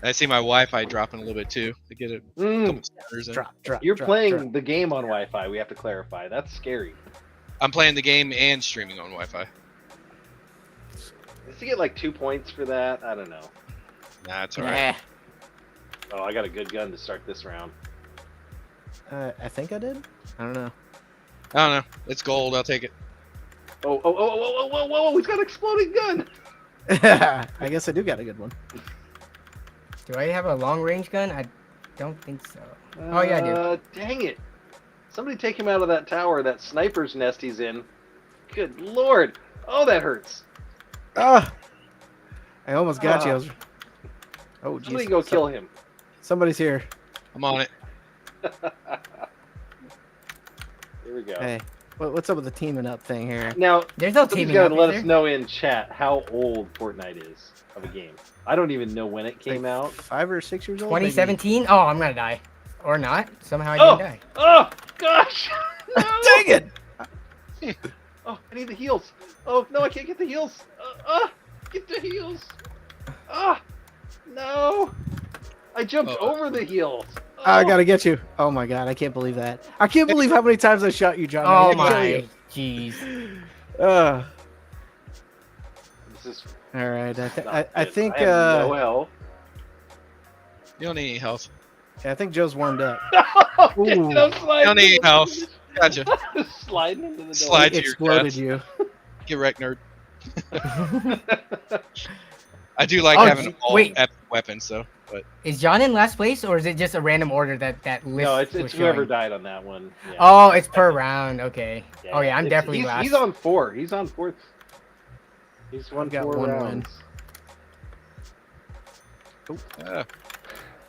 I see my Wi-Fi dropping a little bit too to get a couple starters in. Drop. You're drop, playing drop. the game on Wi-Fi. We have to clarify. That's scary. I'm playing the game and streaming on Wi-Fi. Does he get like 2 points for that? I don't know. Nah, it's alright. Oh, I got a good gun to start this round. I think I did. I don't know. I don't know. It's gold. I'll take it. Oh, he's got an exploding gun. I guess I do got a good one. Do I have a long range gun? I don't think so. Oh yeah, I do. Dang it. Somebody take him out of that tower, that sniper's nest he's in. Good lord. Oh, that hurts. Ah, I almost got you. I was... Oh, Somebody jeez. go kill him. Somebody's here. I'm on it. Here we go. Hey, what's up with the teaming up thing here? Now, There's no somebody's teaming got up, to let is us there? know in chat how old Fortnite is of a game. I don't even know when it came Like out. 5 or 6 years old. maybe? 2017? Oh, I'm gonna die. Or not. Somehow I Oh! didn't die. Oh, gosh! No! Dang it! Oh, I need the heals. Oh, no, I can't get the heals. Get the heals. No. I jumped over the heals. I gotta get you. Oh my god, I can't believe that. I can't believe how many times I shot you, John. Oh I can't kill my, you. jeez. This is All right, not I good. think I have no health. You don't need any health. I think Joe's warmed up. I'm You don't need any health. Gotcha. Sliding into the door. Slide to your Exploded death. you. Get wrecked, nerd. I do like Oh, having an all wait. epic weapons, though. But Is John in last place, or is it just a random order that list No, it's was whoever showing? died on that one. Yeah. Oh, it's per round. Okay. Oh yeah, I'm It's- definitely last. He's on 4. He's on 4th. He's won got 4 one rounds. uh,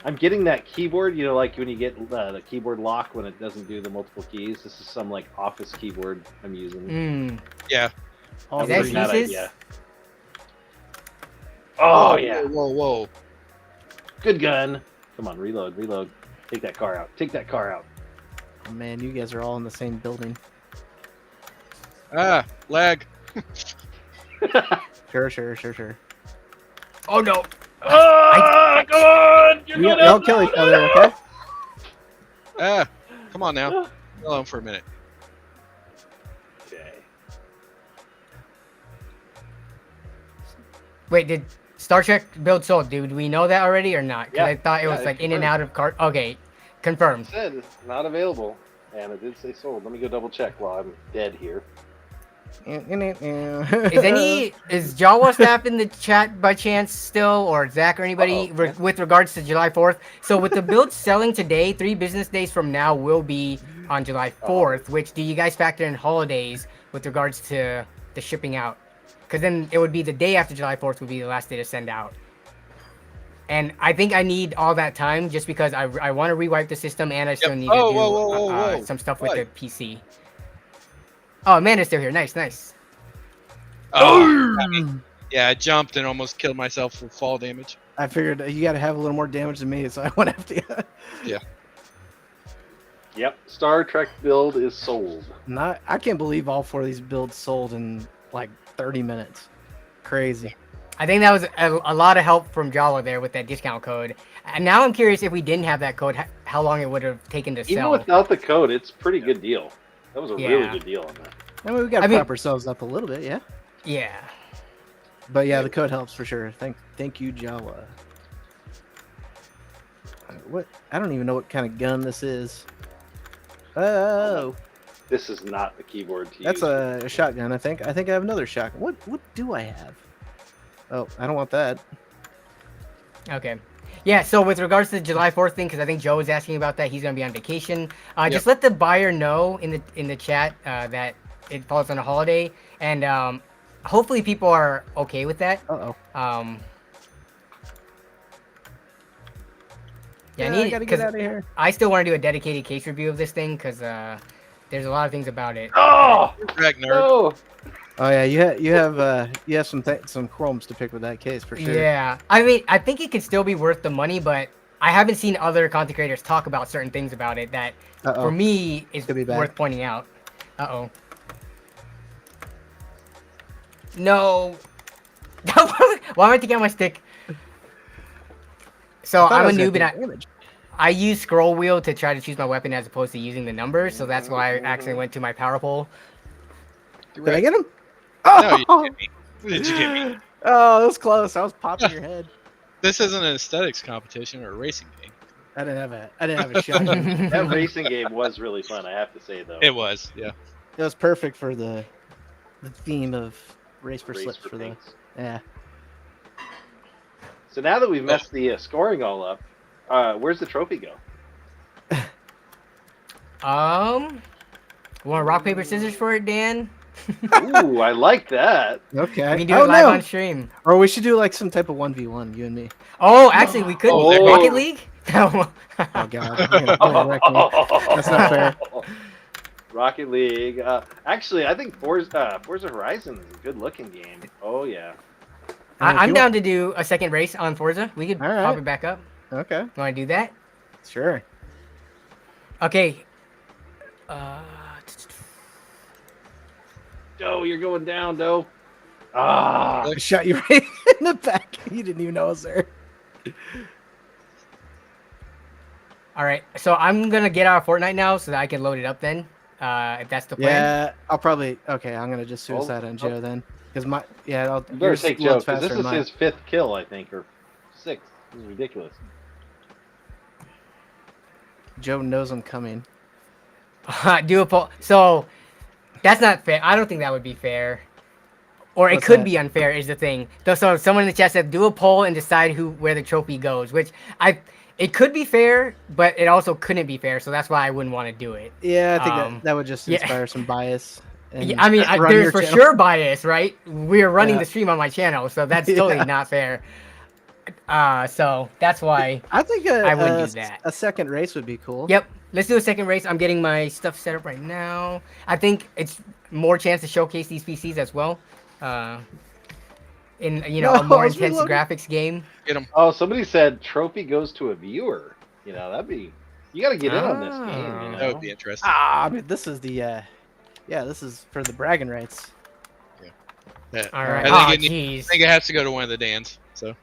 I'm getting that keyboard, you know, like when you get the keyboard lock when it doesn't do the multiple keys. This is some like office keyboard I'm using. Mm. yeah. All Is that three. That Pieces? idea. Oh yeah, Whoa, whoa. good gun. Come on, reload, reload. Take that car out. Take that car out. Oh, man, you guys are all in the same building. Ah, lag. Sure. Oh no. Ah, come on! You're You gonna all kill each other, okay? Ah, come on now. Leave me alone for a minute. Okay. Wait, did Star Trek build sold? Did we know that already or not? Because Yeah, I thought it yeah, was it's like in and confirmed. out of cart. Okay, confirmed. It said it's not available, and it did say sold. Let me go double check while I'm dead here. Is Jawa staff in the chat by chance still, or Zach or anybody Uh-oh. with regards to July 4th? So with the builds selling today, 3 business days from now will be on July 4th. Which do you guys factor in holidays with regards to the shipping out? Because then it would be the day after July 4th would be the last day to send out. And I think I need all that time just because I want to rewipe the system and I still need to do whoa. some stuff with What? the PC. Oh, Amanda's still here. Nice. Oh, yeah, I jumped and almost killed myself for fall damage. I figured you got to have a little more damage than me, so I went after you. Yep, Star Trek build is sold. I can't believe all 4 of these builds sold in like 30 minutes. Crazy. I think that was a lot of help from Jawa there with that discount code. And now I'm curious if we didn't have that code, how long it would have taken to Even sell. without the code, it's a pretty good deal. That was a really Yeah. good deal on that. I mean, we got to I mean- prep ourselves up a little bit, yeah. Yeah. But yeah, the code helps for sure. Thank you, Jawa. What? I don't even know what kind of gun this is. Oh, This is not the keyboard to that's use. a shotgun. I think I have another shotgun. What do I have? Oh, I don't want that. Okay. Yeah, so with regards to the July 4th thing, because I think Joe was asking about that, he's going to be on vacation. Just let the buyer know in the chat that it falls on a holiday, and hopefully people are okay with that. Uh-oh. Yeah, I gotta get out of here. I still want to do a dedicated case review of this thing because there's a lot of things about it. Oh Wreck, nerd. no! Oh yeah, you have some chromes to pick with that case for sure. Yeah, I mean, I think it could still be worth the money, but I haven't seen other content creators talk about certain things about it that, Uh-oh. for me, is Could be bad. worth pointing out. Uh-oh. No. Why am I taking out my stick? So I'm a noob and I use scroll wheel to try to choose my weapon as opposed to using the numbers, so that's why I actually went to my power pole. Did I get him? No, you didn't get me. Did you get me? Oh, that was close. I was popping your head. This isn't an aesthetics competition or a racing game. I didn't have a shot. That racing game was really fun, I have to say though. It was, yeah. It was perfect for the theme of race for Race slips for for the Pinks. yeah. So now that we've messed the scoring all up, where's the trophy go? Want rock paper scissors for it, Dan? Ooh, I like that. Okay. We can do it live on stream. Or we should do like some type of 1v1, you and me. Oh, actually, we could. Oh. Rocket League? Oh god, you're gonna play wreck me. That's not fair. Rocket League. Actually, I think Forza Horizon is a good looking game. Oh yeah. I'm down to do a second race on Forza. We could All right. pop it back up. Okay. Want to do that? Sure. Okay. Doe, you're going down, Doe. Ah. I shot you right in the back. You didn't even know I was there. All right. So I'm gonna get out of Fortnite now so that I can load it up then. If that's the plan. Yeah, I'll probably. Okay, I'm gonna just suicide on Joe then, because my I'll. You better yours take loads Joe, because this faster is than mine. his 5th kill, I think, or 6th. This is ridiculous. Joe knows I'm coming. Do a poll. So that's not fair. I don't think that would be fair. Or it What's could that? be unfair is the thing. So someone in the chat said do a poll and decide where the trophy goes, which it could be fair, but it also couldn't be fair. So that's why I wouldn't want to do it. Yeah, I think that would just yeah. inspire some bias. And Yeah, I mean, run there's your for channel. sure bias, right? We're running Yeah. the stream on my channel, so that's totally Yeah. not fair. So that's why. I think I wouldn't do that. a second race would be cool. Yep. Let's do a second race. I'm getting my stuff set up right now. I think it's more chance to showcase these PCs as well. In a No, more I was intense reloading. graphics game. Get him. Oh, somebody said trophy goes to a viewer. That'd be. You got to get in on this game. Ah. That would be interesting. I mean, this is the. This is for the bragging rights. Yeah. All right. I Oh, think, jeez. I think it has to go to one of the Dans. So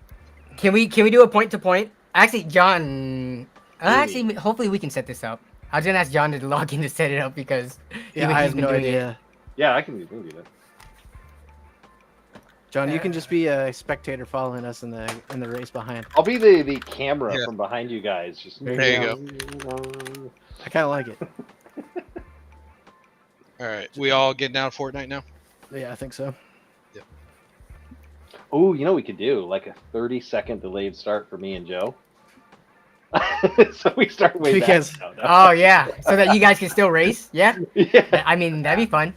Can we do a point to point? Actually, John. Actually, hopefully we can set this up. I was gonna ask John to log in to set it up because Yeah, he's I have been no doing it. idea. Yeah, I can do that. John, you can just be a spectator following us in the race behind. I'll be the camera Yeah. from behind you guys. Just There you go. I kind of like it. all right, we all getting out of Fortnite now. Yeah, I think so. Oh, you know what we could do? Like a 30-second delayed start for me and Joe. So we start way Because- back. No. Oh yeah, so that you guys can still race. Yeah. Yeah. I mean, that'd be fun.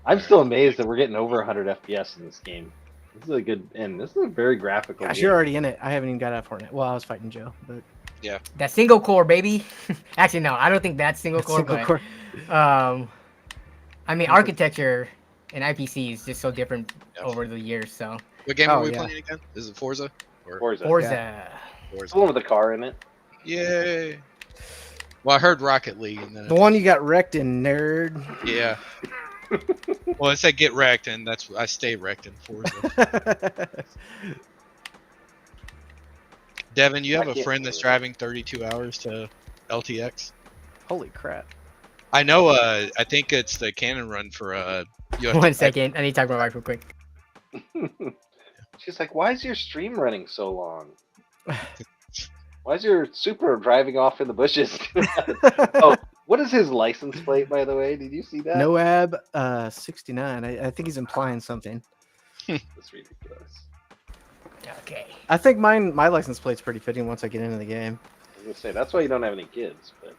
I'm still amazed that we're getting over 100 FPS in this game. This is a good, and this is a very graphical Gosh, game. you're already in it. I haven't even got out of Fortnite. Well, I was fighting Joe, but That single core, baby. Actually, no, I don't think that's single core. single But, core. I mean, architecture and IPC is just so different over the years. So What game Oh, are we yeah. playing again? Is it Forza? Or Forza. Forza. It's Forza? the one with the car in it. Yay! Well, I heard Rocket League. And then The one you got wrecked in, nerd. yeah. Well, it said get wrecked, and that's I stay wrecked in Forza. Devin, you have I a can't friend that's believe it. driving 32 hours to LTX. Holy crap. I know. I think it's the cannon run for you have to- 1 second. I need to talk to my wife real quick. She's like, "Why is your stream running so long? Why is your Supra driving off in the bushes?" Oh, what is his license plate, by the way? Did you see that? Noab 69. I think he's implying something. That's ridiculous. Okay. I think my license plate's pretty fitting once I get into the game. I was gonna say that's why you don't have any kids. But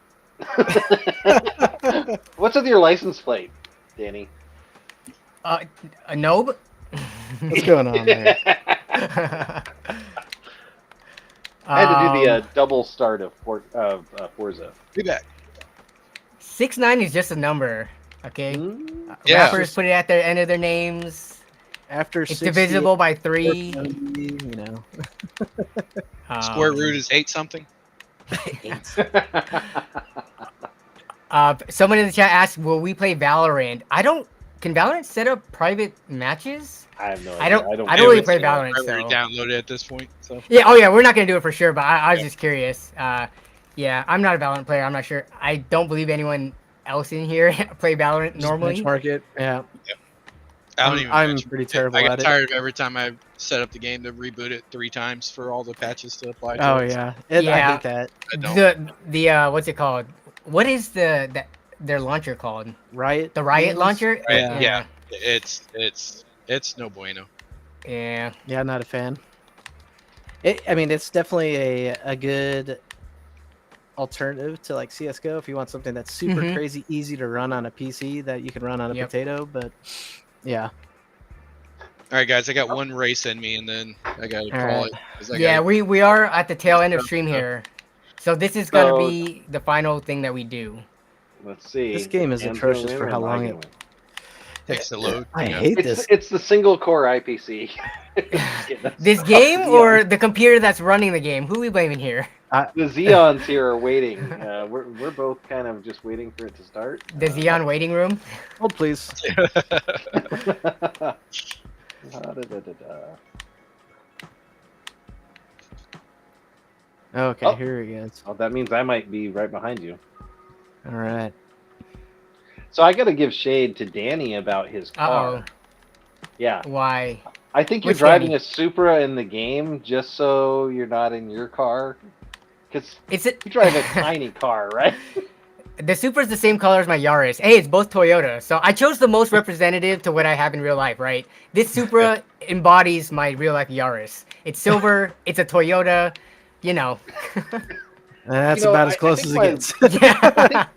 what's with your license plate, Danny? A Nobe? What's going on there? I had to do the double start of Forza. Be back. 6'9" is just a number. Okay. Yeah. Rappers put it at the end of their names. After It's 60, divisible by 3. you know. Square root is 8 something. Someone in the chat asked, "Will we play Valorant?" Can Valorant set up private matches? I have no idea. I don't Yeah, really it's, play Valorant, probably so download it at this point. So yeah. Oh yeah, we're not gonna do it for sure. But I was just curious. Yeah, I'm not a Valorant player. I'm not sure. I don't believe anyone else in here play Valorant normally. Benchmark. Yeah. I don't even. I'm mention pretty it. terrible I got at it. tired of every time I set up the game to reboot it 3 times for all the patches to apply. To Oh it. yeah. I Yeah. hate that. I don't. The what's it called? What is their launcher called? Riot. The Riot games? launcher? Right, yeah. It's no bueno. Yeah. Yeah, not a fan. I mean, it's definitely a good alternative to like CS:GO if you want something that's super Mhm. crazy easy to run on a PC that you can run on a Yep. potato. But yeah, All right, guys, I got one race in me, and then I gotta All call right. it. 'Cause I Yeah, gotta, we are at the tail end of stuff, stream so. here, so this is gonna So be the final thing that we do. let's see. This game is Dan's gonna atrocious win for or how am I long gonna it. Takes the load. I Yeah. hate It's this. it's the single core IPC. Getting us This off game the or the computer that's running the game? Who are we blaming here? The Xeons here are waiting. We're both kind of just waiting for it to start. The Xeon waiting room. Hold please. Okay, Oh. here he is. Oh, that means I might be right behind you. All right. So I got to give shade to Danny about his car. Uh Yeah, oh. Why? I think you're Which driving Danny? a Supra in the game just so you're not in your car. Because It's a, you drive a tiny car, right? The Supra is the same color as my Yaris. Hey, it's both Toyota. So I chose the most representative to what I have in real life, right? This Supra embodies my real life Yaris. It's silver. It's a Toyota. You know. That's You know, about as I close think as it my- gets. Yeah.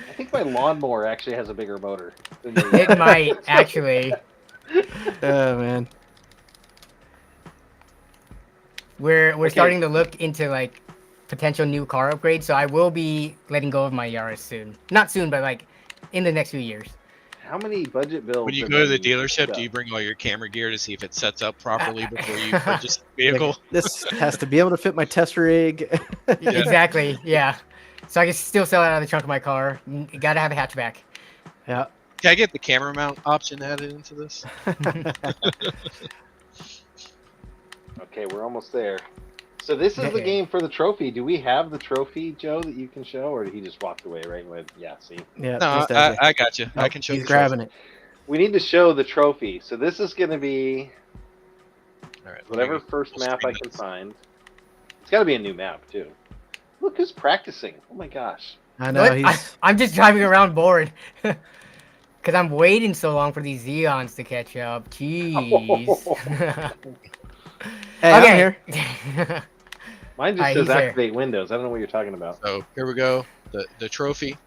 I think my lawnmower actually has a bigger motor. Than the It might actually. Oh man. We're Okay. starting to look into like potential new car upgrades. So I will be letting go of my Yaris soon. Not soon, but like in the next few years. How many budget bills? When you have go to the been dealership, picked do you up? bring all your camera gear to see if it sets up properly before you purchase the vehicle? This has to be able to fit my test rig. Yeah. Exactly. Yeah. So I can still sell it out of the trunk of my car. You gotta have a hatchback. Yeah. Can I get the camera mount option added into this? Okay, we're almost there. So this is the Okay. game for the trophy. Do we have the trophy, Joe, that you can show, or he just walked away? Right? Yeah. See, Yeah. No, just as I got you. I can show he's the grabbing it. we need to show the trophy. So this is going to be All right, let me whatever go first full map I screen can this. find. It's got to be a new map too. Look who's practicing. Oh my gosh. I know What? he's. I'm just driving around bored. Because I'm waiting so long for these Xeons to catch up. Jeez. Hey, I'm here. Mine just Alright, says he's there. activate Windows. I don't know what you're talking about. So here we go. The trophy,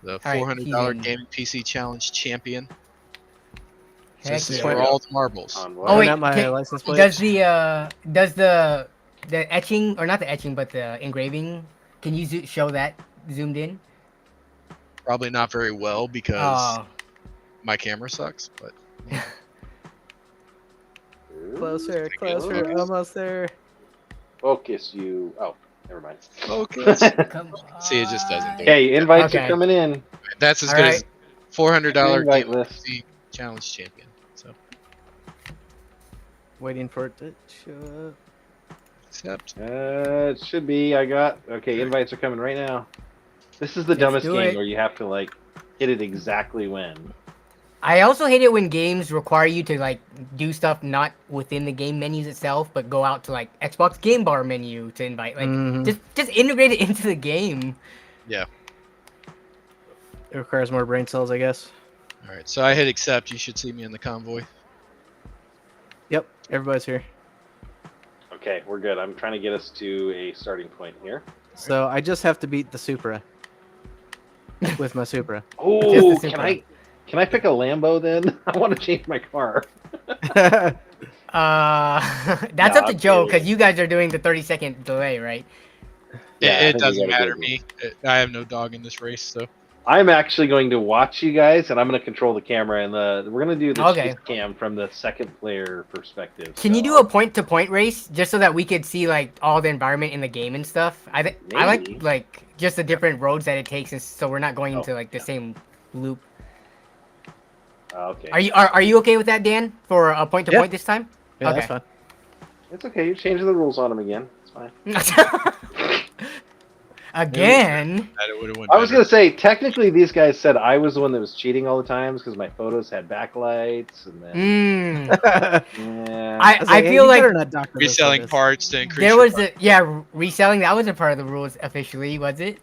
the right, $400 he's in. gaming PC challenge champion. So Heck this is yeah. for all the marbles. On Oh what? wait, Not my can- license plate. does the etching, or not the etching, but the engraving? Can you show that zoomed in? Probably not very well because my camera sucks, but Closer, Ooh. closer, almost there. Focus you. Oh, never mind. focus. Come See, it just doesn't do it. Okay, invites Okay. are coming in. That's as All good right. as $400 Invite gaming list. PC challenge champion. So Waiting for it to show up. accept. It should be. Okay, invites are coming right now. This is the Let's dumbest do game it. where you have to like hit it exactly when. I also hate it when games require you to like do stuff not within the game menus itself, but go out to like Xbox Game Bar menu to invite. Like Mhm. just integrate it into the game. Yeah. It requires more brain cells, I guess. All right. So I hit accept. You should see me in the convoy. Yep, everybody's here. Okay, we're good. I'm trying to get us to a starting point here. So I just have to beat the Supra with my Supra. Oh, Just the can I pick a Lambo then? I want to change my car. That's No, up to I'm Joe kidding. because you guys are doing the 30-second delay, right? Yeah, I It think we doesn't gotta matter do me. I have no dog in this race, so I'm actually going to watch you guys, and I'm going to control the camera, and we're going to do the Okay. chase cam from the second player perspective. Can you so- do a point-to-point race just so that we could see like all the environment in the game and stuff? I Maybe. like just the different roads that it takes, and so we're not going Oh, into like the yeah. same loop. Okay. Are you okay with that, Dan? For a point-to-point this time? Yeah, Okay. that's fine. It's okay. You're changing the rules on him again. It's fine. Again? that would have went I was better. going to say, technically, these guys said I was the one that was cheating all the times because my photos had backlights, and then yeah. I was like, hey, feel you like better not doctor this for reselling this. parts to increase. there your was reselling. That wasn't part of the rules officially, was it?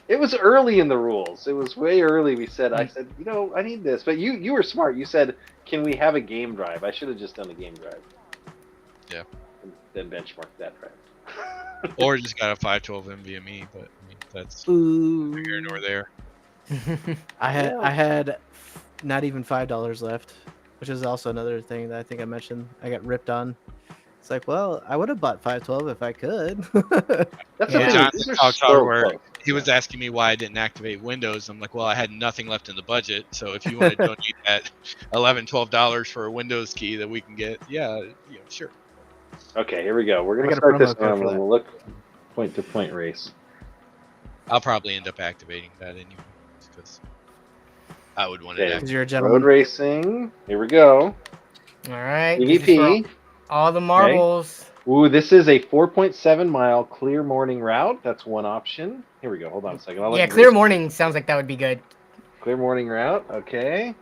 It was early in the rules. It was way early. I said, I need this, but you were smart. You said, can we have a game drive? I should have just done a game drive. Yeah. And then benchmark that drive. or just got a 512 NVMe, but I mean, that's Ooh. neither here nor there. I Yeah. had not even $5 left, which is also another thing that I think I mentioned. I got ripped on. It's like, well, I would have bought 512 if I could. That's Yeah. the thing. Jonathan These are Talks so Hardware, close. he was asking me why I didn't activate Windows. I'm like, well, I had nothing left in the budget. So if you want to donate that $11, $12 for a Windows key that we can get, yeah, sure. Okay, here we go. We're I gonna got a start promo this code one. for We'll that. look point to point race. I'll probably end up activating that anyway because I would want it Okay. activated. Because you're a Road gentleman. racing. Here we go. All right. this is for EVP. all the marbles. Ooh, this is a 4.7 mile clear morning route. That's one option. Here we go. Hold on a second. I'll let Yeah, you clear race. morning sounds like that would be good. Clear morning route. Okay.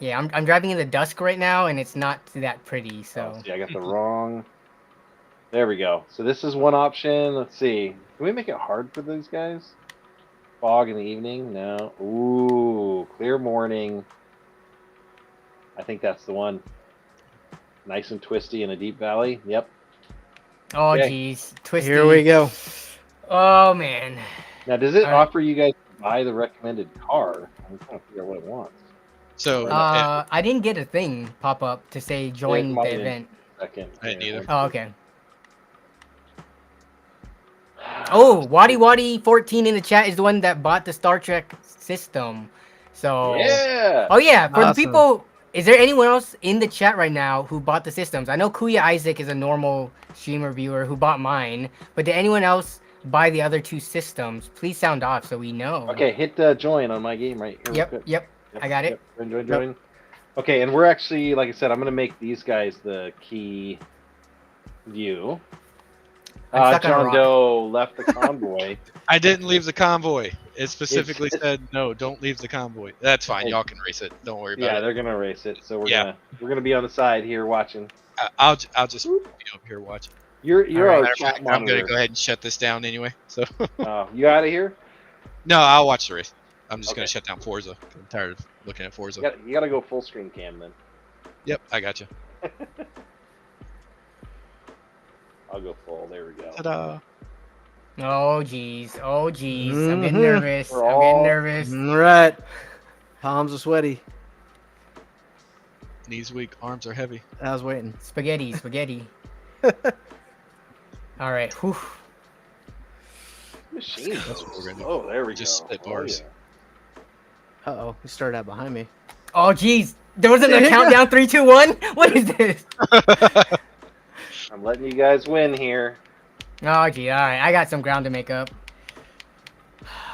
Yeah, I'm driving in the dusk right now, and it's not that pretty. So Oh, see, I got the wrong. There we go. So this is one option. Let's see. Can we make it hard for these guys? Fog in the evening? No. Ooh, clear morning. I think that's the one. Nice and twisty in a deep valley. Yep. oh Okay. geez, twisty. Here we go. Oh man. Now, does it All right. offer you guys to buy the recommended car? I'm trying to figure out what it wants. So I didn't get a thing pop up to say join mine the didn't. event. Second. I didn't either. Oh okay. Oh, Waddy Waddy 14 in the chat is the one that bought the Star Trek system. So Yeah. oh yeah, for the Awesome. people, is there anyone else in the chat right now who bought the systems? I know Kuya Isaac is a normal streamer viewer who bought mine, but did anyone else buy the other two systems? Please sound off so we know. Okay, hit join on my game right here. real Yep, quick. yep. I got it. Join. Okay, and we're actually, like I said, I'm going to make these guys the key view. I'm stuck on a John rock. Doe left the convoy. I didn't leave the convoy. It specifically said no, don't leave the convoy. That's fine. Y'all can race it. Don't worry Yeah, about it. they're gonna race it. So Yeah. we're gonna be on the side here watching. I'll just be up here watching. You're All our right. chat I'm monitor. gonna go ahead and shut this down anyway. So You out of here? no, I'll watch the race. I'm just Okay. gonna shut down Forza. I'm tired of looking at Forza. You gotta go full screen cam then. Yep, I got you. I'll go full. There we go. Ta-da! Oh geez, oh geez. I'm getting Mhm. nervous. We're I'm all- getting nervous. All right. Palms are sweaty. Knees weak, arms are heavy. I was waiting. Spaghetti, spaghetti. All right. Whew. Machine. That's what we're gonna do. Oh, there we Just go. split Oh, bars. yeah. Uh-oh. He started out behind me. Oh geez. There wasn't a Yeah. countdown 3, 2, 1? What is this? I'm letting you guys win here. Oh gee, alright. I got some ground to make up.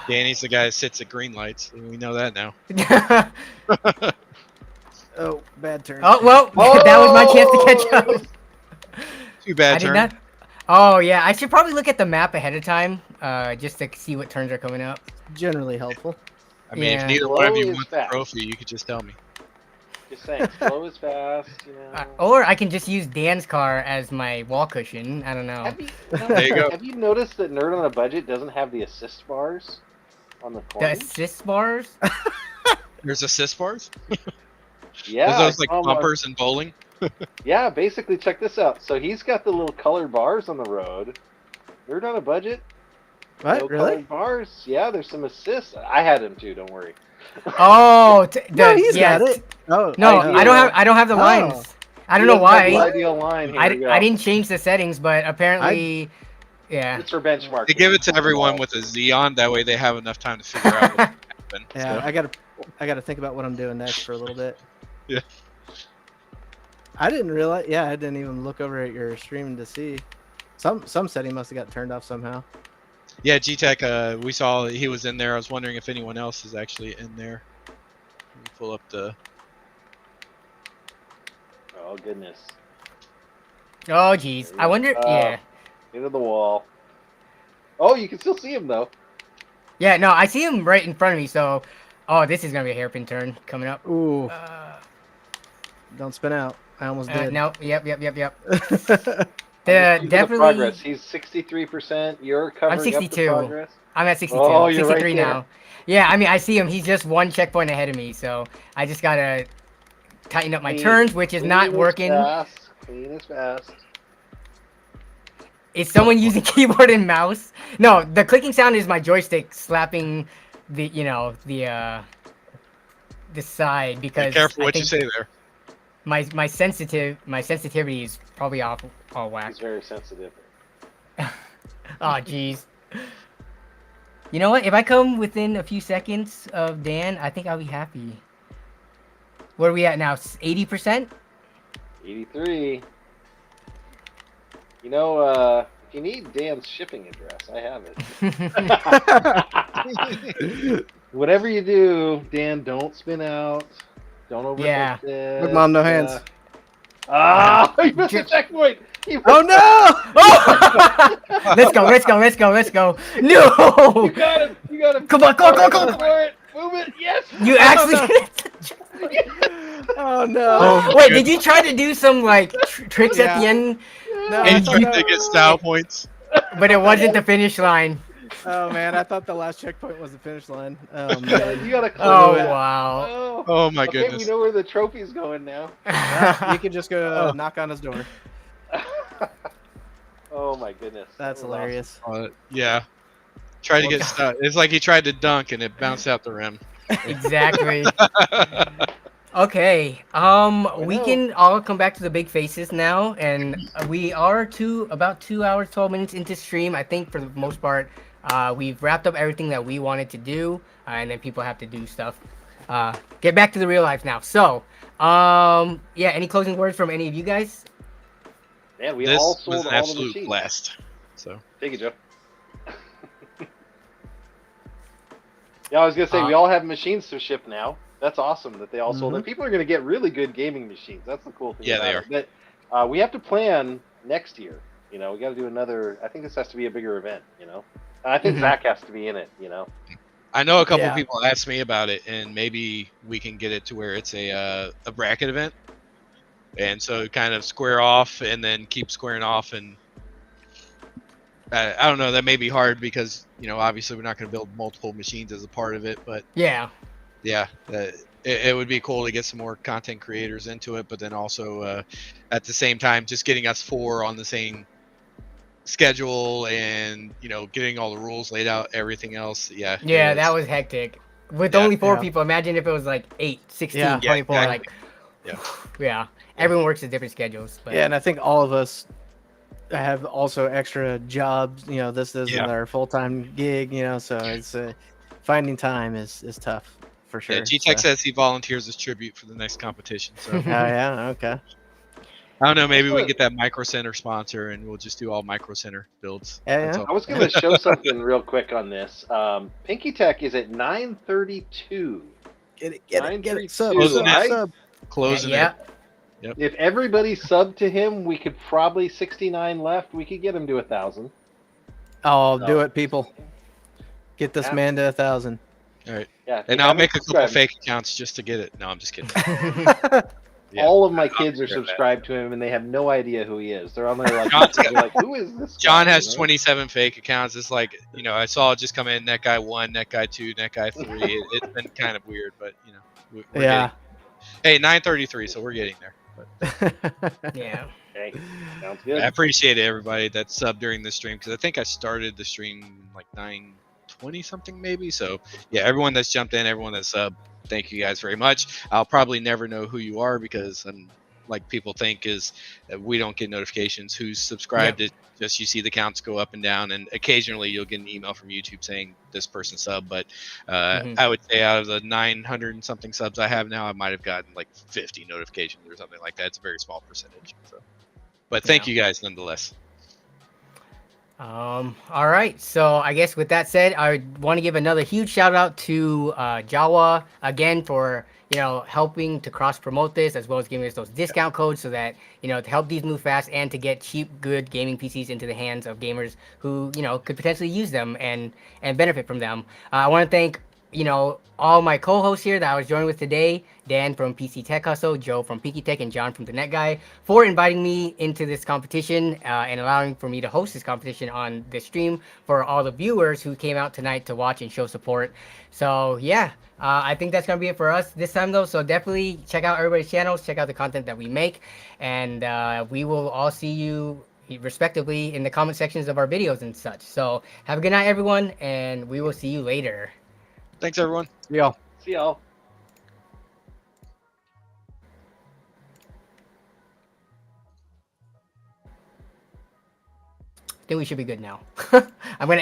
Danny's the guy that sits at green lights. We know that now. Oh, bad turn. Oh well, that was my chance to catch up. Too bad I did turn. not. Oh yeah, I should probably look at the map ahead of time, just to see what turns are coming up. Generally helpful. I mean, Yeah. if neither one of you Slow is want the fast. trophy, you could just tell me. Just saying, slow is fast. You know. Or I can just use Dan's car as my wall cushion. I don't know. Have you, There you go. Have you noticed that Nerd on a Budget doesn't have the assist bars on the The corner? assist bars? There's assist bars? Yeah, Are those like I saw 'em on- bumpers in bowling? Yeah, basically, check this out. So he's got the little colored bars on the road. Nerd on a Budget. What? No Really? colored bars. Yeah, there's some assists. I had him too. Don't worry. Oh, No, he's yeah, got it. Oh, No, Ideal. I don't have the Oh. lines. I don't He know doesn't have the why. ideal line. Here I we go. I didn't change the settings, but apparently, yeah. It's for benchmark. They give it to everyone with a Xeon. That way they have enough time to figure out what happened. Yeah, So, I gotta think about what I'm doing next for a little bit. Yeah. I didn't realize. Yeah, I didn't even look over at your stream to see. Some setting must have got turned off somehow. yeah, G-Tech, we saw he was in there. I was wondering if anyone else is actually in there. Let me pull up the... Oh goodness. Oh, jeez. I wonder. Yeah. Into the wall. Oh, you can still see him though. Yeah. No, I see him right in front of me. So, oh, this is gonna be a hairpin turn coming up. Ooh, Uh, don't spin out. I almost did. no. Yep. Look at the Definitely. progress. He's 63%. You're covering up 62. the progress. I'm at 62. Oh, you're 63 right there. now. Yeah. I mean, I see him. He's just one checkpoint ahead of me. So I just gotta tighten up my Clean- turns, which is not clean working. Fast. Clean is fast. Is someone using keyboard and mouse? No, the clicking sound is my joystick slapping the the side Be because careful I what you think say there. my sensitivity is probably all whack. He's very sensitive. Oh jeez. You know what? If I come within a few seconds of Dan, I think I'll be happy. Where are we at now? 80%? 83. You know, if you need Dan's shipping address, I have it. Whatever you do, Dan, don't spin out. Don't overthink Yeah. this. Look, Mom, no hands. You missed the checkpoint. Oh no! Oh! Let's go. No! You got him. You got him. Come on. For it. Move it. Yes. You actually. Oh no! Oh, Wait, good. did you try to do some like tricks at the Yeah. end? No, And I you thought- to get style points. But it wasn't the finish line. oh man, I thought the last checkpoint was the finish line. Oh Yeah, man. you got to Oh it. wow. Oh. Oh my Okay, goodness. we know where the trophy's going now. Yeah, you can just go Oh. knock on his door. Oh my goodness. That's That was hilarious. Yeah. Try to get stuck. It's like he tried to dunk and it bounced out the rim. Exactly. Okay. We know. can all come back to the big faces now, and we are about 2 hours 12 minutes into stream. I think for the most part, we've wrapped up everything that we wanted to do, and then people have to do stuff. Get back to the real life now. So, yeah. Any closing words from any of you guys? Yeah, we This all was sold an all the absolute machines. blast. So Take it, Joe. Yeah, I was gonna say we Uh, all have machines to ship now. That's awesome that they all sold Mhm. it. People are gonna get really good gaming machines. That's the cool thing. Yeah, they about it. But we have to plan next year. You know, we got to do another. I think this has to be a bigger event. You know, and I think Mhm. Zach has to be in it. You know, I know a couple Yeah. people asked me about it, and maybe we can get it to where it's a bracket event, and so kind of square off and then keep squaring off. And I don't know, that may be hard because obviously we're not going to build multiple machines as a part of it, but Yeah. yeah, it would be cool to get some more content creators into it, but then also at the same time just getting us four on the same schedule and getting all the rules laid out, everything else. Yeah, it that was hectic. With Yeah. only 4 Yeah. people, imagine if it was like 8, 16, Yeah. 24. Yeah, Like, exactly. yeah. Everyone works at different schedules. But Yeah, and I think all of us have also extra jobs. This isn't Yeah. our full time gig. So it's finding time is tough for sure. Yeah, G-Tech so. says he volunteers as tribute for the next competition. So Oh yeah, okay. I don't know, maybe we Excellent. can get that Micro Center sponsor and we'll just do all Micro Center builds. Yeah, That's yeah. all. I was gonna show something real quick on this. Pinky Tech is at 932. Get it. Sub, Closing sub, it. sub. Closing yeah. it. If everybody subbed to him, we could probably 69 left. We could get him to 1,000. Oh, No. do it, people. Get this Yeah. man to 1,000. All right. Yeah, if And you I'll haven't make a couple subscribed- fake accounts just to get it. No, I'm just kidding. Yeah. All of my kids are figure that. subscribed to him, and they have no idea who he is. They're on there like, John's they're like, who is this? John guy, has you know? 27 fake accounts. It's like, I saw it just come in, net guy 1, net guy 2, net guy 3. It's been kind of weird, but, we're Yeah. Hey, 933, so we're getting there. But Yeah. Okay, sounds I good. appreciate everybody that subbed during the stream because I think I started the stream like 9:20 something maybe. So yeah, everyone that's jumped in, everyone that's subbed, thank you guys very much. I'll probably never know who you are because like people think is that we don't get notifications who's subscribed. It just you see the counts go up and down, and occasionally you'll get an email from YouTube saying this person sub. But Mhm. I would say out of the 900 and something subs I have now, I might have gotten like 50 notifications or something like that. It's a very small percentage. So, but thank Yeah. you guys nonetheless. All right. So I guess with that said, I want to give another huge shout out to Jawa again for helping to cross promote this as well as giving us those discount codes so that to help these move fast and to get cheap, good gaming PCs into the hands of gamers who could potentially use them and benefit from them. I want to thank all my co-hosts here that I was joined with today, Dan from PC Tech Hustle, Joe from Peaky Tech, and John from The Net Guy, for inviting me into this competition and allowing for me to host this competition on this stream for all the viewers who came out tonight to watch and show support. So yeah, I think that's gonna be it for us this time though. So definitely check out everybody's channels, check out the content that we make, and we will all see you respectively in the comment sections of our videos and such. So have a good night, everyone, and we will see you later. Thanks, everyone. Yeah. See y'all. I think we should be good now. I'm gonna end